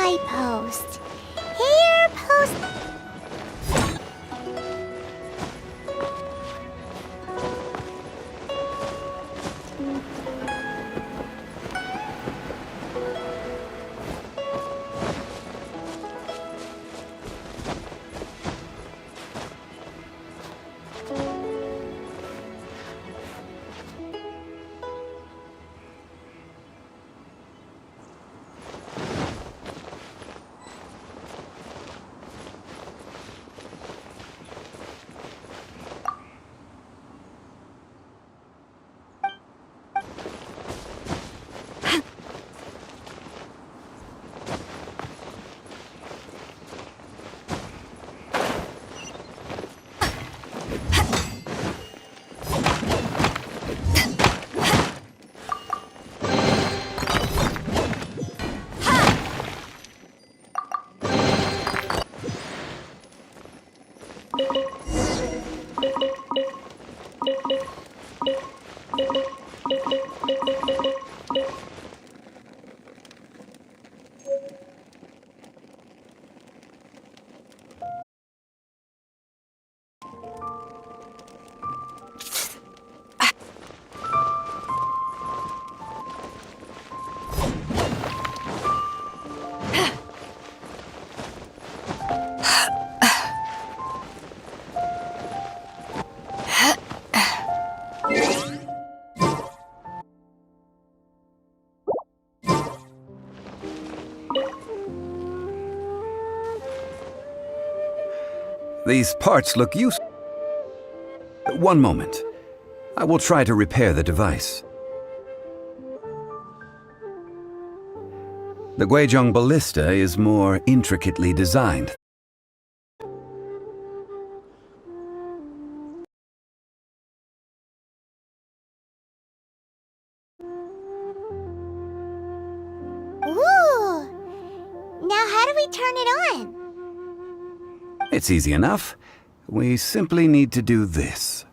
I post. Here post. These parts look useful. One moment. I will try to repair the device. The Guizhong ballista is more intricately designed. Ooh! Now how do we turn it on? It's easy enough. We simply need to do this.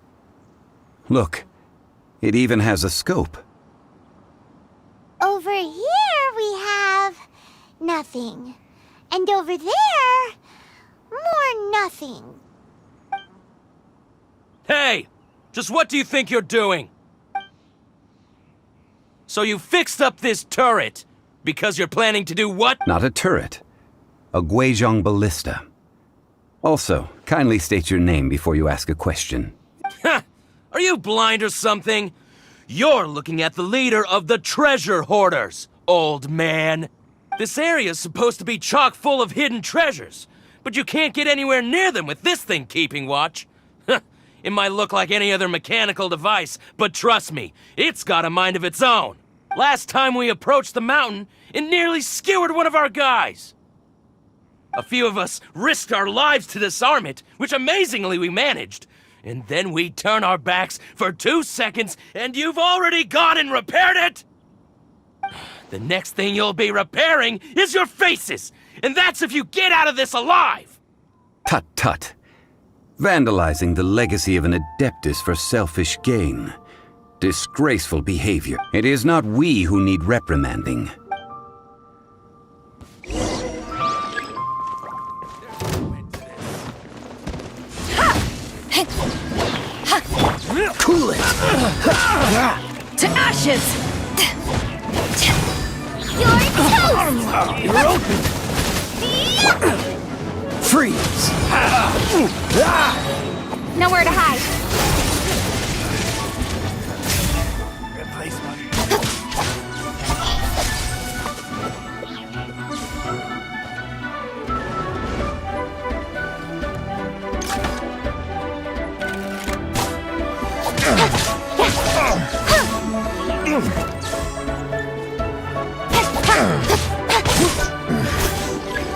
Look, it even has a scope. Over here we have nothing. And over there, more nothing. Hey! Just what do you think you're doing? So you fixed up this turret because you're planning to do what? Not a turret. A Guizhong ballista. Also, kindly state your name before you ask a question. Ha! Are you blind or something? You're looking at the leader of the treasure hoarders, old man. This area's supposed to be chock full of hidden treasures, but you can't get anywhere near them with this thing keeping watch. It might look like any other mechanical device, but trust me, it's got a mind of its own. Last time we approached the mountain, it nearly skewered one of our guys. A few of us risked our lives to disarm it, which amazingly we managed. And then we turn our backs for 2 seconds, and you've already gone and repaired it! The next thing you'll be repairing is your faces, and that's if you get out of this alive! Tut tut. Vandalizing the legacy of an Adeptus for selfish gain. Disgraceful behavior. It is not we who need reprimanding. Cool it! To ashes! You're toast! You're open! Freeze! Nowhere to hide.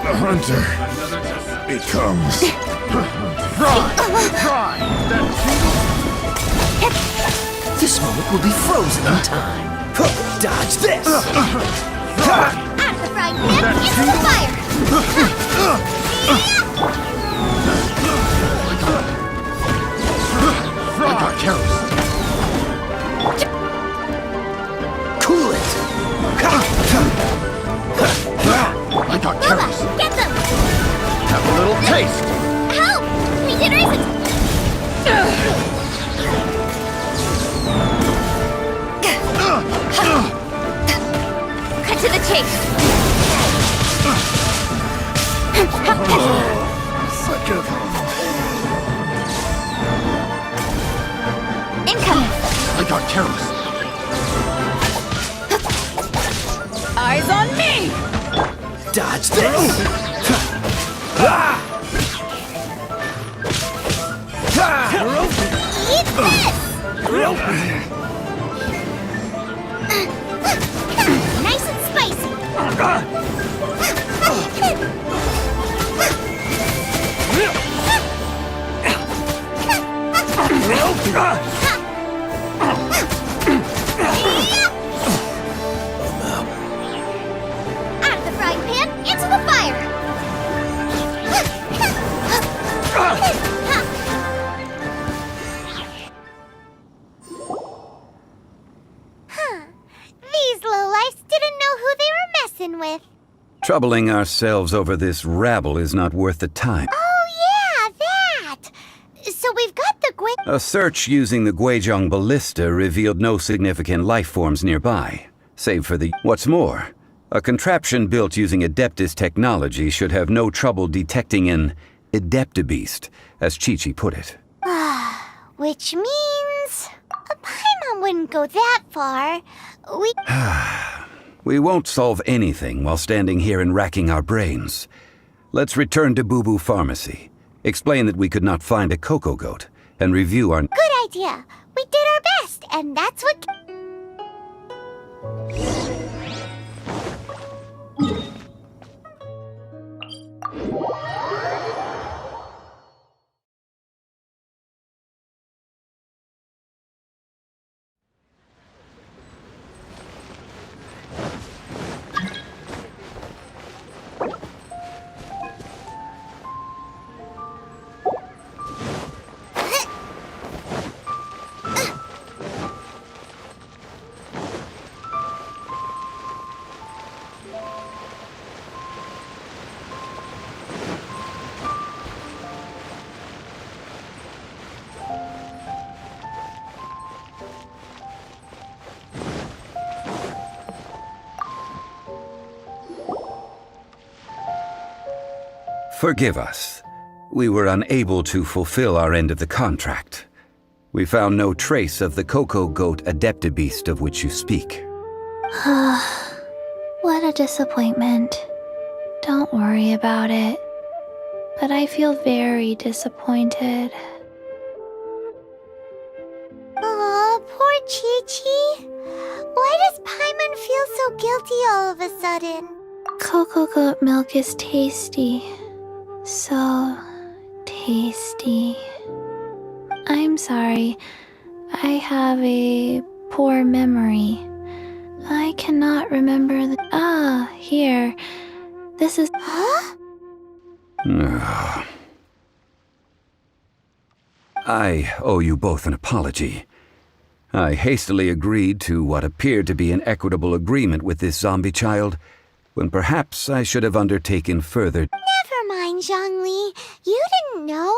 The hunter becomes dry. This moment will be frozen in time. Dodge this! Out of the frying pan, into the fire! I got carrots. Cool it! I got carrots. Get them! Have a little taste. Help! We can raise it! Cut to the chase! Such a... Incoming! I got carrots. Eyes on me! Dodge this! Eat this! Nice and spicy! Out of the frying pan, into the fire! These lowlifes didn't know who they were messing with. Troubling ourselves over this rabble is not worth the time. Oh yeah, that! So we've got the A search using the Guizhong ballista revealed no significant life forms nearby, save for the... What's more, a contraption built using Adeptus technology should have no trouble detecting an Adeptabeast, as Chi-Chi put it. Which means... Paimon wouldn't go that far. We won't solve anything while standing here and racking our brains. Let's return to Boo Boo Pharmacy, explain that we could not find a cocoa goat, and review our... Good idea. We did our best, and that's what... Forgive us. We were unable to fulfill our end of the contract. We found no trace of the Coco Goat Adeptabeast of which you speak. What a disappointment. Don't worry about it. But I feel very disappointed. Aw, poor Chi-Chi. Why does Paimon feel so guilty all of a sudden? Cocoa goat milk is tasty. So tasty. I'm sorry. I have a poor memory. I cannot remember the... Ah, here. This is... Huh? I owe you both an apology. I hastily agreed to what appeared to be an equitable agreement with this zombie child, when perhaps I should have undertaken further... Never mind, Zhongli. You didn't know.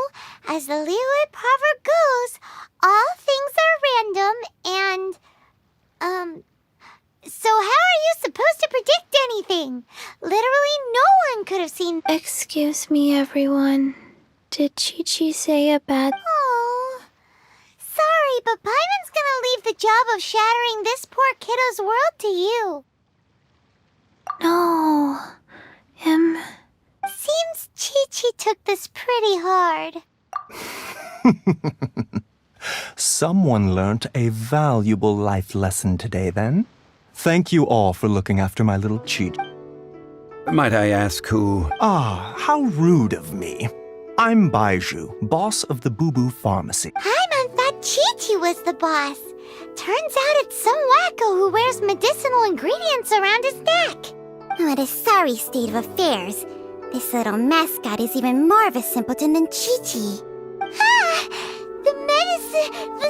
As the Liyue proverb goes, all things are random and... So how are you supposed to predict anything? Literally no one could have seen... Excuse me, everyone. Did Chi-Chi say a bad... Oh, sorry, but Paimon's gonna leave the job of shattering this poor kiddo's world to you. No. Seems Chi-Chi took this pretty hard. Someone learnt a valuable life lesson today, then. Thank you all for looking after my little cheat. Might I ask who... Ah, how rude of me. I'm Baiju, boss of the Boo Boo Pharmacy. Paimon thought Chi-Chi was the boss. Turns out it's some wacko who wears medicinal ingredients around his neck. What a sorry state of affairs. This little mascot is even more of a simpleton than Chi-Chi. Ah! The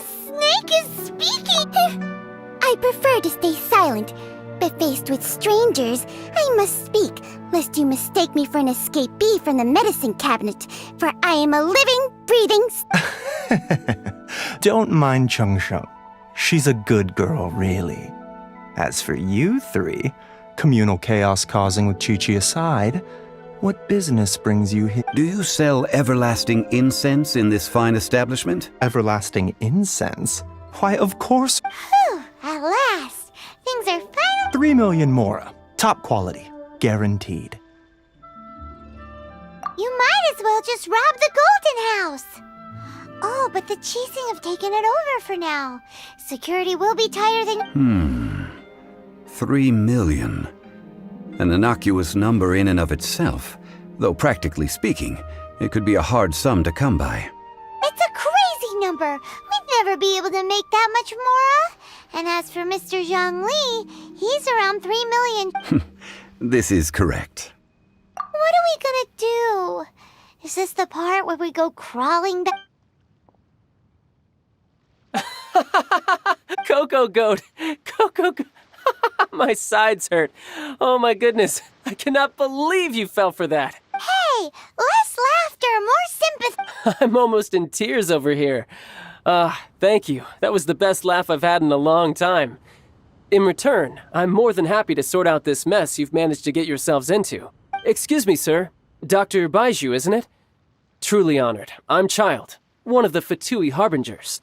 snake is speaking! I prefer to stay silent, but faced with strangers, I must speak, lest you mistake me for an escapee from the medicine cabinet, for I am a living, breathing... Don't mind Chung Sheng. She's a good girl, really. As for you three, communal chaos causing with Chi-Chi aside, what business brings you here? Do you sell everlasting incense in this fine establishment? Everlasting incense? Why, of course. Whew, at last. Things are finally... 3 million Mora. Top quality. Guaranteed. You might as well just rob the Golden House. Oh, but the Chising have taken it over for now. Security will be tighter than... 3 million. An innocuous number in and of itself, though practically speaking, it could be a hard sum to come by. It's a crazy number. We'd never be able to make that much Mora. And as for Mr. Zhongli, he's around 3 million. This is correct. What are we gonna do? Is this the part where we go crawling back? Coco Goat! Coco Goat! My sides hurt. Oh my goodness. I cannot believe you fell for that. Hey, less laughter, more sympathy. I'm almost in tears over here. Thank you. That was the best laugh I've had in a long time. In return, I'm more than happy to sort out this mess you've managed to get yourselves into. Excuse me, sir. Dr. Baiju, isn't it? Truly honored. I'm Child, one of the Fatui Harbingers.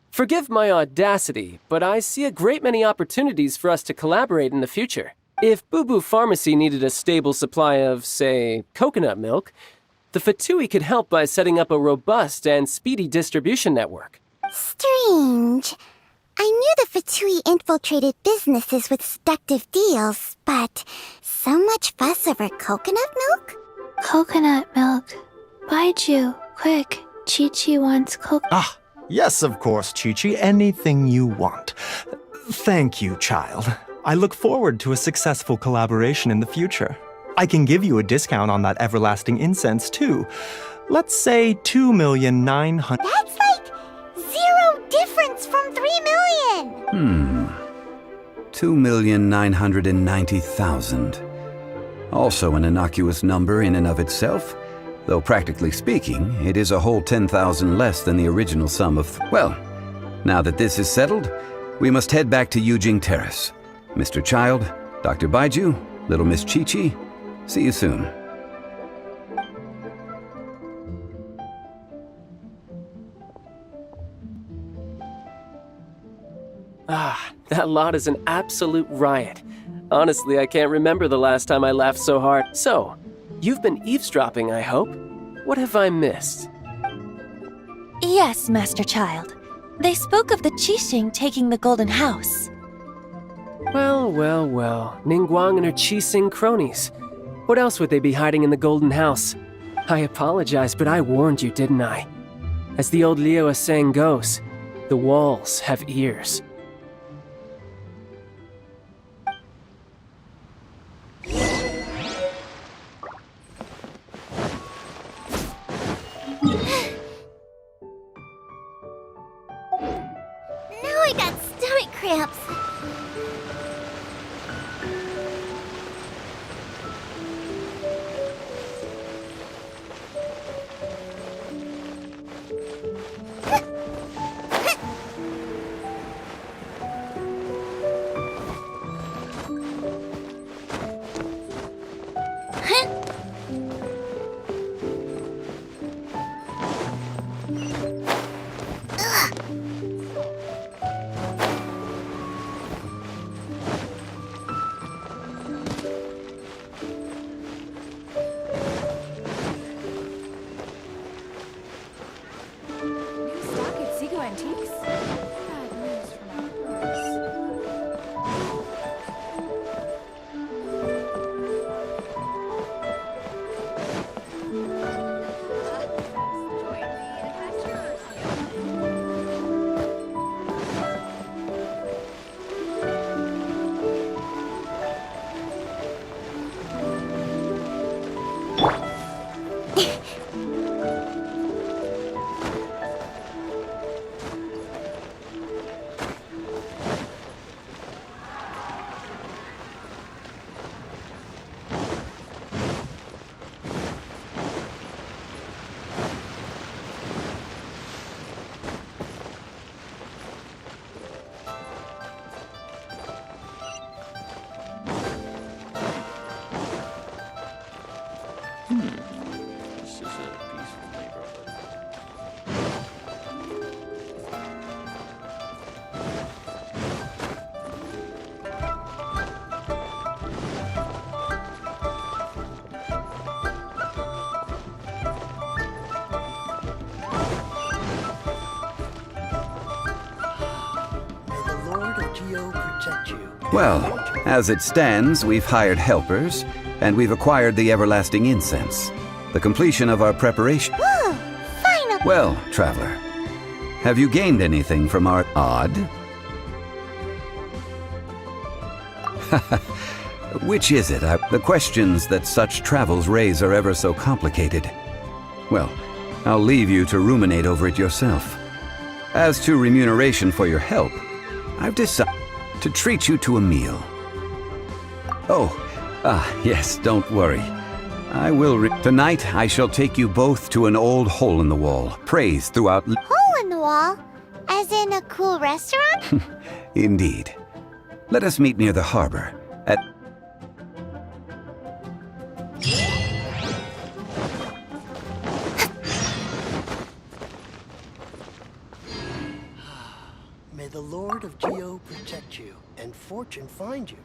Forgive my audacity, but I see a great many opportunities for us to collaborate in the future. If Boo Boo Pharmacy needed a stable supply of, say, coconut milk, the Fatui could help by setting up a robust and speedy distribution network. Strange. I knew the Fatui infiltrated businesses with seductive deals, but so much fuss over coconut milk? Coconut milk. Baiju, quick. Chi-Chi wants coconut. Ah, yes, of course, Chi-Chi. Anything you want. Thank you, child. I look forward to a successful collaboration in the future. I can give you a discount on that everlasting incense, too. Let's say 2,900,000. That's like 0 difference from 3 million. 2,990,000. Also an innocuous number in and of itself, though practically speaking, it is a whole 10,000 less than the original sum of... Well, now that this is settled, we must head back to Yujing Terrace. Mr. Child, Dr. Baiju, little Miss Chi-Chi, see you soon. That lot is an absolute riot. Honestly, I can't remember the last time I laughed so hard. So, you've been eavesdropping, I hope? What have I missed? Yes, Master Child. They spoke of the Qixing taking the Golden House. Well, Ningguang and her Qixing cronies. What else would they be hiding in the Golden House? I apologize, but I warned you, didn't I? As the old Liu saying goes, the walls have ears. Now I got stomach cramps. Antiques? Bad news from our neighbors. This is a peaceful neighborhood. May the Lord of Geo protect you. Well, as it stands, we've hired helpers, and we've acquired the everlasting incense. The completion of our preparation. Woo! Finally! Well, traveler, have you gained anything from our odd? Which is it? The questions that such travels raise are ever so complicated. Well, I'll leave you to ruminate over it yourself. As to remuneration for your help, I've decided to treat you to a meal. Yes, don't worry. I will Tonight, I shall take you both to an old hole in the wall, praised throughout... Hole in the wall? As in a cool restaurant? Indeed. Let us meet near the harbor, at... May the Lord of Geo protect you, and fortune find you.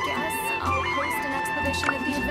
Guess I'll post an expedition of the